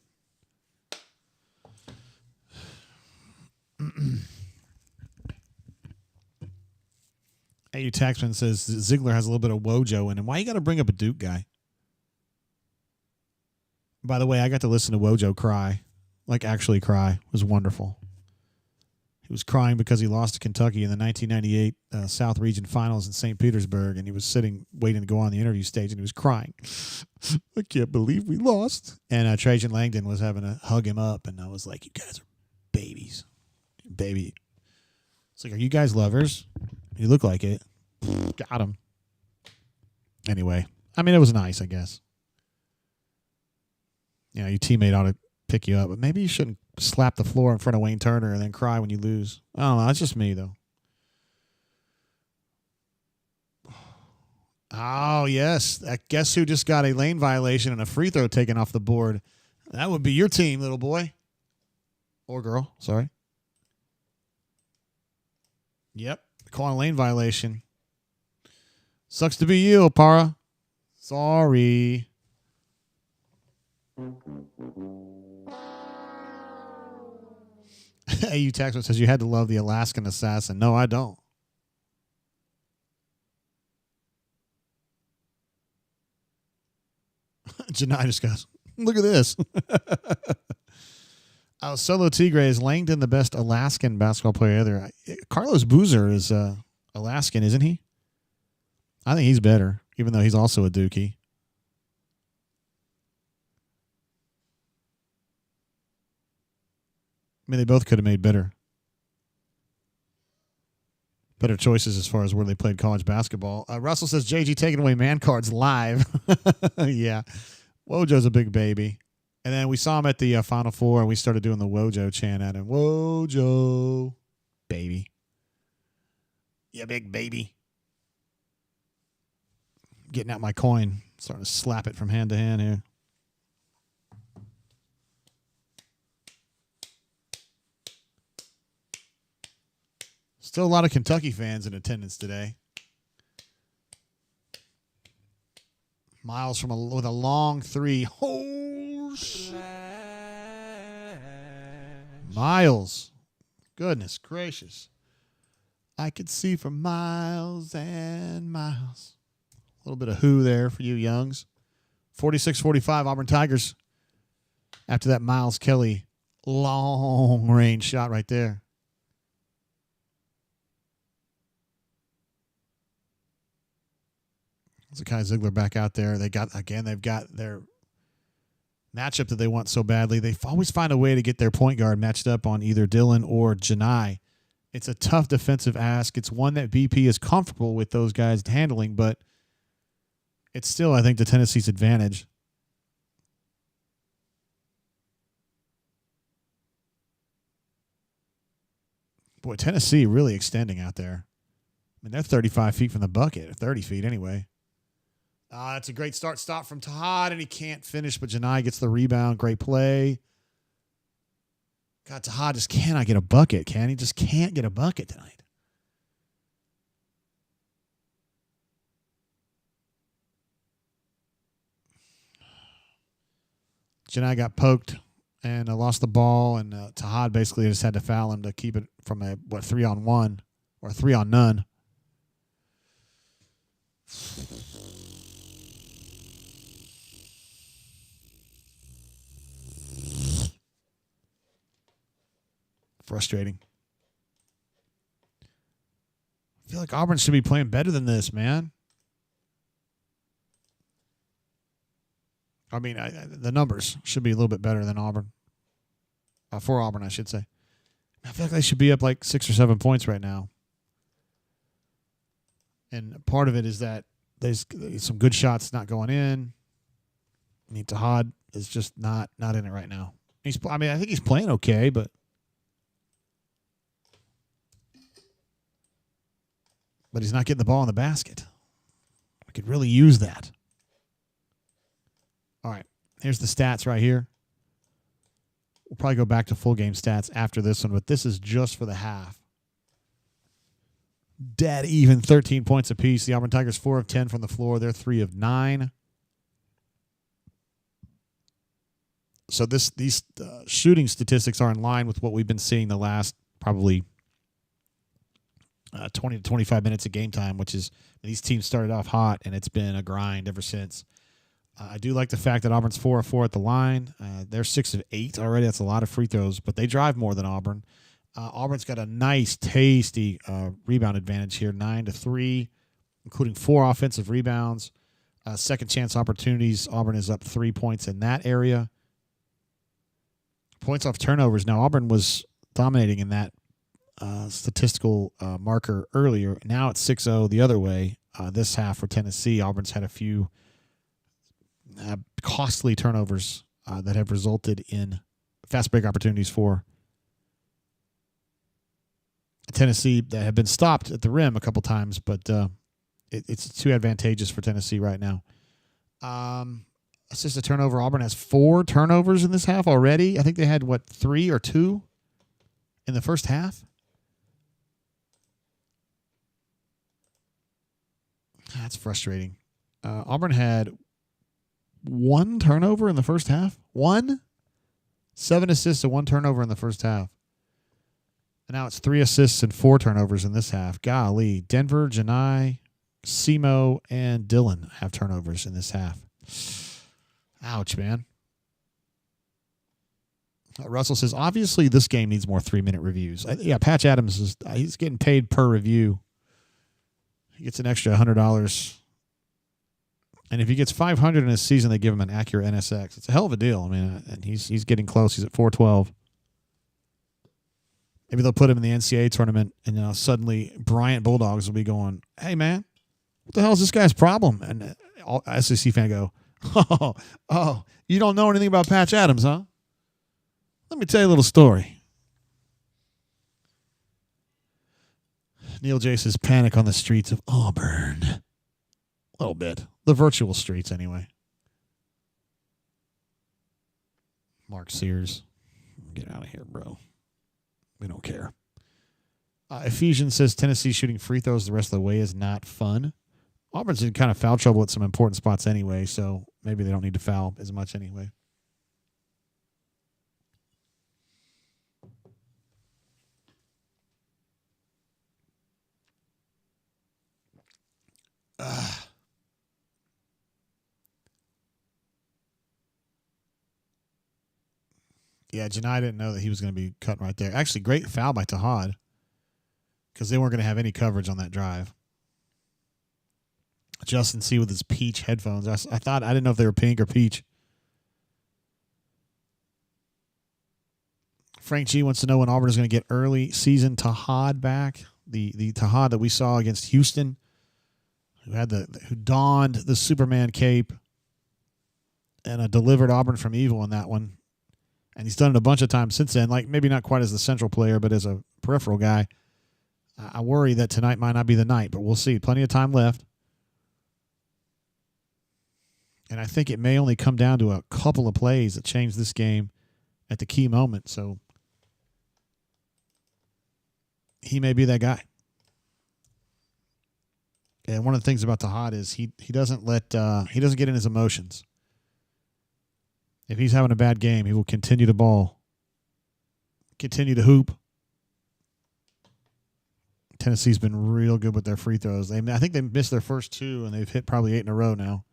AU Taxman says Ziegler has a little bit of Wojo in him. Why you got to bring up a Duke guy? By the way, I got to listen to Wojo cry, like actually cry. It was wonderful. He was crying because he lost to Kentucky in the 1998 South Region Finals in St. Petersburg, and he was sitting waiting to go on the interview stage, and he was crying. I can't believe we lost. And Trajan Langdon was having to hug him up, and I was like, you guys are babies. Baby. It's like, are you guys lovers? You look like it. Got him. Anyway, I mean, it was nice, I guess. You know, your teammate ought to pick you up, but maybe you shouldn't slap the floor in front of Wayne Turner and then cry when you lose. I don't know. That's just me, though. Oh, yes. Guess who just got a lane violation and a free throw taken off the board? That would be your team, little boy. Or girl. Sorry. Yep. Calling a lane violation. Sucks to be you, Opara. Sorry. AU Taxman says you had to love the Alaskan Assassin. No, I don't. Janai just goes, look at this. Solo Tigre, is Langdon the best Alaskan basketball player ever? Carlos Boozer is Alaskan, isn't he? I think he's better, even though he's also a Dookie. I mean, they both could have made better choices as far as where they played college basketball. Russell says, JG taking away man cards live. Yeah. Wojo's a big baby. And then we saw him at the Final Four, and we started doing the Wojo chant at him. Wojo, baby. Yeah, big baby. Getting out my coin. Starting to slap it from hand to hand here. Still a lot of Kentucky fans in attendance today. Miles with a long three. Oh, Miles. Goodness gracious. I could see for miles and miles. A little bit of who there for you youngs. 46-45 Auburn Tigers. After that Miles Kelly long range shot right there. Zakai Ziegler back out there. They've got their matchup that they want so badly. They always find a way to get their point guard matched up on either Dylan or Janai. It's a tough defensive ask. It's one that BP is comfortable with those guys handling, but it's still, I think, to Tennessee's advantage. Boy, Tennessee really extending out there. I mean, they're 35 feet from the bucket, or 30 feet anyway. It's a great stop from Tahad, and he can't finish, but Janai gets the rebound. Great play. God, Tahad just cannot get a bucket, can he? Just can't get a bucket tonight. Janai got poked and lost the ball, and Tahad basically just had to foul him to keep it from a 3-on-1 or 3-on-none. Frustrating. I feel like Auburn should be playing better than this, man. I mean, the numbers should be a little bit better than Auburn. For Auburn, I should say. I feel like they should be up like 6 or 7 points right now. And part of it is that there's some good shots not going in. I mean, Tahad is just not in it right now. I think he's playing okay, but he's not getting the ball in the basket. We could really use that. All right, here's the stats right here. We'll probably go back to full game stats after this one, but this is just for the half. Dead even, 13 points apiece. The Auburn Tigers 4 of 10 from the floor. They're 3 of 9. So these shooting statistics are in line with what we've been seeing the last probably 20 to 25 minutes of game time, which is these teams started off hot, and it's been a grind ever since. I do like the fact that Auburn's 4 of 4 at the line. They're 6 of 8 already. That's a lot of free throws, but they drive more than Auburn. Auburn's got a nice, tasty rebound advantage here, 9-3, including 4 offensive rebounds. Second chance opportunities, Auburn is up 3 points in that area. Points off turnovers. Now, Auburn was dominating in that statistical marker earlier. Now it's 6-0 the other way. This half for Tennessee, Auburn's had a few costly turnovers that have resulted in fast break opportunities for Tennessee that have been stopped at the rim a couple times, but it's too advantageous for Tennessee right now. Assist a turnover. Auburn has 4 turnovers in this half already. I think they had, 3 or 2 in the first half? That's frustrating. Auburn had 1 turnover in the first half. 1? 7 assists and 1 turnover in the first half. And now it's 3 assists and 4 turnovers in this half. Golly. Denver, Janai, Simo, and Dylan have turnovers in this half. Ouch, man. Russell says, obviously this game needs more 3-minute reviews. Patch Adams, he's getting paid per review. He gets an extra $100. And if he gets 500 in his season, they give him an Acura NSX. It's a hell of a deal. I mean, and he's getting close. He's at 412. Maybe they'll put him in the NCAA tournament, and suddenly Bryant Bulldogs will be going, "Hey man, what the hell is this guy's problem?" And all SEC fan go, "Oh, you don't know anything about Patch Adams, huh? Let me tell you a little story." Neil J says, "Panic on the streets of Auburn." A little bit, the virtual streets anyway. Mark Sears, get out of here, bro. We don't care. Ephesians says Tennessee shooting free throws the rest of the way is not fun. Auburn's in kind of foul trouble at some important spots anyway, so maybe they don't need to foul as much anyway. Yeah, Janai didn't know that he was going to be cut right there. Actually, great foul by Tahad because they weren't going to have any coverage on that drive. Justin C with his peach headphones. I didn't know if they were pink or peach. Frank G wants to know when Auburn is going to get early season Tahad back. The Tahad that we saw against Houston, who donned the Superman cape and delivered Auburn from evil in that one. And he's done it a bunch of times since then, like maybe not quite as the central player, but as a peripheral guy. I worry that tonight might not be the night, but we'll see. Plenty of time left. And I think it may only come down to a couple of plays that change this game at the key moment. So he may be that guy. And one of the things about Tahad is he doesn't get in his emotions. If he's having a bad game, he will continue to ball, continue to hoop. Tennessee's been real good with their free throws. I think they missed their first two, and they've hit probably 8 in a row now.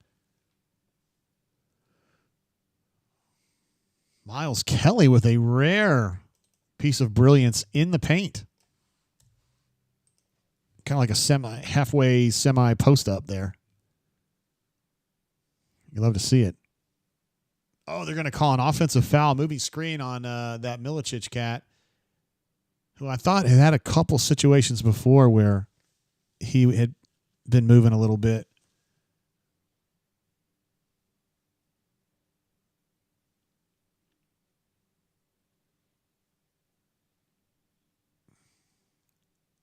Miles Kelly with a rare piece of brilliance in the paint. Kind of like a halfway semi post up there. You love to see it. Oh, they're going to call an offensive foul, moving screen on that Milicic cat, who I thought had a couple situations before where he had been moving a little bit.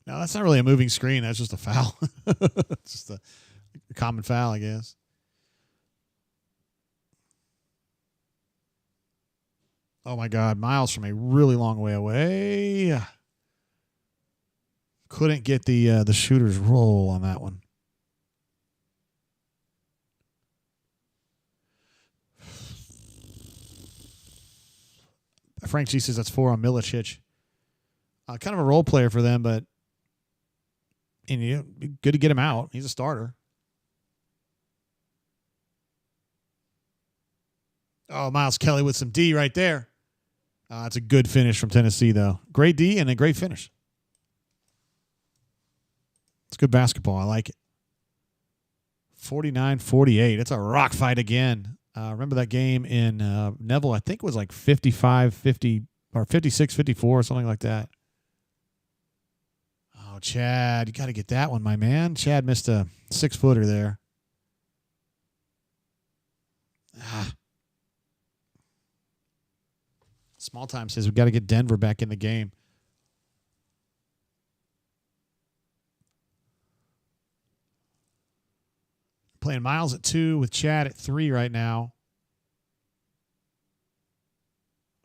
No, that's not really a moving screen. That's just a foul. It's just a common foul, I guess. Oh, my God. Miles from a really long way away. Couldn't get the shooter's roll on that one. Frank G says that's 4 on Milicic. Kind of a role player for them, but good to get him out. He's a starter. Oh, Miles Kelly with some D right there. It's a good finish from Tennessee, though. Great D and a great finish. It's good basketball. I like it. 49-48. It's a rock fight again. Remember that game in Neville? I think it was like 55-50 or 56-54 or something like that. Oh, Chad, you got to get that one, my man. Chad missed a 6-footer there. Small Time says we've got to get Denver back in the game. Playing Miles at 2 with Chad at 3 right now.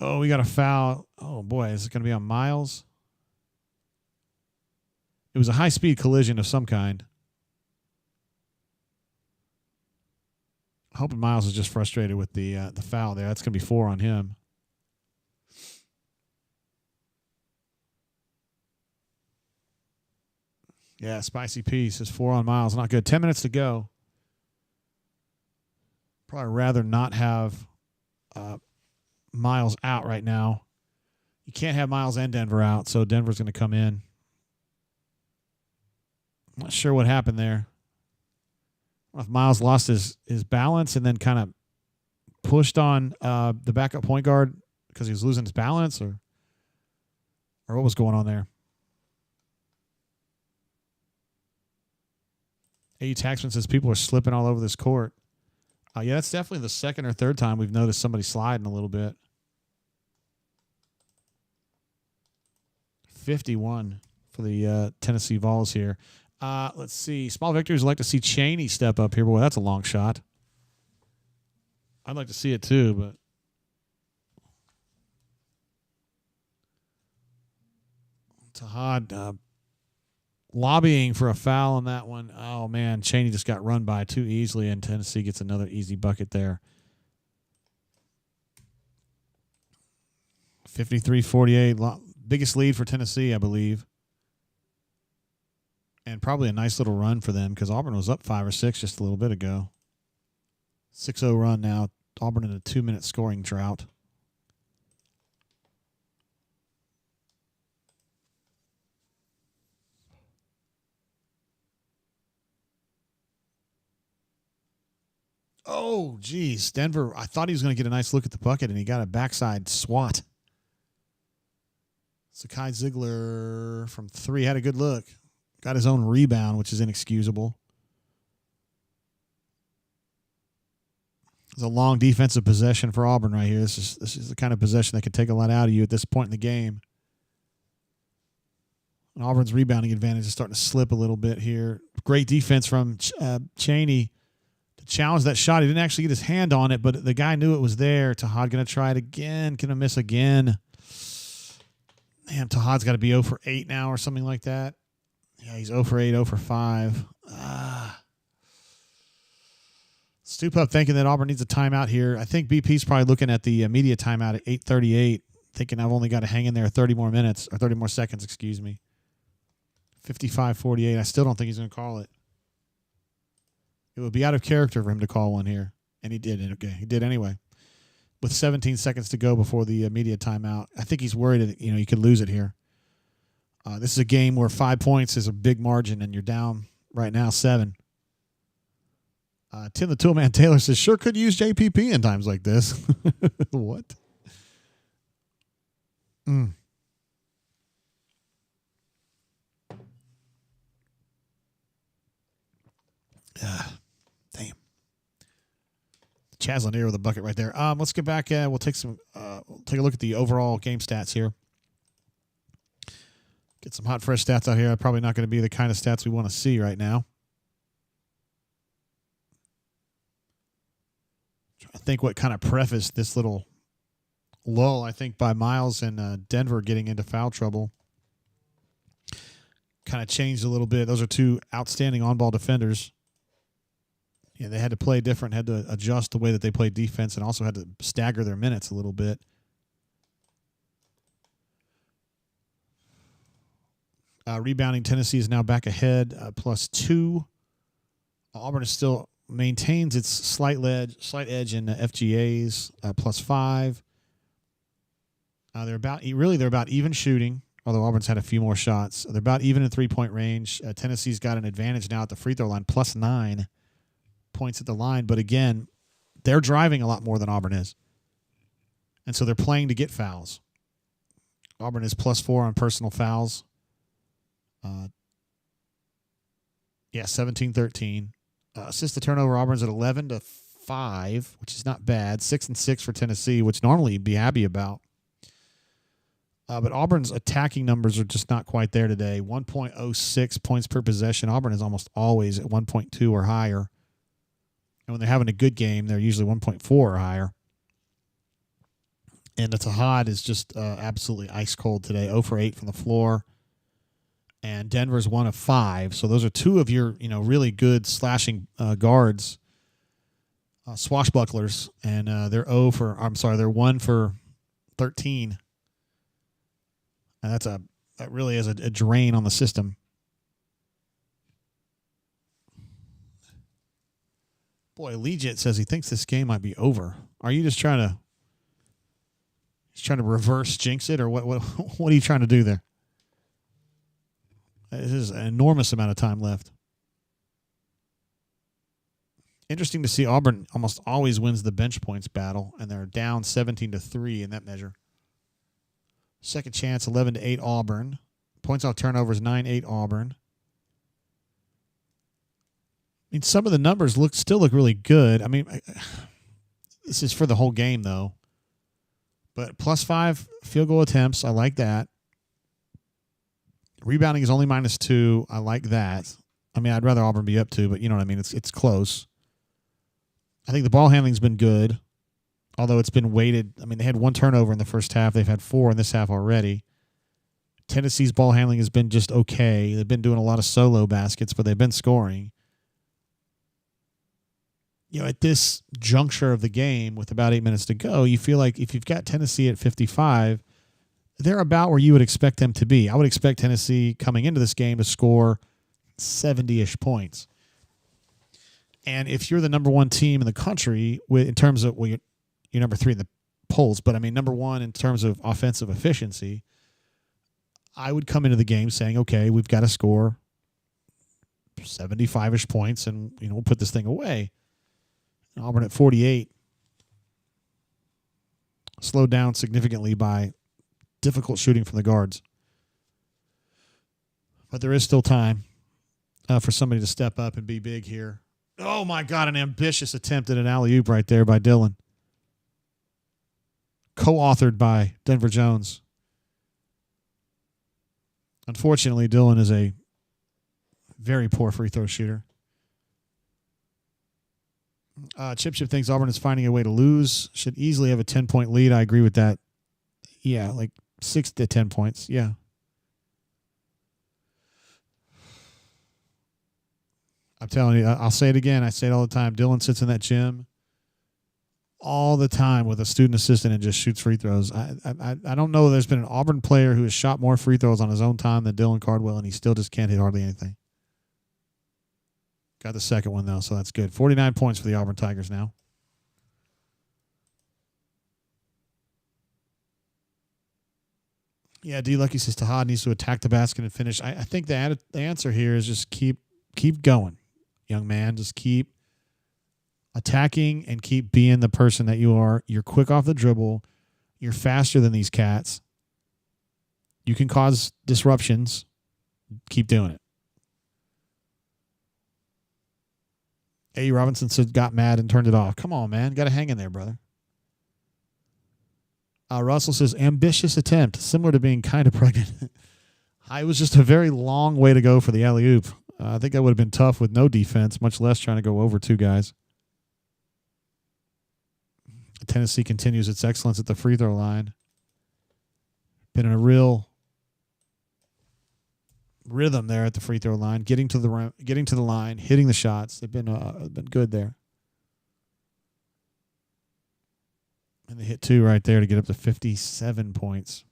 Oh, we got a foul. Oh, boy, is it going to be on Miles? It was a high-speed collision of some kind. Hoping Miles is just frustrated with the foul there. That's going to be 4 on him. Yeah, Spicy P says 4 on Miles. Not good. 10 minutes to go. Probably rather not have Miles out right now. You can't have Miles and Denver out, so Denver's going to come in. I'm not sure what happened there. I don't know if Miles lost his balance and then kind of pushed on the backup point guard because he was losing his balance, or Or what was going on there? A. Taxman says people are slipping all over this court. Yeah, that's definitely the second or third time we've noticed somebody sliding a little bit. 51 for the Tennessee Vols here. Let's see. Small victories. I'd like to see Chaney step up here. Boy, that's a long shot. I'd like to see it too, but Tahad lobbying for a foul on that one. Oh, man. Chaney just got run by too easily, and Tennessee gets another easy bucket there. 53-48. Biggest lead for Tennessee, I believe. And probably a nice little run for them because Auburn was up 5 or 6 just a little bit ago. 6-0 run now. Auburn in a 2-minute scoring drought. Oh, geez. Denver, I thought he was going to get a nice look at the bucket, and he got a backside swat. Sakai Ziegler from 3 had a good look. Got his own rebound, which is inexcusable. It's a long defensive possession for Auburn right here. This is the kind of possession that could take a lot out of you at this point in the game. And Auburn's rebounding advantage is starting to slip a little bit here. Great defense from Chaney to challenge that shot. He didn't actually get his hand on it, but the guy knew it was there. Tahad going to try it again. Going to miss again. Damn, Tahad's got to be 0 for 8 now or something like that. Yeah, he's 0 for 8, 0 for 5. Stoop up thinking that Auburn needs a timeout here. I think BP's probably looking at the media timeout at 8:38, thinking I've only got to hang in there 30 more minutes, or 30 more seconds, excuse me. 55-48. I still don't think he's going to call it. It would be out of character for him to call one here, and he did. Okay, he did anyway. With 17 seconds to go before the media timeout, I think he's worried that you could lose it here. This is a game where 5 points is a big margin, and you're down right now 7. Tim the Toolman Taylor says, sure could use JPP in times like this. What? Damn. Chaz Lanier with a bucket right there. Let's get back. We'll take a look at the overall game stats here. Get some hot, fresh stats out here. Probably not going to be the kind of stats we want to see right now. I think what kind of prefaced this little lull, I think, by Miles and Denver getting into foul trouble, kind of changed a little bit. Those are two outstanding on-ball defenders. Yeah, they had to play different, had to adjust the way that they played defense, and also had to stagger their minutes a little bit. Rebounding, Tennessee is now back ahead, +2. Auburn is still maintains its slight edge in FGAs, +5. They're about even shooting, although Auburn's had a few more shots. They're about even in 3-point range. Tennessee's got an advantage now at the free throw line, +9 points at the line. But again, they're driving a lot more than Auburn is, and so they're playing to get fouls. Auburn is +4 on personal fouls. 17-13. Assist to turnover, Auburn's at 11-5, which is not bad. 6-6 for Tennessee, which normally you'd be happy about. But Auburn's attacking numbers are just not quite there today. 1.06 points per possession. Auburn is almost always at 1.2 or higher. And when they're having a good game, they're usually 1.4 or higher. And the Tahad is just absolutely ice cold today. 0 for 8 from the floor. And Denver's 1 of 5. So those are two of your, really good slashing guards, swashbucklers. And they're 1 for 13. And that really is a drain on the system. Boy, Legit says he thinks this game might be over. Are you just trying to reverse jinx it, or what are you trying to do there? This is an enormous amount of time left. Interesting to see Auburn almost always wins the bench points battle, and they're down 17-3 in that measure. Second chance, 11-8 Auburn. Points off turnovers, 9-8 Auburn. I mean, some of the numbers still look really good. I mean, this is for the whole game, though. But +5 field goal attempts, I like that. Rebounding is only -2. I like that. I mean, I'd rather Auburn be up 2, but you know what I mean. It's close. I think the ball handling's been good, although it's been weighted. I mean, they had 1 turnover in the first half. They've had 4 in this half already. Tennessee's ball handling has been just okay. They've been doing a lot of solo baskets, but they've been scoring. You know, at this juncture of the game with about 8 minutes to go, you feel like if you've got Tennessee at 55, they're about where you would expect them to be. I would expect Tennessee coming into this game to score 70-ish points. And if you're the number 1 team in the country in terms of, well, you're number 3 in the polls, but I mean number 1 in terms of offensive efficiency, I would come into the game saying, okay, we've got to score 75-ish points and, you know, we'll put this thing away. Auburn at 48, slowed down significantly by difficult shooting from the guards. But there is still time for somebody to step up and be big here. Oh, my God, an ambitious attempt at an alley-oop right there by Dillon. Co-authored by Denver Jones. Unfortunately, Dillon is a very poor free throw shooter. Chip thinks Auburn is finding a way to lose. Should easily have a 10-point lead. I agree with that. Yeah, like 6 to 10 points. Yeah. I'm telling you, I'll say it again. I say it all the time. Dillon sits in that gym all the time with a student assistant and just shoots free throws. I don't know. There's been an Auburn player who has shot more free throws on his own time than Dillon Cardwell, and he still just can't hit hardly anything. Got the second one, though, so that's good. 49 points for the Auburn Tigers now. Yeah, D. Lucky says Tahad needs to attack the basket and finish. I think the answer here is just keep going, young man. Just keep attacking and keep being the person that you are. You're quick off the dribble. You're faster than these cats. You can cause disruptions. Keep doing it. A. Robinson said got mad and turned it off. Come on, man. Got to hang in there, brother. Russell says ambitious attempt, similar to being kind of pregnant. It was just a very long way to go for the alley-oop. I think that would have been tough with no defense, much less trying to go over 2 guys. Tennessee continues its excellence at the free throw line. Been in a real rhythm there at the free throw line, getting to the line, hitting the shots. They've been good there. And they hit 2 right there to get up to 57 points.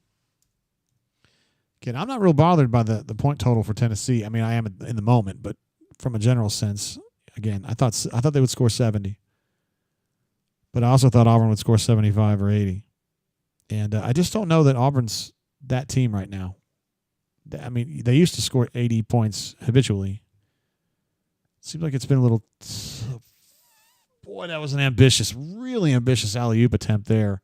Again, I'm not real bothered by the point total for Tennessee. I mean, I am in the moment, but from a general sense, again, I thought they would score 70. But I also thought Auburn would score 75 or 80. And I just don't know that Auburn's that team right now. I mean, they used to score 80 points habitually. Seems like it's been a little... Boy, that was an really ambitious alley-oop attempt there.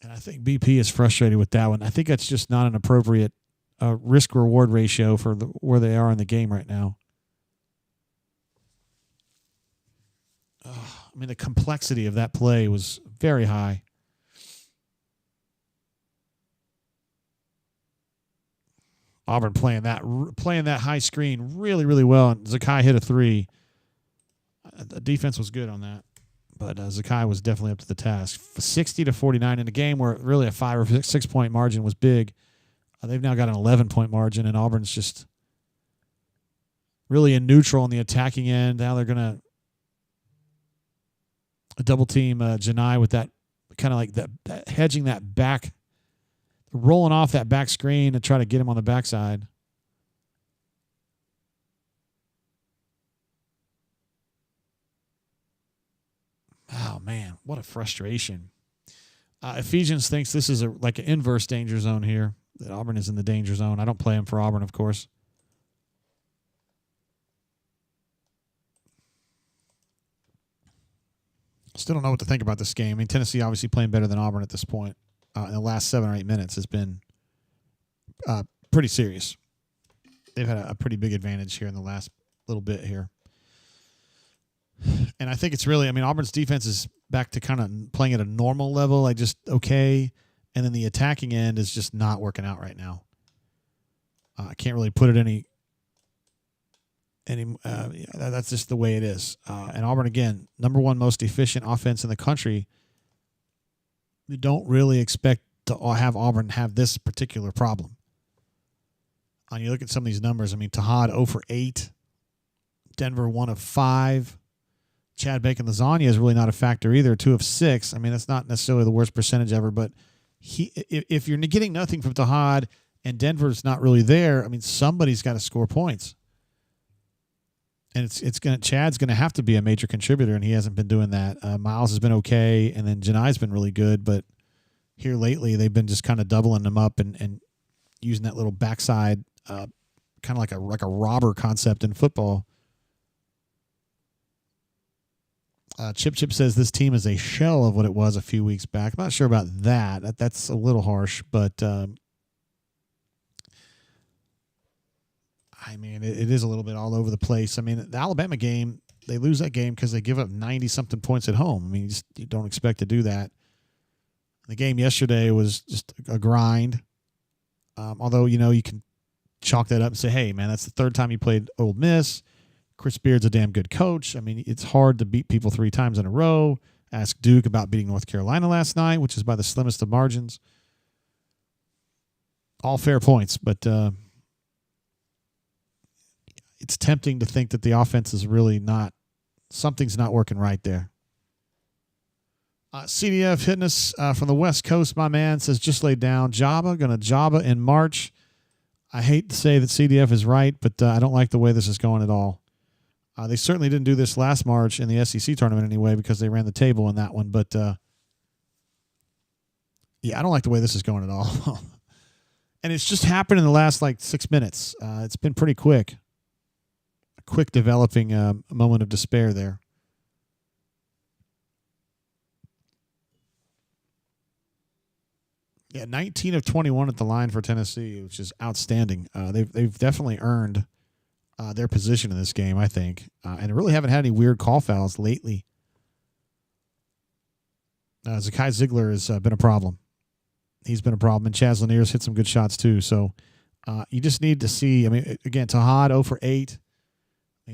And I think BP is frustrated with that one. I think that's just not an appropriate risk-reward ratio for where they are in the game right now. I mean, the complexity of that play was very high. Auburn playing that high screen really, really well. And Zakai hit a 3. The defense was good on that. But Zakai was definitely up to the task. 60-49 in a game where really a 5 or 6 point margin was big. They've now got an 11-point margin, and Auburn's just really in neutral on the attacking end. Now they're going to double team Janai with that kind of like that hedging that back, rolling off that back screen to try to get him on the backside. Oh, man, what a frustration. Ephesians thinks this is like an inverse danger zone here, that Auburn is in the danger zone. I don't play him for Auburn, of course. Still don't know what to think about this game. I mean, Tennessee obviously playing better than Auburn at this point. in the last 7 or 8 minutes has been pretty serious. They've had a pretty big advantage here in the last little bit here. And I think it's really, Auburn's defense is back to kind of playing at a normal level, like just okay. And then the attacking end is just not working out right now. I can't really put it any that's just the way it is. And Auburn, again, number 1 most efficient offense in the country. You don't really expect to have Auburn have this particular problem. And you look at some of these numbers, Tahad 0 for 8, Denver 1 of 5. Chad Bacon Lasagna is really not a factor either, 2 of 6. That's not necessarily the worst percentage ever, but if you're getting nothing from Tahad and Denver's not really there, somebody's got to score points. And Chad's gonna have to be a major contributor, and he hasn't been doing that. Miles has been okay, and then Janai's been really good, but here lately they've been just kind of doubling them up and using that little backside, kind of like a robber concept in football. Chip says this team is a shell of what it was a few weeks back. I'm not sure about that. That's a little harsh, but it is a little bit all over the place. The Alabama game, they lose that game because they give up 90-something points at home. You don't expect to do that. The game yesterday was just a grind. Although, you can chalk that up and say, hey, man, that's the 3rd time you played Ole Miss. Chris Beard's a damn good coach. It's hard to beat people 3 times in a row. Ask Duke about beating North Carolina last night, which is by the slimmest of margins. All fair points, but it's tempting to think that the offense is really something's not working right there. CDF hitting us from the West Coast, my man, says just laid down. Jabba, going to Jabba in March. I hate to say that CDF is right, but I don't like the way this is going at all. They certainly didn't do this last March in the SEC tournament anyway because they ran the table in that one. But, I don't like the way this is going at all. And it's just happened in the last, 6 minutes. It's been pretty quick. A quick developing moment of despair there. Yeah, 19 of 21 at the line for Tennessee, which is outstanding. They've definitely earned their position in this game, I think. And really haven't had any weird call fouls lately. Zakai Ziegler has been a problem. He's been a problem. And Chaz Lanier's hit some good shots, too. So you just need to see. Again, Tahad 0 for 8.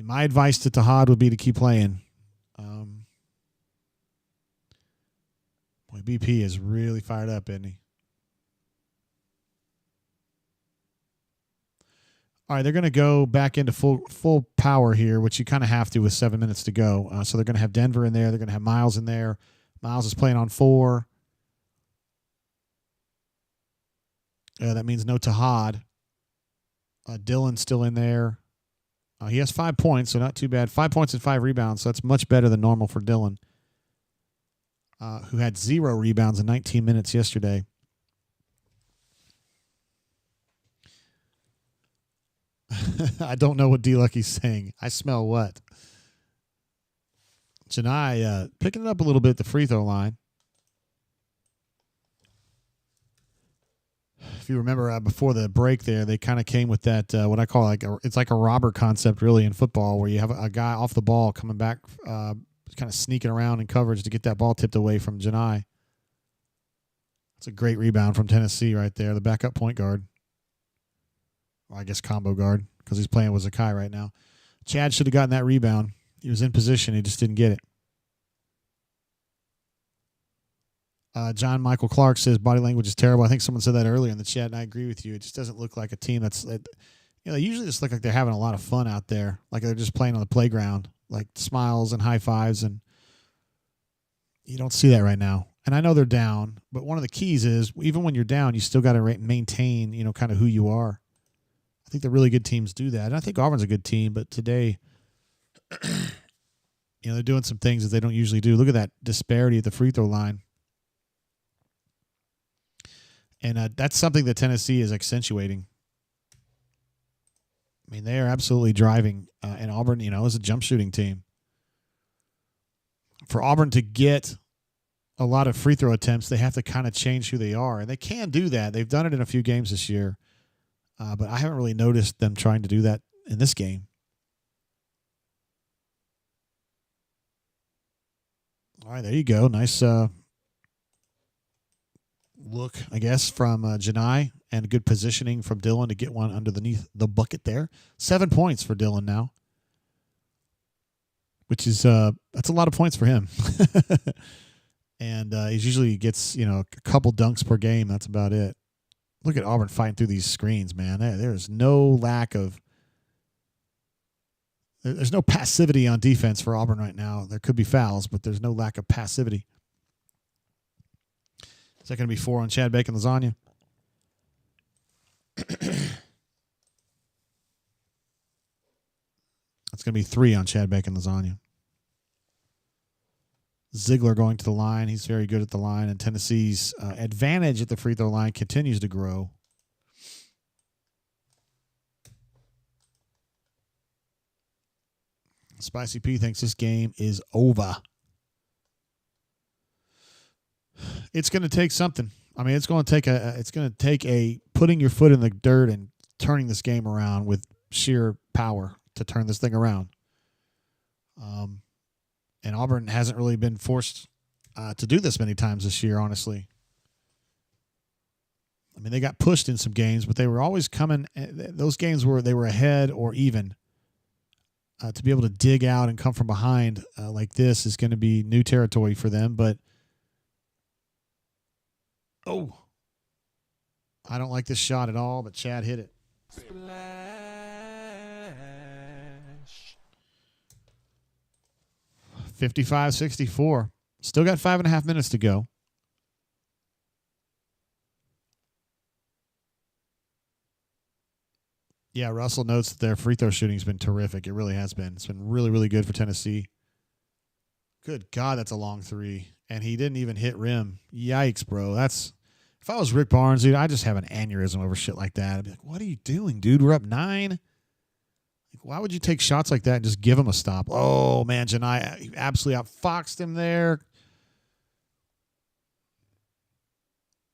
My advice to Tahad would be to keep playing. Boy, BP is really fired up, isn't he? All right, they're going to go back into full power here, which you kind of have to with 7 minutes to go. So they're going to have Denver in there. They're going to have Miles in there. Miles is playing on 4. That means no Tahad. Dylan's still in there. He has 5 points, so not too bad. 5 points and 5 rebounds, so that's much better than normal for Dylan, who had 0 rebounds in 19 minutes yesterday. I don't know what D-Lucky's saying. I smell what? Janai picking it up a little bit at the free throw line. If you remember before the break there, they kind of came with that, what I call it's like a robber concept really in football where you have a guy off the ball coming back, kind of sneaking around in coverage to get that ball tipped away from Janai. It's a great rebound from Tennessee right there, the backup point guard. Or I guess combo guard because he's playing with Zakai right now. Chad should have gotten that rebound. He was in position. He just didn't get it. John Michael Clark says body language is terrible. I think someone said that earlier in the chat, and I agree with you. It just doesn't look like a team they usually just look like they're having a lot of fun out there, like they're just playing on the playground, like smiles and high fives, and you don't see that right now. And I know they're down, but one of the keys is even when you're down, you still got to maintain, kind of who you are. I think the really good teams do that. And I think Auburn's a good team, but today, they're doing some things that they don't usually do. Look at that disparity at the free throw line. And that's something that Tennessee is accentuating. They are absolutely driving. And Auburn, is a jump shooting team. For Auburn to get a lot of free throw attempts, they have to kind of change who they are. And they can do that. They've done it in a few games this year. But I haven't really noticed them trying to do that in this game. All right, there you go. Nice look, I guess, from Janai, and good positioning from Dylan to get one underneath the bucket there. 7 points for Dylan now, which is that's a lot of points for him. And he usually gets, a couple dunks per game. That's about it. Look at Auburn fighting through these screens, man. There's no lack of – there's no passivity on defense for Auburn right now. There could be fouls, but there's no lack of passivity. Is that going to be 4 on Chad Bacon Lasagna? That's going to be 3 on Chad Bacon Lasagna. Ziegler going to the line. He's very good at the line, and Tennessee's advantage at the free throw line continues to grow. Spicy P thinks this game is over. It's going to take something. I mean, it's going to take a putting your foot in the dirt and turning this game around with sheer power to turn this thing around. And Auburn hasn't really been forced to do this many times this year, honestly. I mean, they got pushed in some games, but they were always coming. Those games where they were ahead or even. To be able to dig out and come from behind like this is going to be new territory for them. But, I don't like this shot at all, but Chad hit it. Splash. 55-64. Still got 5.5 minutes to go. Yeah, Russell notes that their free throw shooting has been terrific. It really has been. It's been really, really good for Tennessee. Good God, that's a long 3. And he didn't even hit rim. Yikes, bro. If I was Rick Barnes, dude, I'd just have an aneurysm over shit like that. I'd be like, what are you doing, dude? We're up 9. Why would you take shots like that and just give him a stop? Oh, man, Janai absolutely outfoxed him there.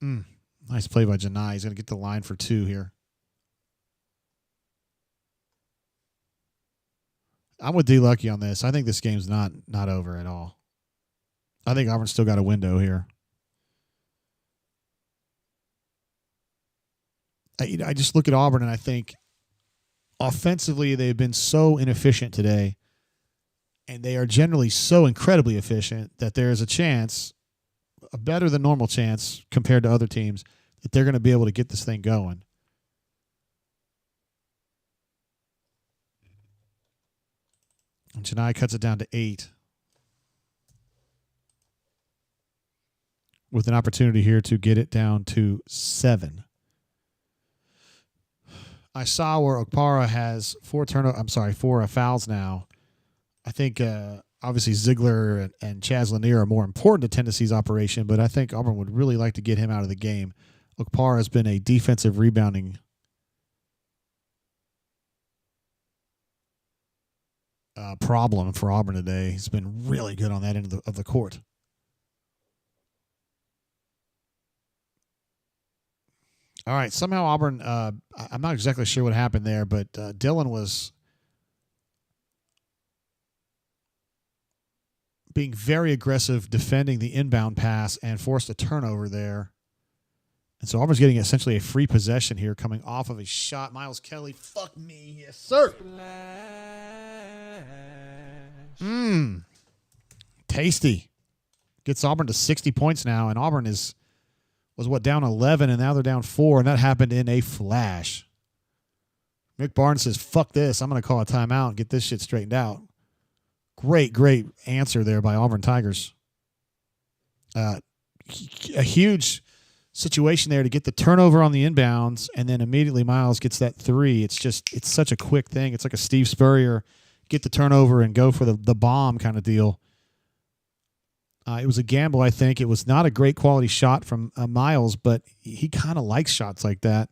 Nice play by Janai. He's going to get the line for 2 here. I'm with D. Lucky on this. I think this game's not over at all. I think Auburn's still got a window here. I just look at Auburn and I think offensively they've been so inefficient today, and they are generally so incredibly efficient that there is a chance, a better than normal chance compared to other teams, that they're going to be able to get this thing going. And Janai cuts it down to 8. With an opportunity here to get it down to 7. I saw where Okpara has 4 fouls now. I think obviously Ziegler and Chaz Lanier are more important to Tennessee's operation, but I think Auburn would really like to get him out of the game. Okpara has been a defensive rebounding problem for Auburn today. He's been really good on that end of the court. All right, somehow Auburn, I'm not exactly sure what happened there, but Dylan was being very aggressive defending the inbound pass and forced a turnover there. And so Auburn's getting essentially a free possession here coming off of a shot. Miles Kelly, fuck me, yes, sir. Tasty. Gets Auburn to 60 points now, and Auburn was down 11, and now they're down 4, and that happened in a flash. Rick Barnes says, fuck this. I'm going to call a timeout and get this shit straightened out. Great answer there by Auburn Tigers. A huge situation there to get the turnover on the inbounds, and then immediately Miles gets that 3. It's such a quick thing. It's like a Steve Spurrier, get the turnover and go for the bomb kind of deal. It was a gamble, I think. It was not a great quality shot from Miles, but he kind of likes shots like that.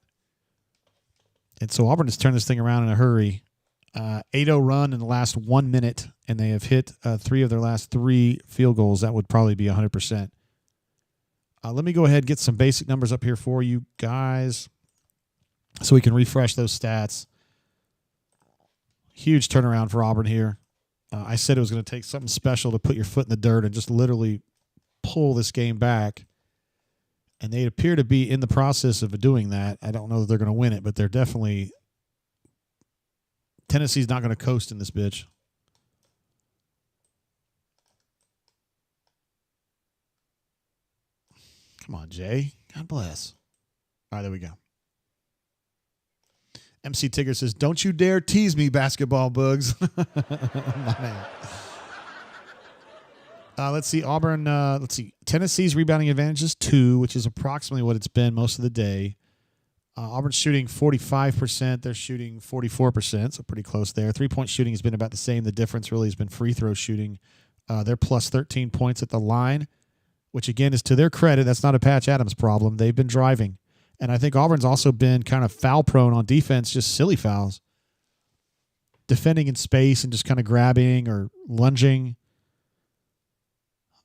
And so Auburn has turned this thing around in a hurry. 8-0 run in the last 1 minute, and they have hit 3 of their last 3 field goals. That would probably be 100%. Let me go ahead and get some basic numbers up here for you guys so we can refresh those stats. Huge turnaround for Auburn here. I said it was going to take something special to put your foot in the dirt and just literally pull this game back. And they appear to be in the process of doing that. I don't know that they're going to win it, but they're definitely – Tennessee's not going to coast in this bitch. Come on, Jay. God bless. All right, there we go. MC Tigger says, "Don't you dare tease me, basketball bugs." My man. Let's see. Auburn, Tennessee's rebounding advantage is 2, which is approximately what it's been most of the day. Auburn's shooting 45%. They're shooting 44%, so pretty close there. Three-point shooting has been about the same. The difference really has been free throw shooting. They're plus 13 points at the line, which, again, is to their credit. That's not a Patch Adams problem. They've been driving. And I think Auburn's also been kind of foul-prone on defense, just silly fouls. Defending in space and just kind of grabbing or lunging.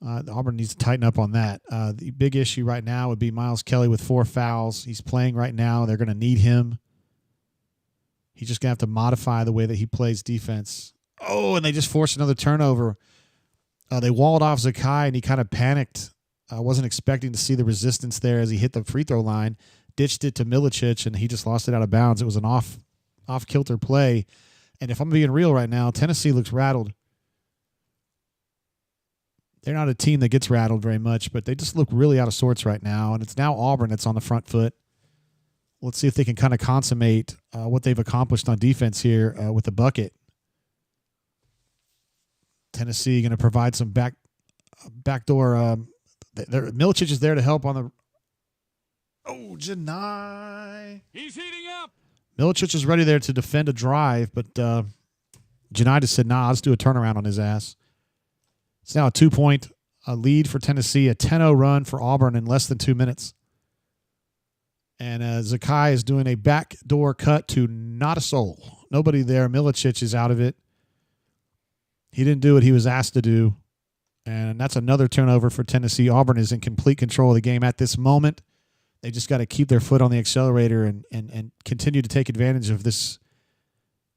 Auburn needs to tighten up on that. The big issue right now would be Miles Kelly with 4 fouls. He's playing right now. They're going to need him. He's just going to have to modify the way that he plays defense. Oh, and they just forced another turnover. They walled off Zakai, and he kind of panicked. I wasn't expecting to see the resistance there as he hit the free throw line. Ditched it to Milicic, and he just lost it out of bounds. It was an off-kilter play. And if I'm being real right now, Tennessee looks rattled. They're not a team that gets rattled very much, but they just look really out of sorts right now. And it's now Auburn that's on the front foot. Let's see if they can kind of consummate what they've accomplished on defense here with the bucket. Tennessee going to provide some backdoor. Milicic is there to help on the. Oh, Janai. He's heating up. Milicic is ready there to defend a drive, but Janai just said, "Nah, I'll just do a turnaround on his ass." It's now a 2-point lead for Tennessee, a 10-0 run for Auburn in less than 2 minutes. And Zakai is doing a backdoor cut to not a soul. Nobody there. Milicic is out of it. He didn't do what he was asked to do. And that's another turnover for Tennessee. Auburn is in complete control of the game at this moment. They just got to keep their foot on the accelerator and continue to take advantage of this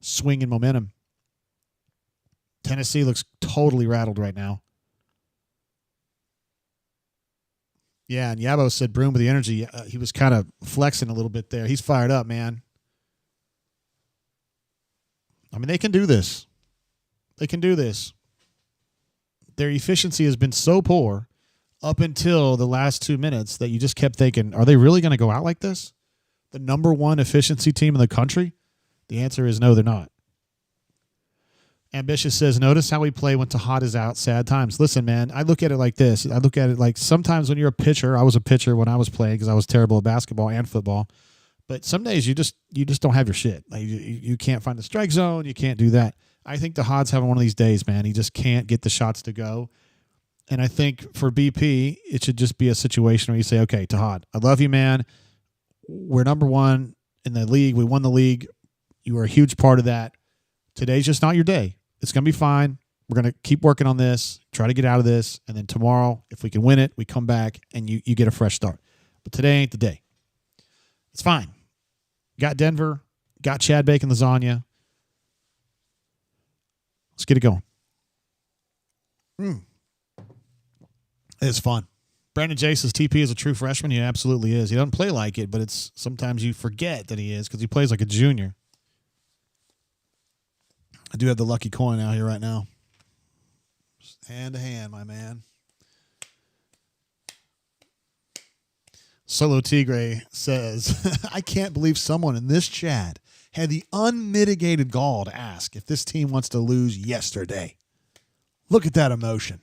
swing in momentum. Tennessee looks totally rattled right now. Yeah, and Yabo said Broom with the energy. He was kind of flexing a little bit there. He's fired up, man. I mean, they can do this. They can do this. Their efficiency has been so poor up until the last 2 minutes that you just kept thinking, are they really going to go out like this? The number 1 efficiency team in the country? The answer is no, they're not. Ambitious says, "Notice how we play when Tahad is out. Sad times." Listen, man, I look at it like this. I look at it like sometimes when you're a pitcher, I was a pitcher when I was playing because I was terrible at basketball and football. But some days you just don't have your shit. Like you can't find the strike zone. You can't do that. I think Tahad's having one of these days, man. He just can't get the shots to go. And I think for BP, it should just be a situation where you say, okay, Tahad, I love you, man. We're number 1 in the league. We won the league. You were a huge part of that. Today's just not your day. It's going to be fine. We're going to keep working on this, try to get out of this, and then tomorrow, if we can win it, we come back and you get a fresh start. But today ain't the day. It's fine. Got Denver, got Chad Bacon lasagna. Let's get it going. It's fun. Brandon J says TP is a true freshman. He absolutely is. He doesn't play like it, but it's sometimes you forget that he is because he plays like a junior. I do have the lucky coin out here right now. Hand to hand, my man. Solo Tigre says, "I can't believe someone in this chat had the unmitigated gall to ask if this team wants to lose yesterday. Look at that emotion."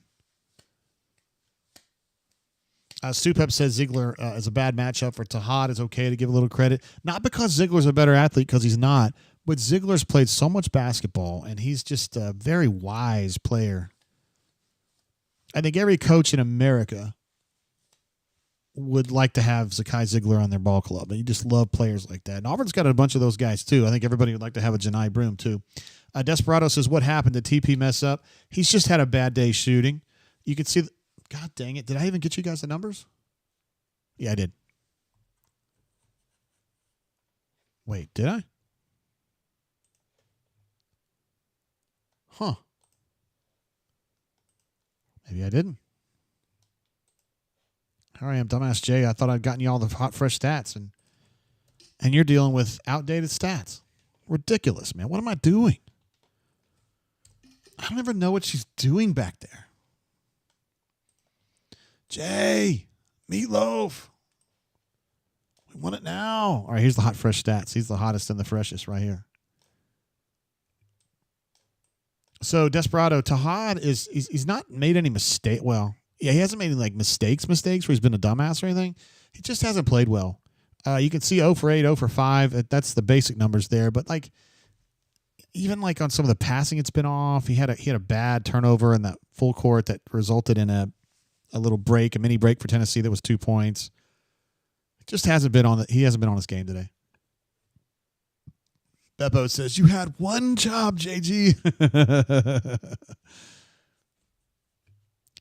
Stupep says Ziegler is a bad matchup for Tahad. It's okay to give a little credit. Not because Ziegler's a better athlete, because he's not. But Ziegler's played so much basketball, and he's just a very wise player. I think every coach in America would like to have Zakai Ziegler on their ball club. And you just love players like that. And Auburn's got a bunch of those guys, too. I think everybody would like to have a Janai Broom, too. Desperado says, "What happened? Did TP mess up?" He's just had a bad day shooting. You can see God dang it. Did I even get you guys the numbers? Yeah, I did. Wait, did I? Huh. Maybe I didn't. Here I am, dumbass Jay. I thought I'd gotten you all the hot, fresh stats, and you're dealing with outdated stats. Ridiculous, man. What am I doing? I don't ever know what she's doing back there. Jay, Meatloaf. We want it now. All right, here's the hot, fresh stats. He's the hottest and the freshest right here. So Desperado, Tahad he's not made any mistake. Well, yeah, he hasn't made any like mistakes where he's been a dumbass or anything. He just hasn't played well. You can see 0 for 8, 0 for 5. That's the basic numbers there. But like, even like on some of the passing, it's been off. He had a bad turnover in that full court that resulted in a little break, a mini break for Tennessee that was 2 points. It just hasn't been on. He hasn't been on his game today. Beppo says, you had one job, JG.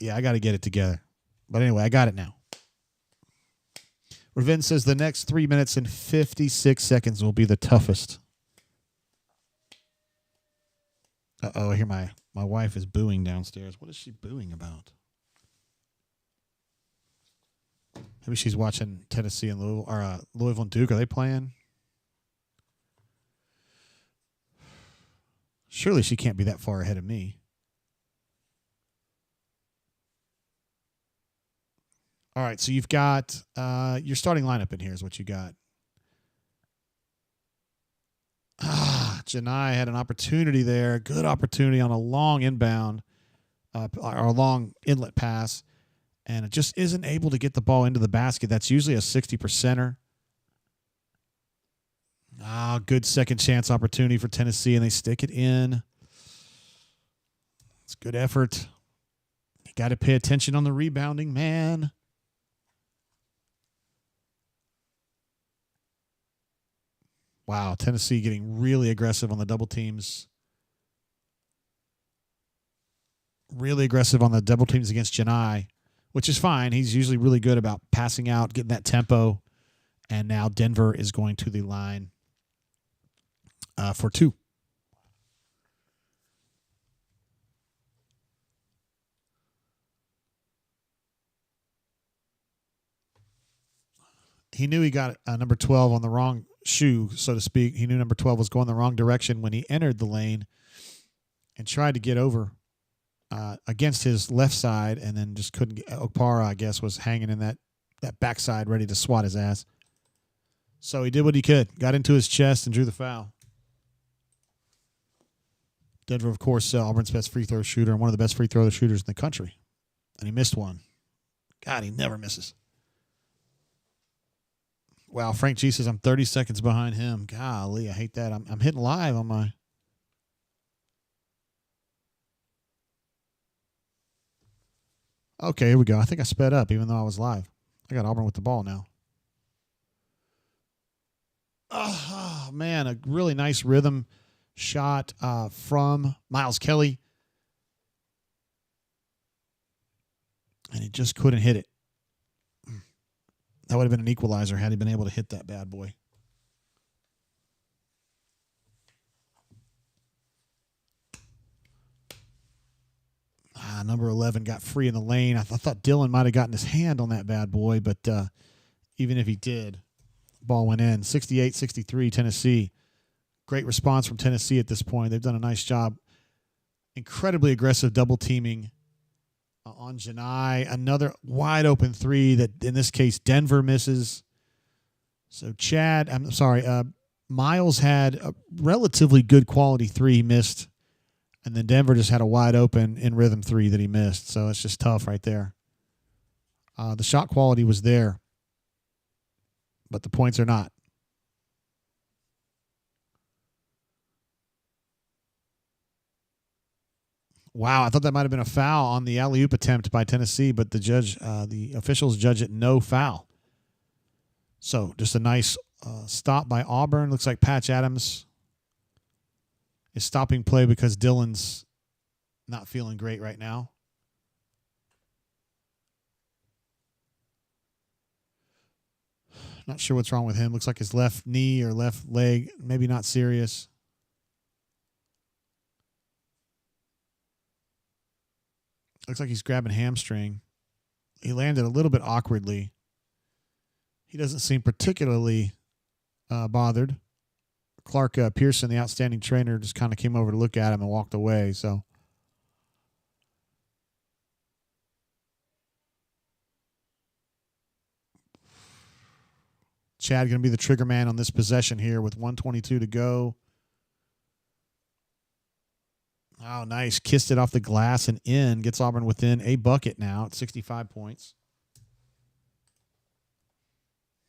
Yeah, I got to get it together. But anyway, I got it now. Ravin says the next 3 minutes and 56 seconds will be the toughest. Uh-oh, I hear my wife is booing downstairs. What is she booing about? Maybe she's watching Tennessee and Louisville, or Louisville and Duke. Are they playing? Surely she can't be that far ahead of me. All right, so you've got your starting lineup in here is what you got. Janai had an opportunity there. Good opportunity on a long inbound or a long inlet pass. And it just isn't able to get the ball into the basket. That's usually a 60%er. Good second chance opportunity for Tennessee, and they stick it in. It's good effort. You got to pay attention on the rebounding, man. Wow, Tennessee getting really aggressive on the double teams. Really aggressive on the double teams against Janai, which is fine. He's usually really good about passing out, getting that tempo. And now Denver is going to the line for 2. He knew he got number 12 on the wrong shoe, so to speak. He knew number 12 was going the wrong direction when he entered the lane and tried to get over against his left side, and then just couldn't get. Okpara, I guess, was hanging in that backside ready to swat his ass. So he did what he could, got into his chest and drew the foul. Denver, of course, Auburn's best free throw shooter and one of the best free throw shooters in the country. And he missed one. God, he never misses. Wow, Frank G says I'm 30 seconds behind him. Golly, I hate that. I'm hitting live on my. Okay, here we go. I think I sped up even though I was live. I got Auburn with the ball now. Oh, man, a really nice rhythm shot from Miles Kelly. And he just couldn't hit it. That would have been an equalizer had he been able to hit that bad boy. Number 11 got free in the lane. I thought Dylan might have gotten his hand on that bad boy, but even if he did, ball went in. 68-63 Tennessee. Great response from Tennessee at this point. They've done a nice job. Incredibly aggressive double teaming on Janai. Another wide open three that, in this case, Denver misses. So Miles had a relatively good quality three he missed. And then Denver just had a wide open in rhythm three that he missed. So it's just tough right there. The shot quality was there, but the points are not. Wow, I thought that might have been a foul on the alley-oop attempt by Tennessee, but the officials judge it no foul. So just a nice stop by Auburn. Looks like Patch Adams is stopping play because Dylan's not feeling great right now. Not sure what's wrong with him. Looks like his left knee or left leg, maybe not serious. Looks like he's grabbing hamstring. He landed a little bit awkwardly. He doesn't seem particularly bothered. Clark Pearson, the outstanding trainer, just kind of came over to look at him and walked away. So Chad going to be the trigger man on this possession here with 1:22 to go. Oh, nice. Kissed it off the glass and in. Gets Auburn within a bucket now at 65 points.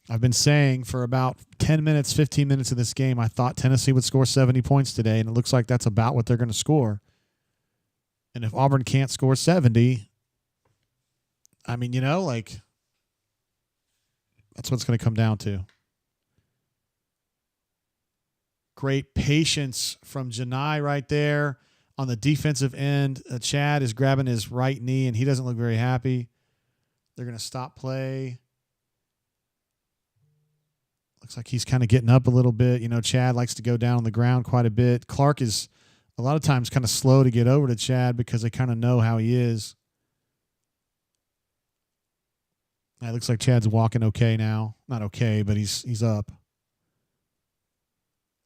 I've been saying for about 10 minutes, 15 minutes of this game, I thought Tennessee would score 70 points today, and it looks like that's about what they're going to score. And if Auburn can't score 70, I mean, that's what it's going to come down to. Great patience from Janai right there. On the defensive end, Chad is grabbing his right knee, and he doesn't look very happy. They're going to stop play. Looks like he's kind of getting up a little bit. Chad likes to go down on the ground quite a bit. Clark is a lot of times kind of slow to get over to Chad because they kind of know how he is. It looks like Chad's walking okay now. Not okay, but he's up.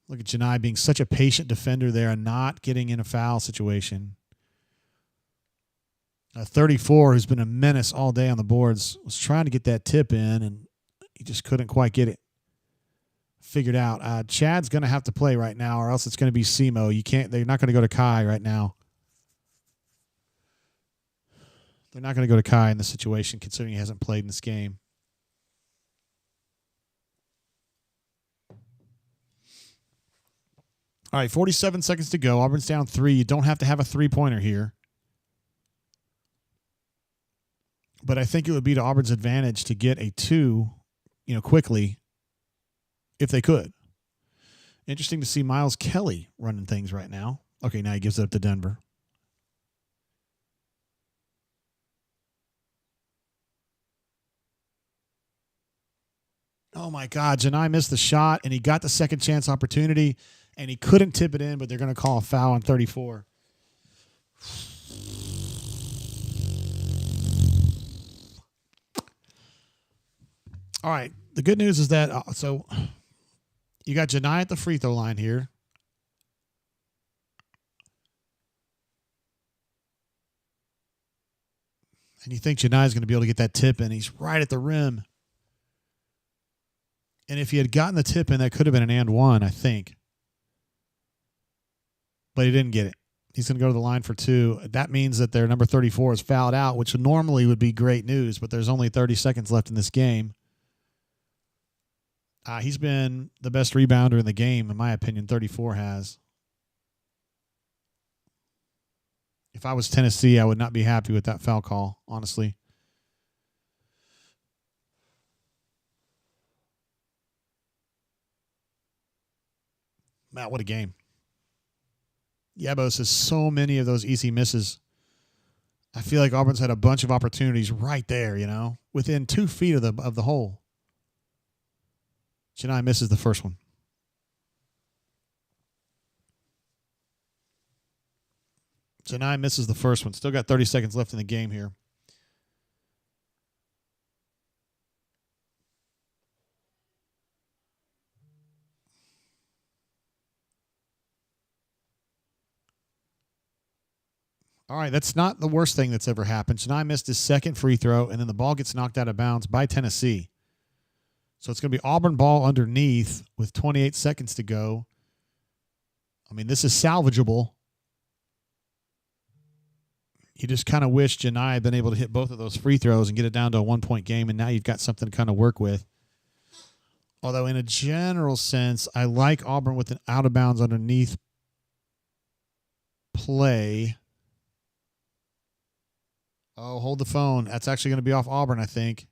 Look at Janai being such a patient defender there and not getting in a foul situation. 34, who's been a menace all day on the boards, was trying to get that tip in, and he just couldn't quite get it figured out. Chad's going to have to play right now, or else it's going to be Semo. They're not going to go to Kai right now. They're not going to go to Kai in this situation, considering he hasn't played in this game. All right, 47 seconds to go. Auburn's down 3. You don't have to have a three-pointer here. But I think it would be to Auburn's advantage to get a 2, quickly, if they could. Interesting to see Miles Kelly running things right now. Okay, now he gives it up to Denver. Oh, my God. Janai missed the shot, and he got the second chance opportunity, and he couldn't tip it in, but they're going to call a foul on 34. All right. The good news is that, you got Janai at the free throw line here. And you think Janai is going to be able to get that tip in. He's right at the rim. And if he had gotten the tip in, that could have been an and one, I think. But he didn't get it. He's going to go to the line for 2. That means that their number 34 is fouled out, which normally would be great news, but there's only 30 seconds left in this game. He's been the best rebounder in the game, in my opinion. 34 has. If I was Tennessee, I would not be happy with that foul call, honestly. Matt, what a game. Yabos has so many of those easy misses. I feel like Auburn's had a bunch of opportunities right there, within 2 feet of the hole. Janai misses the first one. Janai misses the first one. Still got 30 seconds left in the game here. All right, that's not the worst thing that's ever happened. Janai missed his second free throw, and then the ball gets knocked out of bounds by Tennessee. So it's going to be Auburn ball underneath with 28 seconds to go. I mean, this is salvageable. You just kind of wish Janai had been able to hit both of those free throws and get it down to a 1-point game, and now you've got something to kind of work with. Although in a general sense, I like Auburn with an out-of-bounds underneath play. Oh, hold the phone. That's actually going to be off Auburn, I think.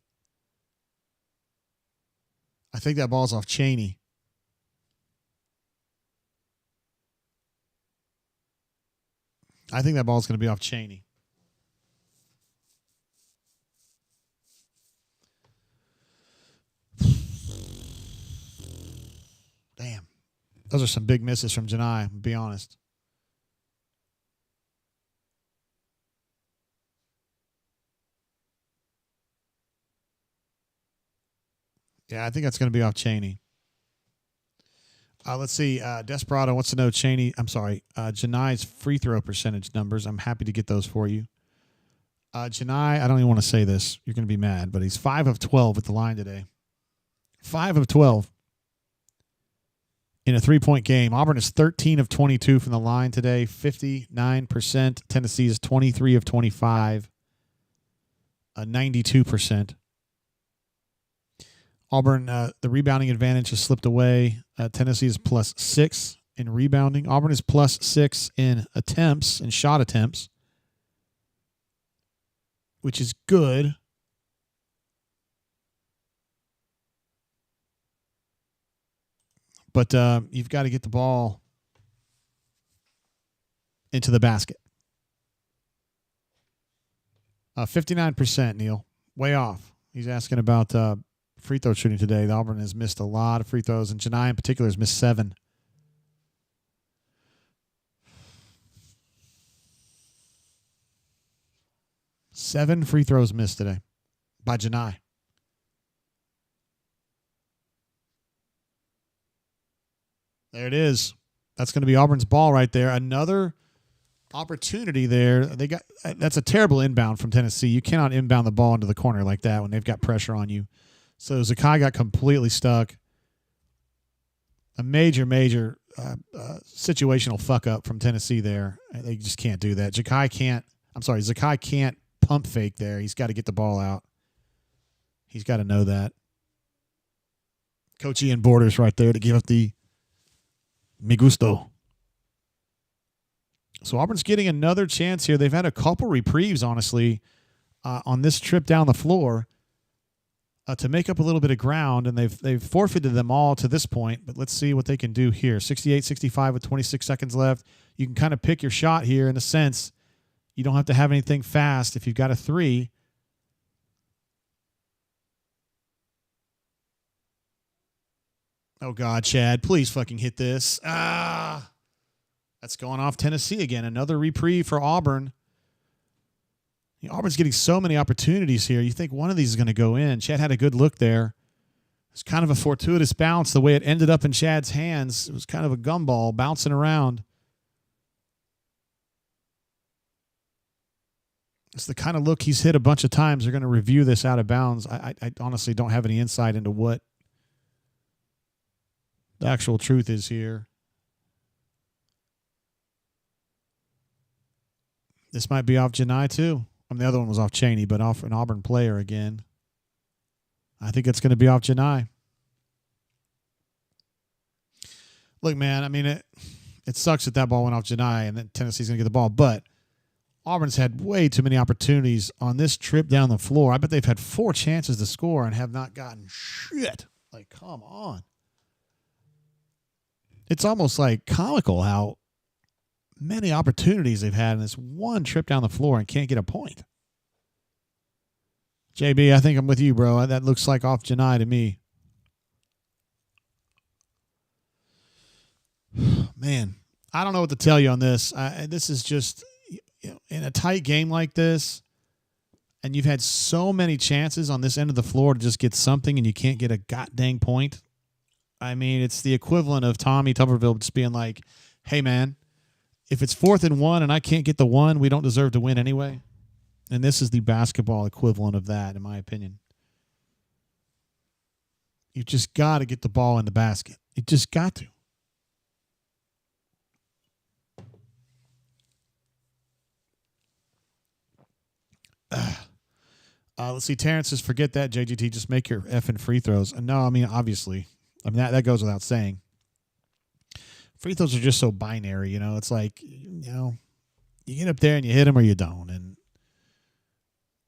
I think that ball's off Chaney. I think that ball's going to be off Chaney. Damn. Those are some big misses from Janai, to be honest. Yeah, I think that's going to be off Cheney. Let's see. Desperado wants to know Janai's free throw percentage numbers. I'm happy to get those for you. Janai, I don't even want to say this. You're going to be mad, but he's 5 of 12 at the line today. 5 of 12 in a 3-point game. Auburn is 13 of 22 from the line today, 59%. Tennessee is 23 of 25, 92%. Auburn, the rebounding advantage has slipped away. Tennessee is +6 in rebounding. Auburn is +6 in attempts and shot attempts, which is good. But you've got to get the ball into the basket. 59%, Neil. Way off. He's asking about free throw shooting today. The Auburn has missed a lot of free throws, and Janai in particular has missed 7. Seven free throws missed today by Janai. There it is. That's going to be Auburn's ball right there. Another opportunity there. That's a terrible inbound from Tennessee. You cannot inbound the ball into the corner like that when they've got pressure on you. So Zakai got completely stuck. A major situational fuck up from Tennessee there. They just can't do that. Zakai can't pump fake there. He's got to get the ball out. He's got to know that. Coach Ian Borders right there to give up the mi gusto. So Auburn's getting another chance here. They've had a couple reprieves, honestly, on this trip down the floor to make up a little bit of ground, and they've forfeited them all to this point. But let's see what they can do here. 68-65 with 26 seconds left. You can kind of pick your shot here in a sense. You don't have to have anything fast if you've got a 3. Oh, God, Chad, please fucking hit this. That's going off Tennessee again. Another reprieve for Auburn. Auburn's getting so many opportunities here. You think one of these is going to go in. Chad had a good look there. It's kind of a fortuitous bounce the way it ended up in Chad's hands. It was kind of a gumball bouncing around. It's the kind of look he's hit a bunch of times. They're going to review this out of bounds. I honestly don't have any insight into what the actual truth is here. This might be off Janai too. The other one was off Cheney, but off an Auburn player again. I think it's going to be off Janai. Look, man, I mean, it sucks that ball went off Janai and then Tennessee's going to get the ball, but Auburn's had way too many opportunities on this trip down the floor. I bet they've had 4 chances to score and have not gotten shit. Like, come on. It's almost like comical how many opportunities they've had in this one trip down the floor and can't get a point. JB, I think I'm with you, bro. That looks like off Janai to me. Man, I don't know what to tell you on this. This is just, in a tight game like this, and you've had so many chances on this end of the floor to just get something and you can't get a goddamn point. I mean, it's the equivalent of Tommy Tuberville just being like, hey, man, if it's 4th and 1 and I can't get the 1, we don't deserve to win anyway. And this is the basketball equivalent of that, in my opinion. You just got to get the ball in the basket. You just got to. Let's see. Terrence says, forget that, JGT. Just make your effing free throws. No, I mean, obviously. I mean, that goes without saying. Free throws are just so binary, It's like, you get up there and you hit them or you don't. And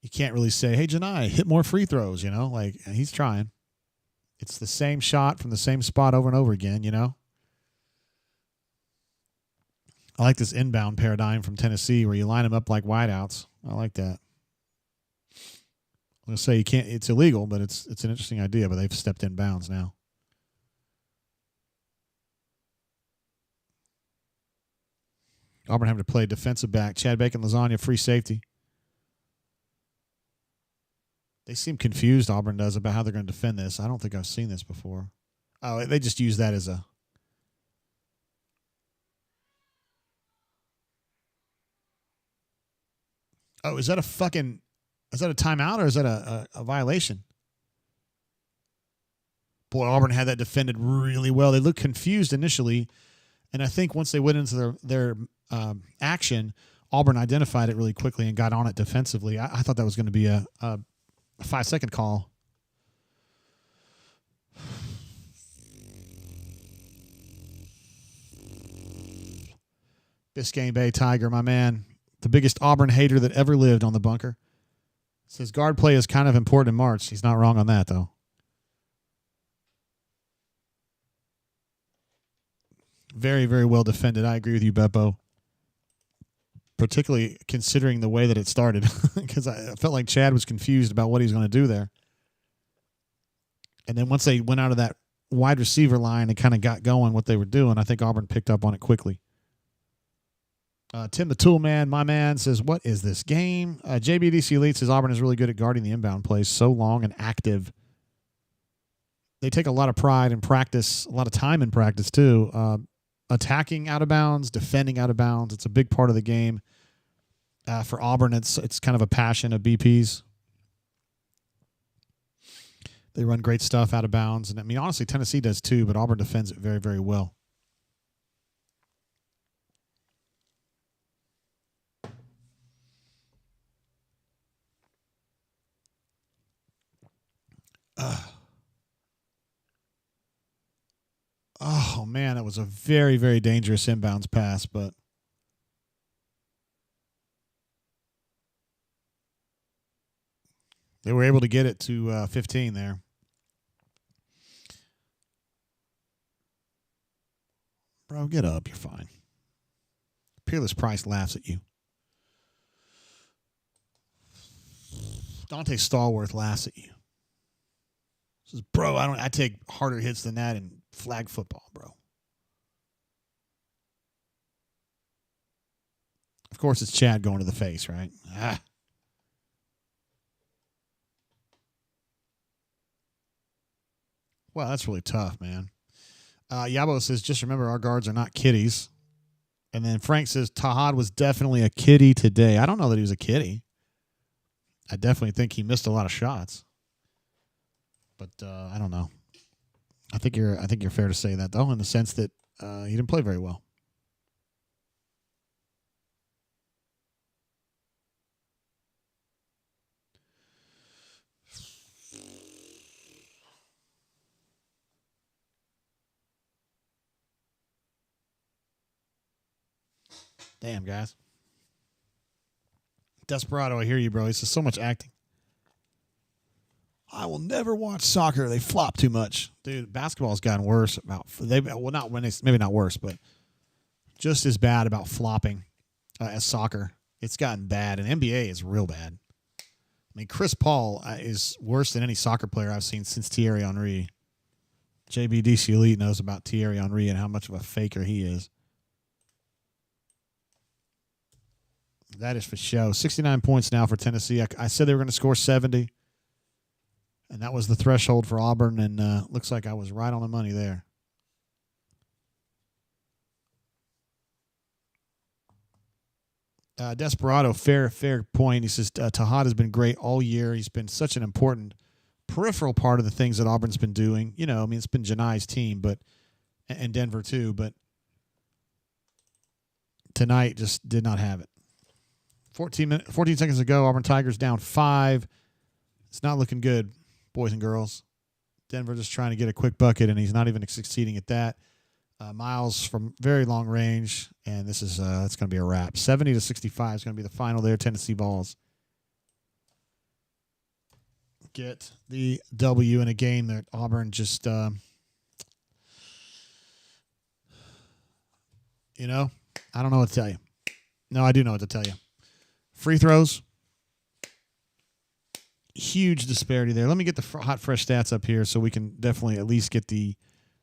you can't really say, hey, Janai, hit more free throws, Like, he's trying. It's the same shot from the same spot over and over again, I like this inbound paradigm from Tennessee where you line them up like wideouts. I like that. I'm going to say you can't. It's illegal, but it's an interesting idea, but they've stepped in bounds now. Auburn having to play defensive back. Chad Bacon, Lasagna, free safety. They seem confused, Auburn does, about how they're going to defend this. I don't think I've seen this before. Oh, they just use that as a... Oh, is that a timeout or is that a violation? Boy, Auburn had that defended really well. They looked confused initially, and I think once they went into their action, Auburn identified it really quickly and got on it defensively. I thought that was going to be a 5-second call. Biscayne Bay Tiger, my man, the biggest Auburn hater that ever lived on the bunker. Says guard play is kind of important in March. He's not wrong on that, though. Very, very well defended. I agree with you, Beppo. Particularly considering the way that it started, because I felt like Chad was confused about what he was going to do there. And then once they went out of that wide receiver line and kind of got going what they were doing, I think Auburn picked up on it quickly. Tim the Tool Man, my man, says, what is this game? JBDC Elite says Auburn is really good at guarding the inbound plays, so long and active. They take a lot of pride in practice, a lot of time in practice too. Attacking out of bounds, defending out of bounds. It's a big part of the game. For Auburn, it's kind of a passion of BP's. They run great stuff out of bounds. And I mean, honestly, Tennessee does too, but Auburn defends it very, very well. Oh, man, it was a very, very dangerous inbounds pass, but they were able to get it to 15 there. Bro, get up. You're fine. Peerless Price laughs at you. Dante Stallworth laughs at you. Says, bro, I take harder hits than that in flag football, bro. Of course, it's Chad going to the face, right? Wow, that's really tough, man. Yabo says, just remember our guards are not kiddies. And then Frank says, Tahad was definitely a kiddie today. I don't know that he was a kiddie. I definitely think he missed a lot of shots. But I don't know. I think you're fair to say that, though, in the sense that he didn't play very well. Damn, guys. Desperado, I hear you, bro. He says so much acting. I will never watch soccer. They flop too much. Dude, basketball's gotten worse maybe not worse, but just as bad about flopping as soccer. It's gotten bad, and NBA is real bad. I mean, Chris Paul is worse than any soccer player I've seen since Thierry Henry. JBDC Elite knows about Thierry Henry and how much of a faker he is. That is for show. 69 points now for Tennessee. I said they were going to score 70. And that was the threshold for Auburn, and looks like I was right on the money there. Desperado, fair point. He says, Tahad has been great all year. He's been such an important peripheral part of the things that Auburn's been doing. You know, I mean, it's been Janai's team, and Denver too, but tonight just did not have it. 14 seconds ago, Auburn Tigers down 5. It's not looking good, boys and girls. Denver just trying to get a quick bucket, and he's not even succeeding at that. Miles from very long range, and this is it's going to be a wrap. 70-65 is going to be the final there. Tennessee Vols get the W in a game that Auburn just, I don't know what to tell you. No, I do know what to tell you. Free throws. Huge disparity there. Let me get the hot, fresh stats up here so we can definitely at least get the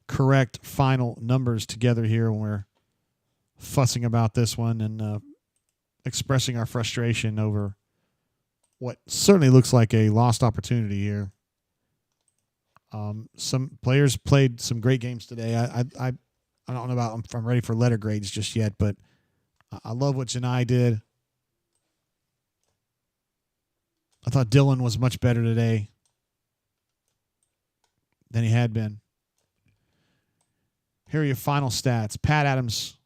correct final numbers together here when we're fussing about this one and expressing our frustration over what certainly looks like a lost opportunity here. Some players played some great games today. I don't know about if I'm ready for letter grades just yet, but I love what Janai did. I thought Dylan was much better today than he had been. Here are your final stats. Pat Adams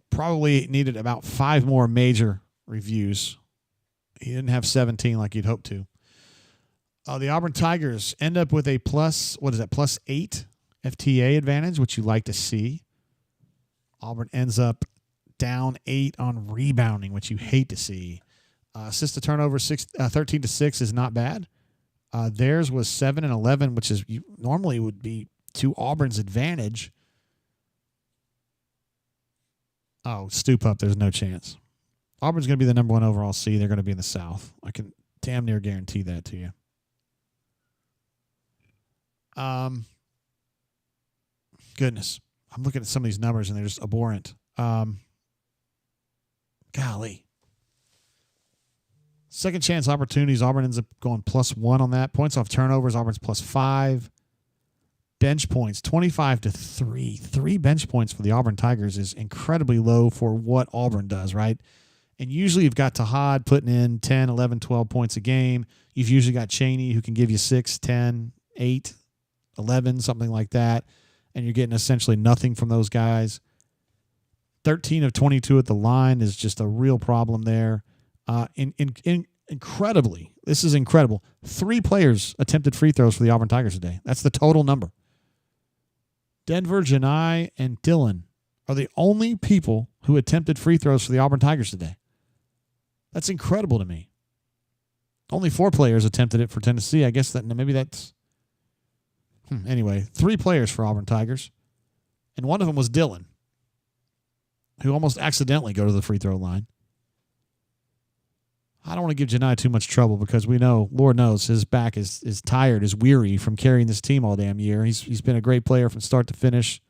probably needed about 5 more major reviews. He didn't have 17 like you'd hope to. The Auburn Tigers end up with a plus 8 FTA advantage, which you like to see. Auburn ends up down 8 on rebounding, which you hate to see. Assist to turnover 13-6 is not bad. Theirs was 7 and 11, which is normally would be to Auburn's advantage. Oh, stoop up. There's no chance. Auburn's going to be the number 1 overall seed. They're going to be in the South. I can damn near guarantee that to you. Goodness. I'm looking at some of these numbers, and they're just abhorrent. Golly. Second chance opportunities. Auburn ends up going +1 on that. Points off turnovers. Auburn's +5. Bench points, 25-3. 3 bench points for the Auburn Tigers is incredibly low for what Auburn does, right? And usually you've got Tahad putting in 10, 11, 12 points a game. You've usually got Chaney who can give you 6, 10, 8, 11, something like that. And you're getting essentially nothing from those guys. 13 of 22 at the line is just a real problem there. Incredibly, this is incredible. 3 players attempted free throws for the Auburn Tigers today. That's the total number. Denver, Janai, and Dylan are the only people who attempted free throws for the Auburn Tigers today. That's incredible to me. Only 4 players attempted it for Tennessee. I guess that maybe that's... Anyway, 3 players for Auburn Tigers. And one of them was Dylan, who almost accidentally go to the free throw line. I don't want to give Janai too much trouble because we know, Lord knows, his back is tired, is weary from carrying this team all damn year. He's been a great player from start to finish.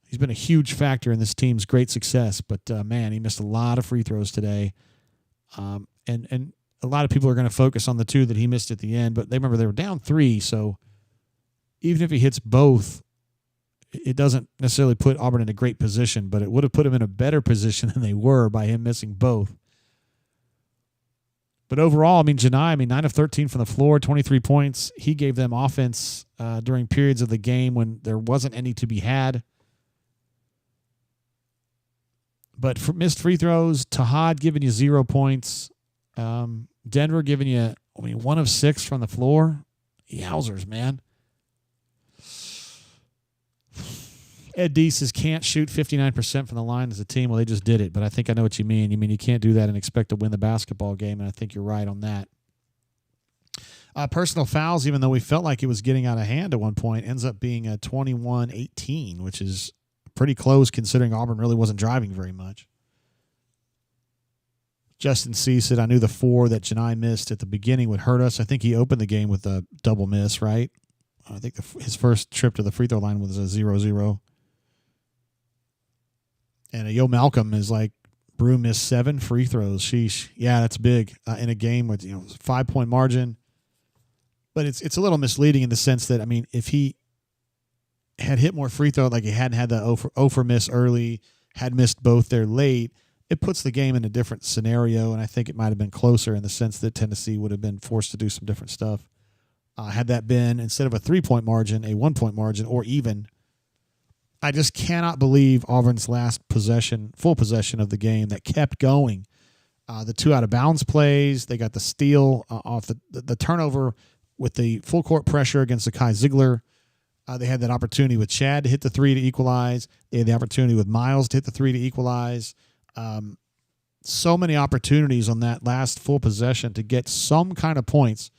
He's been a huge factor in this team's great success. But, man, he missed a lot of free throws today. And a lot of people are going to focus on the 2 that he missed at the end. But they remember they were down 3, so even if he hits both, it doesn't necessarily put Auburn in a great position, but it would have put him in a better position than they were by him missing both. But overall, Janai, 9 of 13 from the floor, 23 points. He gave them offense during periods of the game when there wasn't any to be had. But for missed free throws, Tahad giving you 0 points. Denver giving you, 1 of 6 from the floor. Yowzers, man. Ed D says can't shoot 59% from the line as a team. Well, they just did it, but I think I know what you mean. You mean you can't do that and expect to win the basketball game, and I think you're right on that. Personal fouls, even though we felt like it was getting out of hand at one point, ends up being a 21-18, which is pretty close considering Auburn really wasn't driving very much. Justin C. said, I knew the 4 that Janai missed at the beginning would hurt us. I think he opened the game with a double miss, right? I think his first trip to the free throw line was a 0-0. And Yo Malcolm is like, Brew missed 7 free throws. Sheesh. Yeah, that's big in a game with 5-point margin. But it's a little misleading in the sense that, if he had hit more free throw, like he hadn't had the 0 for miss early, had missed both there late, it puts the game in a different scenario, and I think it might have been closer in the sense that Tennessee would have been forced to do some different stuff. Had that been, instead of a 3-point margin, a 1-point margin, or even, I just cannot believe Auburn's last possession, full possession of the game that kept going. The 2 out-of-bounds plays, they got the steal off the turnover with the full court pressure against Zakai Ziegler. They had that opportunity with Chad to hit the 3 to equalize. They had the opportunity with Miles to hit the 3 to equalize. So many opportunities on that last full possession to get some kind of points,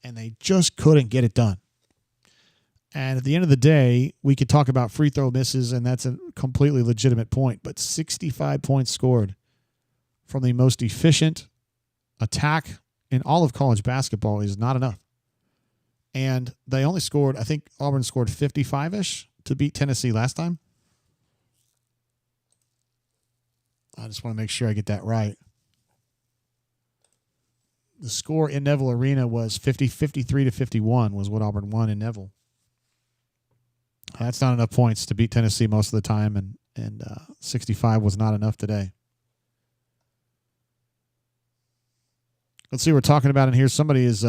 and they just couldn't get it done. And at the end of the day, we could talk about free throw misses, and that's a completely legitimate point. But 65 points scored from the most efficient attack in all of college basketball is not enough. And they only scored, I think Auburn scored 55-ish to beat Tennessee last time. I just want to make sure I get that right. The score in Neville Arena was 53-51 was what Auburn won in Neville. That's not enough points to beat Tennessee most of the time, and 65 was not enough today. Let's see what we're talking about in here. Somebody is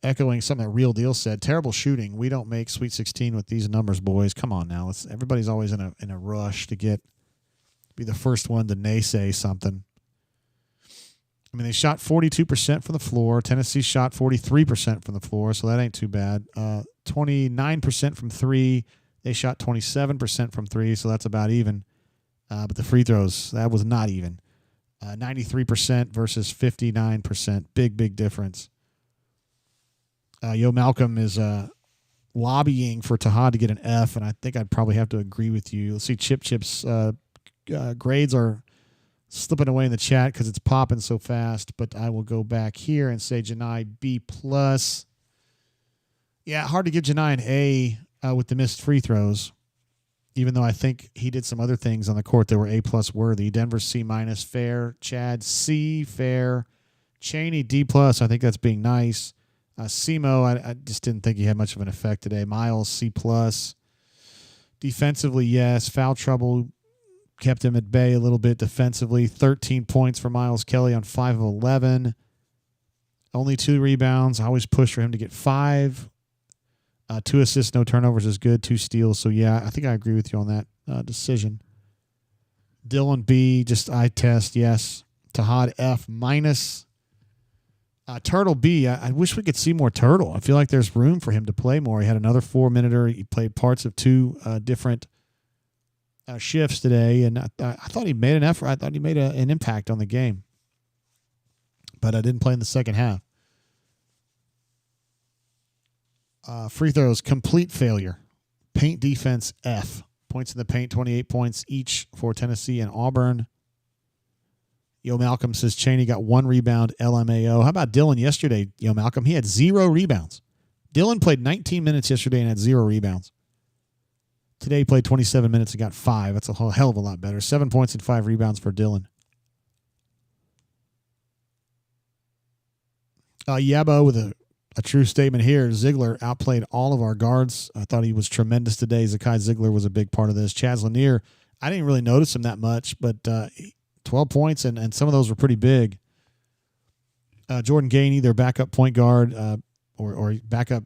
echoing something that Real Deal said. Terrible shooting. We don't make Sweet 16 with these numbers, boys. Come on now. Everybody's always in a rush to be the first one to naysay something. I mean, they shot 42% from the floor. Tennessee shot 43% from the floor, so that ain't too bad. 29% from three. They shot 27% from three, so that's about even. But the free throws, that was not even. 93% versus 59%. Big difference. Yo Malcolm is lobbying for Tahad to get an F, and I think I'd probably have to agree with you. Let's see, Chip's grades are slipping away in the chat because it's popping so fast, but I will go back here and say Janai B+. Yeah, hard to give Janai an A with the missed free throws, even though I think he did some other things on the court that were A+ worthy. Denver C-, fair. Chad C, fair. Chaney D+, I think that's being nice. Simo, I just didn't think he had much of an effect today. Miles C+. Defensively, yes. Foul trouble kept him at bay a little bit defensively. 13 points for Miles Kelly on 5 of 11. Only 2 rebounds. I always push for him to get 5. 2 assists, no turnovers is good. 2 steals. So, yeah, I think I agree with you on that decision. Dylan B, just eye test, yes. Tahad F-. Turtle B, I wish we could see more Turtle. I feel like there's room for him to play more. He had another 4-minuter. He played parts of 2 different shifts today, and I thought he made an effort. I thought he made an impact on the game, but I didn't play in the second half. Free throws, complete failure. Paint defense, F. Points in the paint, 28 points each for Tennessee and Auburn. Yo Malcolm says Chaney got 1 rebound, LMAO. How about Dylan yesterday, Yo Malcolm? He had 0 rebounds. Dylan played 19 minutes yesterday and had 0 rebounds. Today he played 27 minutes and got 5. That's a whole hell of a lot better. 7 points and 5 rebounds for Dylan. Yabo with a true statement here. Ziegler outplayed all of our guards. I thought he was tremendous today. Zakai Ziegler was a big part of this. Chaz Lanier, I didn't really notice him that much, but 12 points, and some of those were pretty big. Jordan Gainey, their backup point guard or backup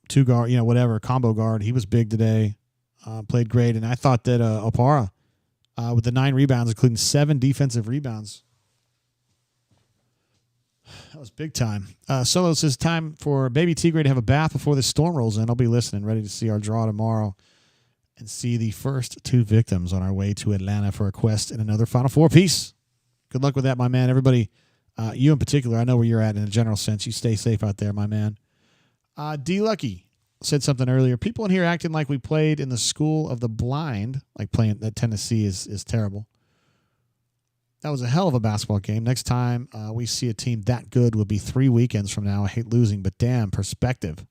2 guard, whatever, combo guard. He was big today. Played great, and I thought that Opara with the 9 rebounds, including 7 defensive rebounds, that was big time. Solo says, time for Baby Tigre to have a bath before the storm rolls in. I'll be listening, ready to see our draw tomorrow and see the first 2 victims on our way to Atlanta for a quest in another Final Four piece. Good luck with that, my man. Everybody, you in particular, I know where you're at in a general sense. You stay safe out there, my man. D. Lucky said something earlier. People in here acting like we played in the school of the blind, like playing that Tennessee is terrible. That was a hell of a basketball game. Next time we see a team that good will be 3 weekends from now. I hate losing, but damn, perspective.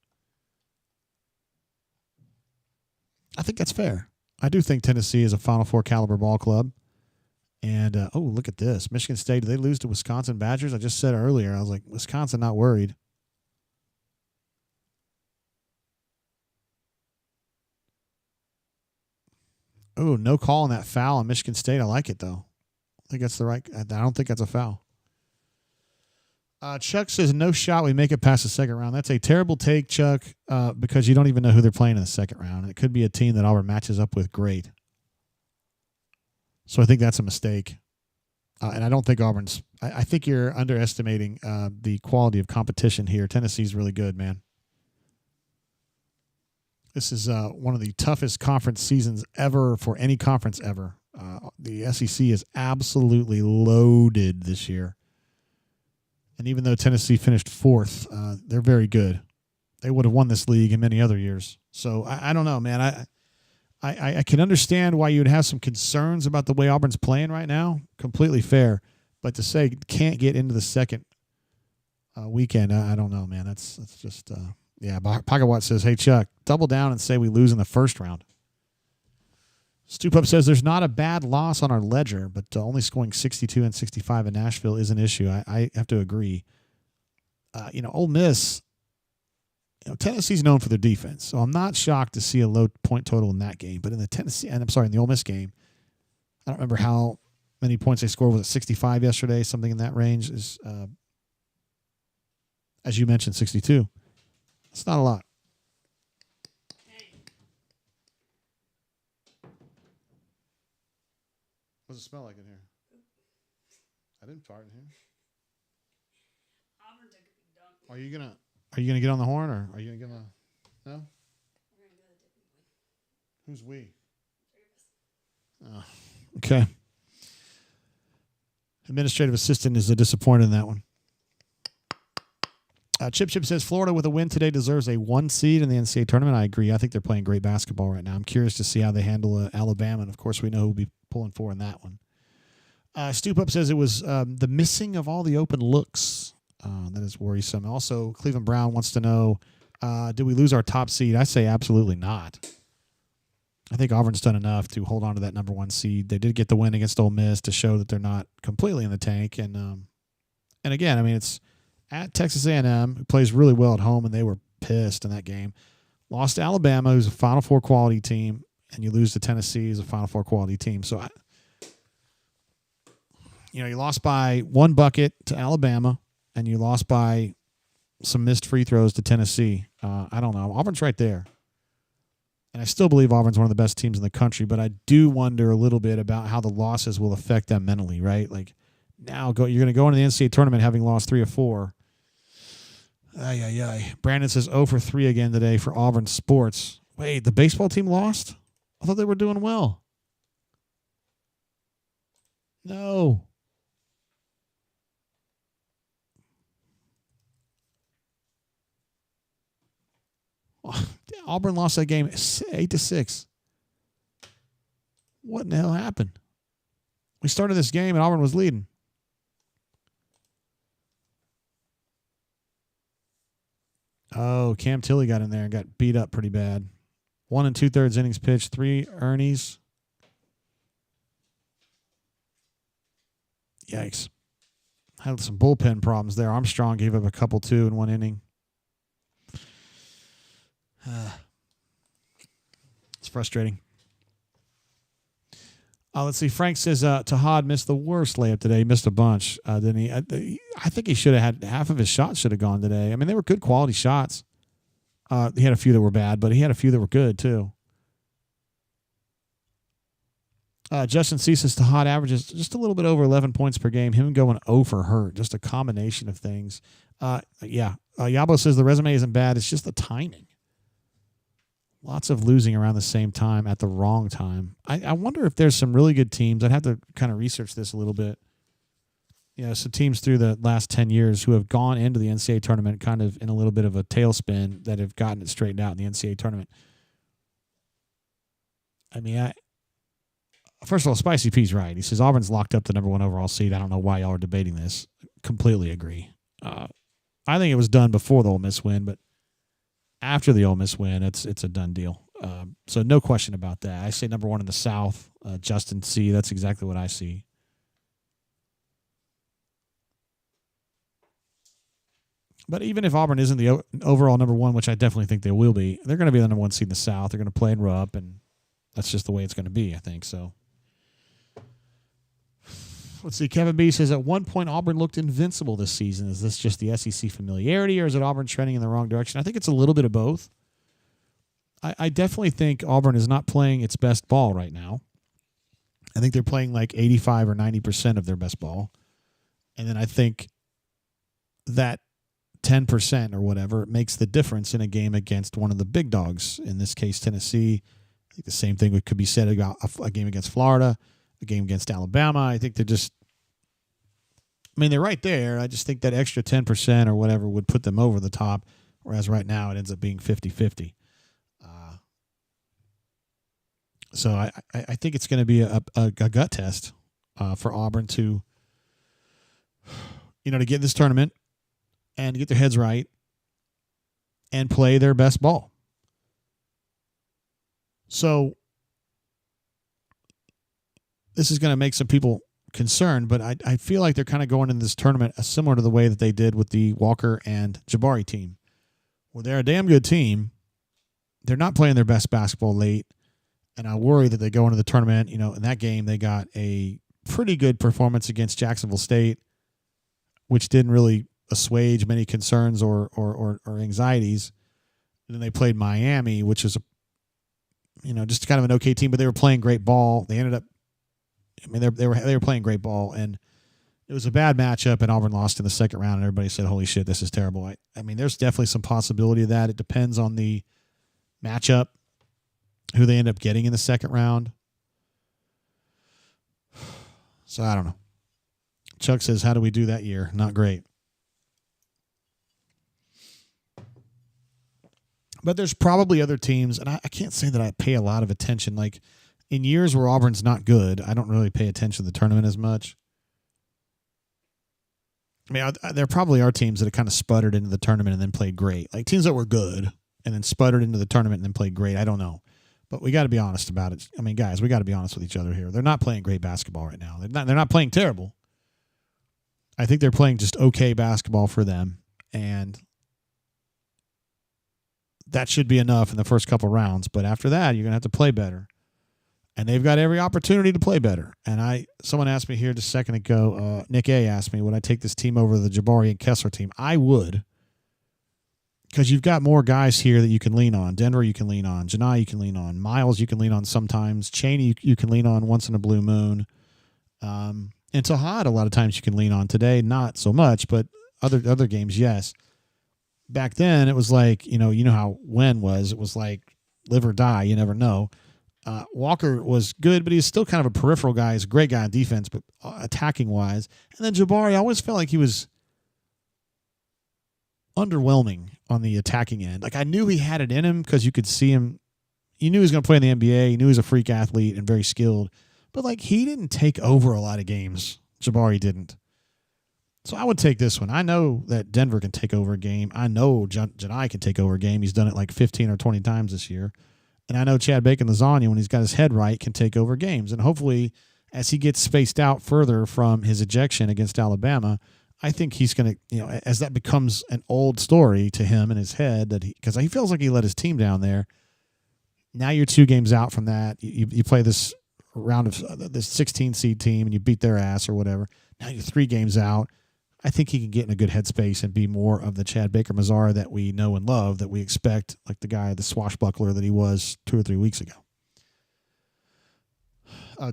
I think that's fair. I do think Tennessee is a Final Four caliber ball club. And, look at this. Michigan State, did they lose to Wisconsin Badgers? I just said earlier, I was like, Wisconsin not worried. Oh, no call on that foul on Michigan State. I like it, though. I think that's the right. I don't think that's a foul. Chuck says, no shot we make it past the second round. That's a terrible take, Chuck, because you don't even know who they're playing in the second round. It could be a team that Auburn matches up with great. So I think that's a mistake. And I don't think Auburn's – I think you're underestimating the quality of competition here. Tennessee's really good, man. This is one of the toughest conference seasons ever for any conference ever. The SEC is absolutely loaded this year. And even though Tennessee finished 4th, they're very good. They would have won this league in many other years. So I don't know, man. I can understand why you would have some concerns about the way Auburn's playing right now. Completely fair. But to say can't get into the second weekend, I don't know, man. That's just yeah. Pocket Watt says, hey, Chuck, double down and say we lose in the first round. Stoop Up says there's not a bad loss on our ledger, but only scoring 62 and 65 in Nashville is an issue. I have to agree. Ole Miss, Tennessee's known for their defense, so I'm not shocked to see a low point total in that game. But in the Ole Miss game, I don't remember how many points they scored. Was it 65 yesterday? Something in that range. Is as you mentioned, 62. It's not a lot. What does it smell like in here? I didn't fart in here. Auburn took a big dump. Are you gonna get on the horn, or are you gonna get on? No. We're gonna go to the dipping point. Who's we? 3 of us. Oh, okay. Administrative assistant is a disappointment in that one. Chip says Florida with a win today deserves a 1 seed in the NCAA tournament. I agree. I think they're playing great basketball right now. I'm curious to see how they handle Alabama, and of course we know who will be pulling for in that one. Stoop Up says it was the missing of all the open looks that is worrisome. Also, Cleveland Brown wants to know, did we lose our top seed? I say absolutely not. I think Auburn's done enough to hold on to that number 1 seed. They did get the win against Ole Miss to show that they're not completely in the tank. And again, I mean, it's at Texas A&M, who plays really well at home, and they were pissed in that game. Lost to Alabama, who's a Final Four quality team, and you lose to Tennessee, who's a Final Four quality team. So, you lost by 1 bucket to Alabama, and you lost by some missed free throws to Tennessee. I don't know. Auburn's right there. And I still believe Auburn's one of the best teams in the country, but I do wonder a little bit about how the losses will affect them mentally, right? Like, now you're going to go into the NCAA tournament having lost 3 or 4. Brandon says 0 for 3 again today for Auburn sports. Wait, the baseball team lost? I thought they were doing well. No. Auburn lost that game 8-6. What in the hell happened? We started this game and Auburn was leading. Oh, Cam Tilley got in there and got beat up pretty bad. 1 2/3 innings pitched, 3 earnies. Yikes. Had some bullpen problems there. Armstrong gave up a couple, too, in 1 inning. It's frustrating. Let's see. Frank says Tahad missed the worst layup today. He missed a bunch, didn't he? I think he should have had half of his shots should have gone today. I mean, they were good quality shots. He had a few that were bad, but he had a few that were good, too. Justin C says Tahad averages just a little bit over 11 points per game. Him going 0 for hurt. Just a combination of things. Yabo says the resume isn't bad. It's just the timing. Lots of losing around the same time at the wrong time. I wonder if there's some really good teams. I'd have to kind of research this a little bit. Some teams through the last 10 years who have gone into the NCAA tournament kind of in a little bit of a tailspin that have gotten it straightened out in the NCAA tournament. I mean, first of all, Spicy P's right. He says Auburn's locked up the number 1 overall seed. I don't know why y'all are debating this. Completely agree. I think it was done before the Ole Miss win, but after the Ole Miss win, it's a done deal. So no question about that. I say number 1 in the South, Justin C. That's exactly what I see. But even if Auburn isn't the overall number 1, which I definitely think they will be, they're going to be the number 1 seed in the South. They're going to play in Rupp, and that's just the way it's going to be, I think. So let's see. Kevin B says at one point Auburn looked invincible this season. Is this just the SEC familiarity, or is it Auburn trending in the wrong direction? I think it's a little bit of both. I definitely think Auburn is not playing its best ball right now. I think they're playing like 85 or 90% of their best ball. And then I think that 10% or whatever makes the difference in a game against one of the big dogs, in this case Tennessee. I think the same thing could be said about a game against Florida, a game against Alabama. I think they're right there. I just think that extra 10% or whatever would put them over the top, whereas right now it ends up being 50-50. So I think it's going to be a gut test for Auburn to get in this tournament and get their heads right and play their best ball. So this is going to make some people concerned, but I feel like they're kind of going into this tournament similar to the way that they did with the Walker and Jabari team, where they're a damn good team. They're not playing their best basketball late, and I worry that they go into the tournament. In that game they got a pretty good performance against Jacksonville State, which didn't really assuage many concerns or anxieties. And then they played Miami, which is just kind of an okay team, but they were playing great ball. They ended up, they were playing great ball, and it was a bad matchup. And Auburn lost in the second round, and everybody said, "Holy shit, this is terrible." There's definitely some possibility of that. It depends on the matchup, who they end up getting in the second round. So I don't know. Chuck says, "How do we do that year?" Not great. But there's probably other teams, and I can't say that I pay a lot of attention. Like in years where Auburn's not good, I don't really pay attention to the tournament as much. There probably are teams that have kind of sputtered into the tournament and then played great. Like teams that were good and then sputtered into the tournament and then played great. I don't know. But we got to be honest about it. Guys, we got to be honest with each other here. They're not playing great basketball right now. They're not playing terrible. I think they're playing just okay basketball for them, and that should be enough in the first couple rounds. But after that, you're going to have to play better. And they've got every opportunity to play better. And someone asked me here just a second ago, Nick A. asked me, would I take this team over the Jabari and Kessler team? I would, because you've got more guys here that you can lean on. Denver you can lean on. Janai you can lean on. Miles you can lean on sometimes. Chaney you can lean on once in a blue moon. And Tahad a lot of times you can lean on. Today, not so much, but other games, yes. Back then, it was like, you know how Wen was. It was like live or die. You never know. Walker was good, but he's still kind of a peripheral guy. He's a great guy on defense, but attacking-wise. And then Jabari, I always felt like he was underwhelming on the attacking end. Like I knew he had it in him because you could see him. You knew he was going to play in the NBA. You knew he was a freak athlete and very skilled. But like he didn't take over a lot of games. Jabari didn't. So I would take this one. I know that Denver can take over a game. I know Janai can take over a game. He's done it like 15 or 20 times this year. And I know Chad Bacon-Lasagna, when he's got his head right, can take over games. And hopefully, as he gets spaced out further from his ejection against Alabama, I think he's going to, as that becomes an old story to him in his head, because he feels like he let his team down there. Now you're 2 games out from that. You play this round of this 16 seed team and you beat their ass or whatever. Now you're 3 games out. I think he can get in a good headspace and be more of the Chad Baker-Mazara that we know and love, that we expect, like the swashbuckler that he was 2 or 3 weeks ago.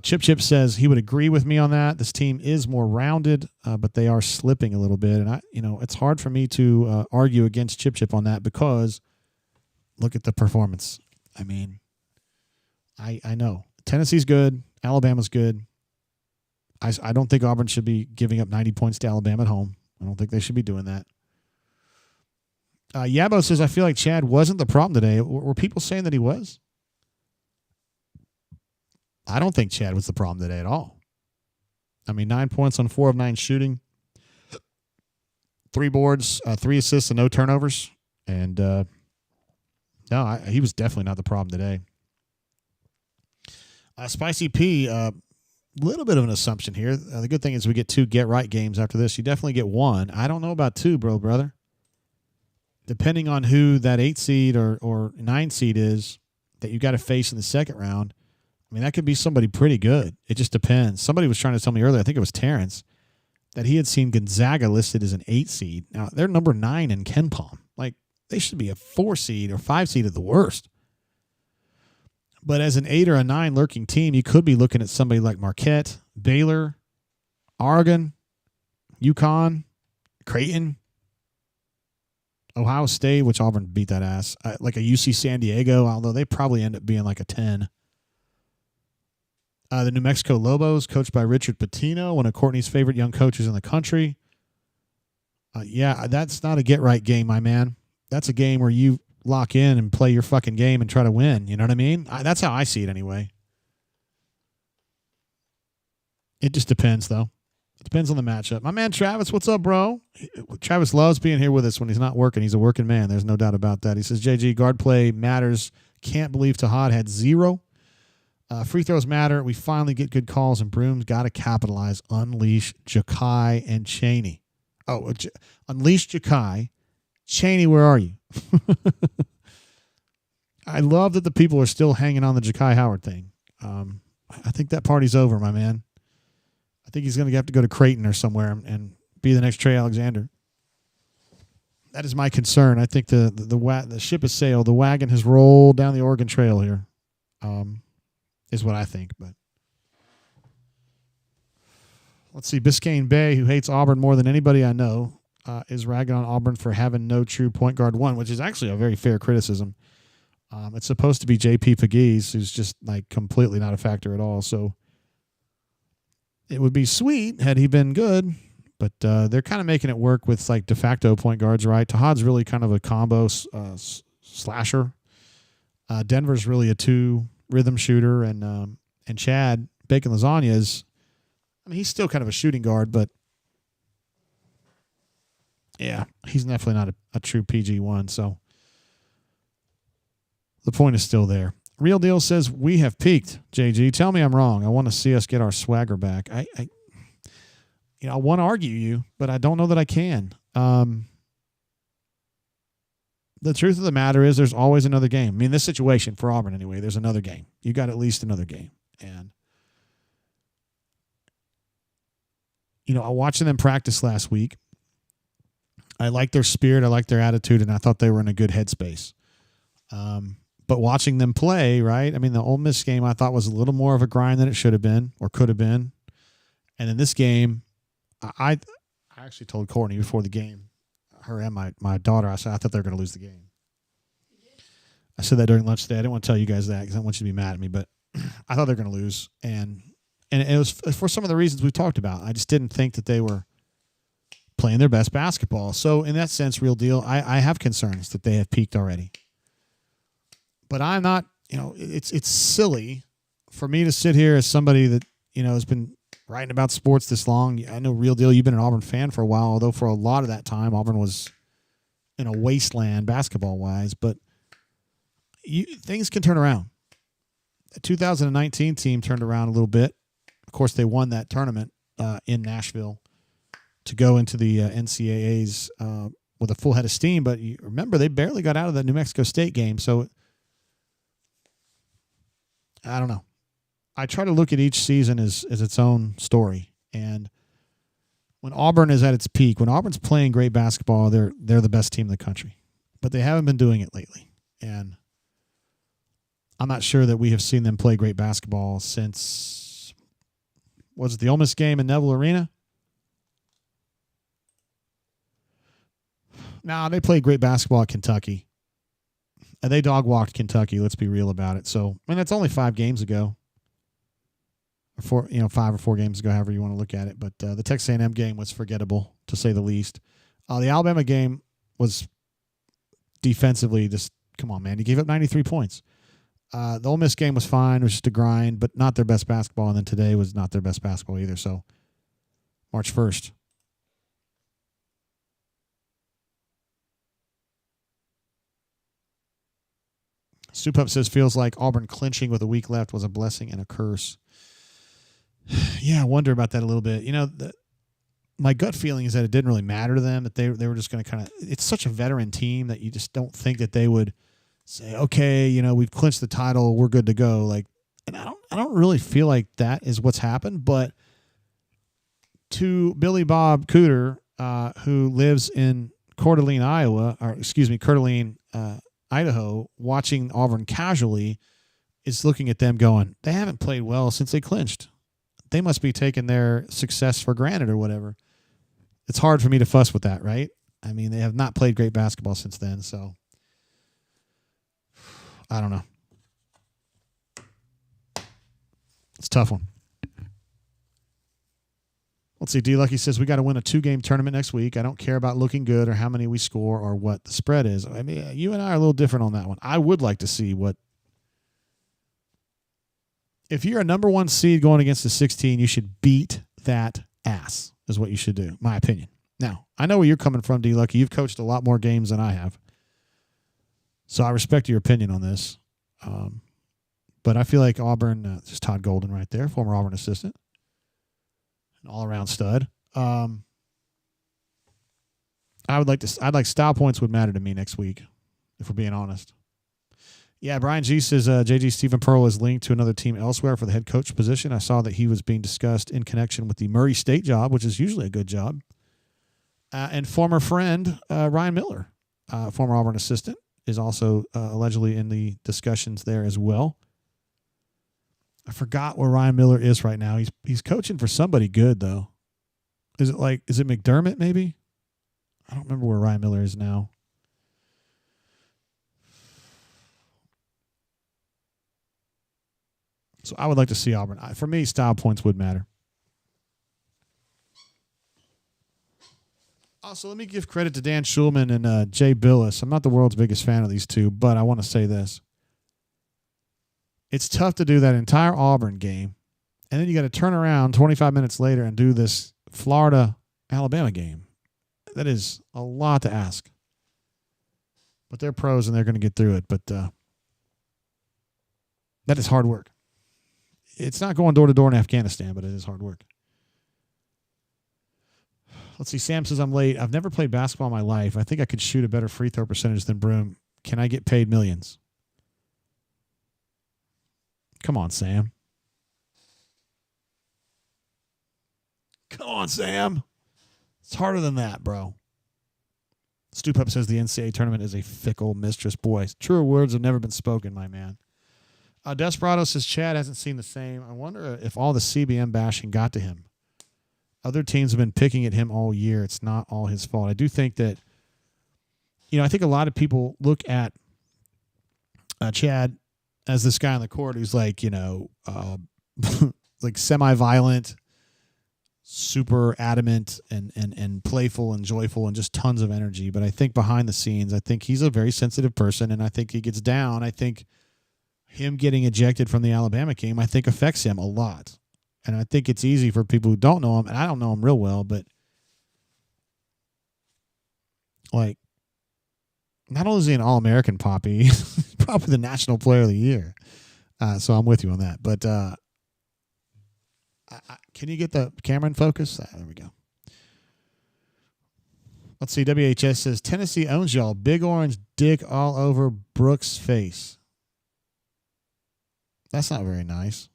Chip says he would agree with me on that. This team is more rounded, but they are slipping a little bit. And it's hard for me to argue against Chip on that because look at the performance. I know Tennessee's good. Alabama's good. I don't think Auburn should be giving up 90 points to Alabama at home. I don't think they should be doing that. Yabo says, I feel like Chad wasn't the problem today. Were people saying that he was? I don't think Chad was the problem today at all. 9 points on 4 of 9 shooting, 3 boards, 3 assists, and no turnovers. And no, he was definitely not the problem today. Spicy P, little bit of an assumption here. The good thing is we get 2 get-right games after this. You definitely get 1. I don't know about 2, brother. Depending on who that 8 seed or 9 seed is that you got to face in the second round, that could be somebody pretty good. It just depends. Somebody was trying to tell me earlier, I think it was Terrence, that he had seen Gonzaga listed as an 8 seed. Now, they're number 9 in KenPom. Like, they should be a 4 seed or 5 seed at the worst. But as an 8 or a 9 lurking team, you could be looking at somebody like Marquette, Baylor, Oregon, UConn, Creighton, Ohio State, which Auburn beat that ass, like a UC San Diego, although they probably end up being like a 10. The New Mexico Lobos, coached by Richard Pitino, one of Courtney's favorite young coaches in the country. Yeah, that's not a get-right game, my man. That's a game where you lock in and play your fucking game and try to win. You know what I mean? That's how I see it anyway. It just depends, though. It depends on the matchup. My man Travis, what's up, bro? Travis loves being here with us when he's not working. He's a working man. There's no doubt about that. He says, JG, guard play matters. Can't believe Tahad had 0. Free throws matter. We finally get good calls, and Broom's got to capitalize. Unleash Jakai and Chaney. Oh, unleash Jakai. Chaney, where are you? I love that the people are still hanging on the Jakai Howard thing. I think that party's over, my man. I think he's going to have to go to Creighton or somewhere and be the next Trey Alexander. That is my concern. I think the ship has sailed. The wagon has rolled down the Oregon Trail here. Is what I think. But let's see. Biscayne Bay, who hates Auburn more than anybody I know, is ragging on Auburn for having no true point guard one, which is actually a very fair criticism. It's supposed to be J.P. Pegues, who's just like completely not a factor at all. So it would be sweet had he been good, but they're kind of making it work with like de facto point guards, right? Tahad's really kind of a combo slasher. Denver's really a two rhythm shooter, and Chad Bacon Lasagna is, I mean, he's still kind of a shooting guard, but yeah, he's definitely not a true PG1. So the point is still there. Real Deal says we have peaked. JG, tell me I'm wrong. I want to see us get our swagger back. I want to argue you, but I don't know that I can. The truth of the matter is there's always another game. I mean, this situation for Auburn anyway, there's another game. You got at least another game. And, watching them practice last week, I liked their spirit, I liked their attitude, and I thought they were in a good headspace. But watching them play, right, I mean, the Ole Miss game I thought was a little more of a grind than it should have been or could have been. And in this game, I actually told Courtney before the game, her and my daughter, I said, I thought they were going to lose the game. I said that during lunch today. I didn't want to tell you guys that because I don't want you to be mad at me, but I thought they were going to lose. And it was for some of the reasons we've talked about. I just didn't think that they were playing their best basketball. So in that sense, Real Deal, I have concerns that they have peaked already. But I'm not, it's silly for me to sit here as somebody that, has been writing about sports this long. I know, Real Deal, you've been an Auburn fan for a while, although for a lot of that time, Auburn was in a wasteland basketball-wise. But things can turn around. The 2019 team turned around a little bit. Of course, they won that tournament in Nashville to go into the NCAAs with a full head of steam. But you remember, they barely got out of that New Mexico State game. So I don't know. I try to look at each season as its own story. And when Auburn is at its peak, when Auburn's playing great basketball, they're the best team in the country. But they haven't been doing it lately. And I'm not sure that we have seen them play great basketball since, was it the Ole Miss game in Neville Arena? No, they played great basketball at Kentucky. And they dog-walked Kentucky, let's be real about it. So, I mean, that's only 5 games ago. Or 5 or 4 games ago, however you want to look at it. But the Texas A&M game was forgettable, to say the least. The Alabama game was defensively just, come on, man. You gave up 93 points. The Ole Miss game was fine. It was just a grind, but not their best basketball. And then today was not their best basketball either. So, March 1st. Soup Up says, feels like Auburn clinching with a week left was a blessing and a curse. Yeah, I wonder about that a little bit. My gut feeling is that it didn't really matter to them, that they were just going to kind of – it's such a veteran team that you just don't think that they would say, okay, we've clinched the title, we're good to go. And I don't really feel like that is what's happened. But to Billy Bob Cooter, who lives in Coeur d'Alene, Idaho, watching Auburn casually, is looking at them going, they haven't played well since they clinched. They must be taking their success for granted or whatever. It's hard for me to fuss with that, right? I mean, they have not played great basketball since then, so I don't know. It's a tough one. Let's see. D. Lucky says, we got to win a 2-game tournament next week. I don't care about looking good or how many we score or what the spread is. I mean, you and I are a little different on that one. I would like to see what. If you're a number 1 seed going against a 16, you should beat that ass, is what you should do, my opinion. Now, I know where you're coming from, D. Lucky. You've coached a lot more games than I have. So I respect your opinion on this. But but I feel like Auburn, just Todd Golden right there, former Auburn assistant, an all-around stud. I'd like style points would matter to me next week, if we're being honest. Yeah, Brian G says JG Stephen Pearl is linked to another team elsewhere for the head coach position. I saw that he was being discussed in connection with the Murray State job, which is usually a good job. And former friend Ryan Miller, former Auburn assistant, is also allegedly in the discussions there as well. I forgot where Ryan Miller is right now. He's coaching for somebody good though. Is it McDermott maybe? I don't remember where Ryan Miller is now. So I would like to see Auburn. For me, style points would matter. Also, let me give credit to Dan Schulman and Jay Billis. I'm not the world's biggest fan of these two, but I want to say this. It's tough to do that entire Auburn game, and then you got to turn around 25 minutes later and do this Florida-Alabama game. That is a lot to ask. But they're pros, and they're going to get through it. But that is hard work. It's not going door-to-door in Afghanistan, but it is hard work. Let's see. Sam says, I'm late. I've never played basketball in my life. I think I could shoot a better free throw percentage than Broom. Can I get paid millions? Come on, Sam. Come on, Sam. It's harder than that, bro. Stu Pep says the NCAA tournament is a fickle mistress. Boy, truer words have never been spoken, my man. Desperado says Chad hasn't seen the same. I wonder if all the CBM bashing got to him. Other teams have been picking at him all year. It's not all his fault. I do think that, I think a lot of people look at Chad as this guy on the court who's like, like semi-violent, super adamant and playful and joyful and just tons of energy. But I think behind the scenes, I think he's a very sensitive person, and I think he gets down. I think him getting ejected from the Alabama game, I think affects him a lot. And I think it's easy for people who don't know him, and I don't know him real well, but like, not only is he an All-American Poppy, he's probably the National Player of the Year. So I'm with you on that. But can you get the camera in focus? There we go. Let's see. WHS says, Tennessee owns y'all. Big orange dick all over Brooks' face. That's not very nice.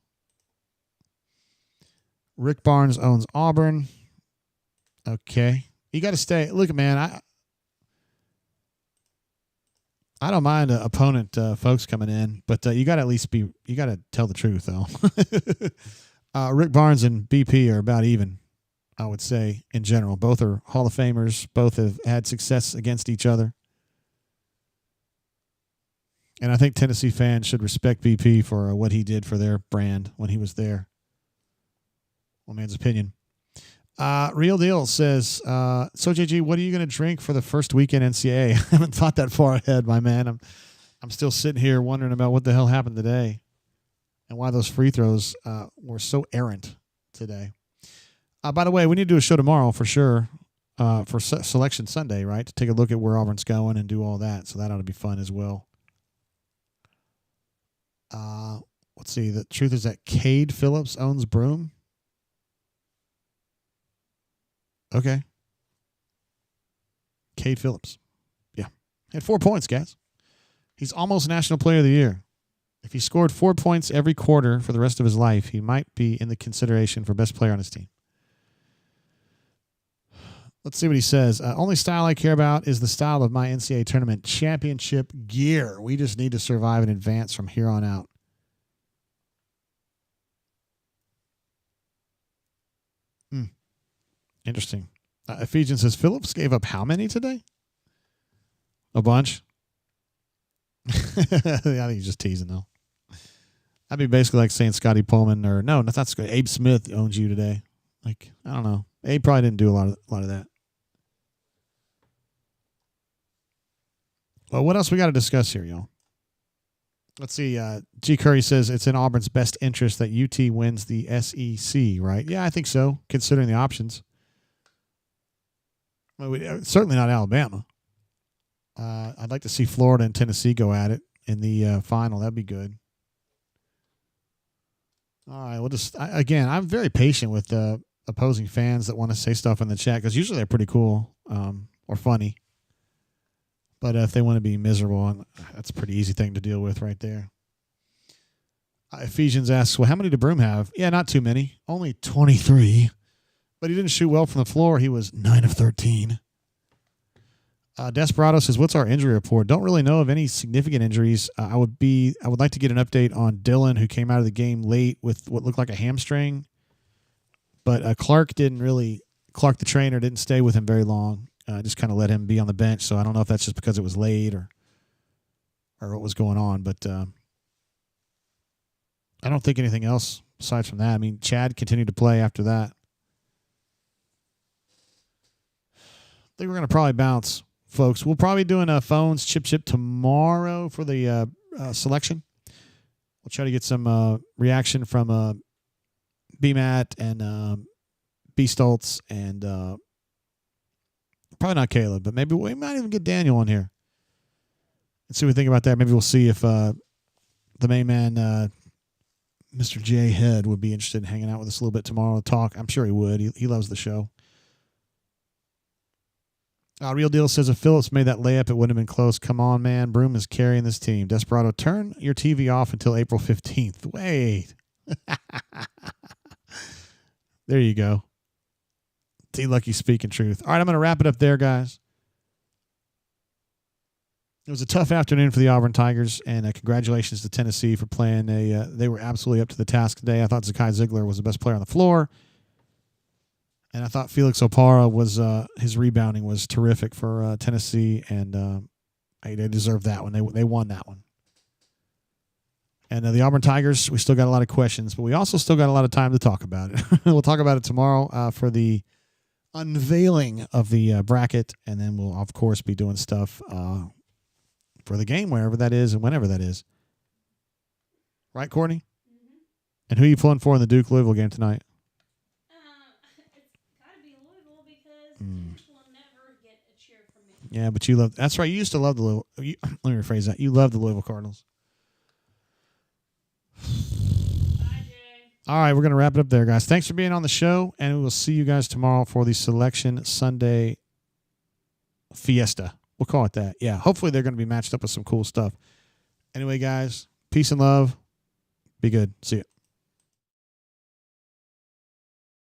Rick Barnes owns Auburn. Okay. You got to stay. Look, man, I don't mind opponent folks coming in, but you got to at least you got to tell the truth, though. Rick Barnes and BP are about even, I would say, in general. Both are Hall of Famers. Both have had success against each other. And I think Tennessee fans should respect BP for what he did for their brand when he was there. One man's opinion. Real Deal says, so JG, what are you going to drink for the first weekend NCAA? I haven't thought that far ahead, my man. I'm still sitting here wondering about what the hell happened today and why those free throws were so errant today. By the way, we need to do a show tomorrow for sure for Selection Sunday, right? To take a look at where Auburn's going and do all that. So that ought to be fun as well. Let's see. The truth is that Cade Phillips owns Broome. Okay. Cade Phillips. Yeah. Had 4 points, guys. He's almost National Player of the Year. If he scored 4 points every quarter for the rest of his life, he might be in the consideration for best player on his team. Let's see what he says. Only style I care about is the style of my NCAA tournament championship gear. We just need to survive and advance from here on out. Interesting. Ephesians says, Phillips gave up how many today? A bunch. I think he's just teasing, though. That'd be basically like saying Scotty Pullman or no, that's not Scotty. Abe Smith owns you today. Like, I don't know. Abe probably didn't do a lot of that. Well, what else we got to discuss here, y'all? Let's see. G. Curry says it's in Auburn's best interest that UT wins the SEC, right? Yeah, I think so, considering the options. Well, certainly not Alabama. I'd like to see Florida and Tennessee go at it in the final. That'd be good. All right. Well, again, I'm very patient with opposing fans that want to say stuff in the chat because usually they're pretty cool or funny. But if they want to be miserable, that's a pretty easy thing to deal with right there. Ephesians asks, well, how many did Broom have? Yeah, not too many. Only 23. But he didn't shoot well from the floor. He was 9 of 13. Desperado says, what's our injury report? Don't really know of any significant injuries. I would like to get an update on Dylan, who came out of the game late with what looked like a hamstring. But Clark the trainer, didn't stay with him very long. Just kind of let him be on the bench. So I don't know if that's just because it was late or what was going on. But I don't think anything else aside from that. I mean, Chad continued to play after that. I think we're going to probably bounce, folks. We'll probably be doing phones chip tomorrow for the selection. We'll try to get some reaction from BMAT and B Stoltz and probably not Caleb, but maybe we might even get Daniel on here and see what we think about that. Maybe we'll see if the main man, Mr. J. Head, would be interested in hanging out with us a little bit tomorrow to talk. I'm sure he would. He loves the show. Real Deal says, if Phillips made that layup, it wouldn't have been close. Come on, man. Broom is carrying this team. Desperado, turn your TV off until April 15th. Wait. There you go. T Lucky speaking truth. All right, I'm going to wrap it up there, guys. It was a tough afternoon for the Auburn Tigers, and congratulations to Tennessee for playing. They were absolutely up to the task today. I thought Zakai Ziegler was the best player on the floor. And I thought Felix Opara his rebounding was terrific for Tennessee, and they deserved that one. They won that one. And the Auburn Tigers, we still got a lot of questions, but we also still got a lot of time to talk about it. We'll talk about it tomorrow for the unveiling of the bracket, and then we'll, of course, be doing stuff for the game, wherever that is and whenever that is. Right, Courtney? Mm-hmm. And who are you pulling for in the Duke-Louisville game tonight? Because will never get a cheer from me. Yeah, but you love. That's right. You used to love the Louisville. Let me rephrase that. You love the Louisville Cardinals. Bye, Jay. All right, we're gonna wrap it up there, guys. Thanks for being on the show, and we will see you guys tomorrow for the Selection Sunday Fiesta. We'll call it that. Yeah. Hopefully they're gonna be matched up with some cool stuff. Anyway, guys, peace and love. Be good. See ya.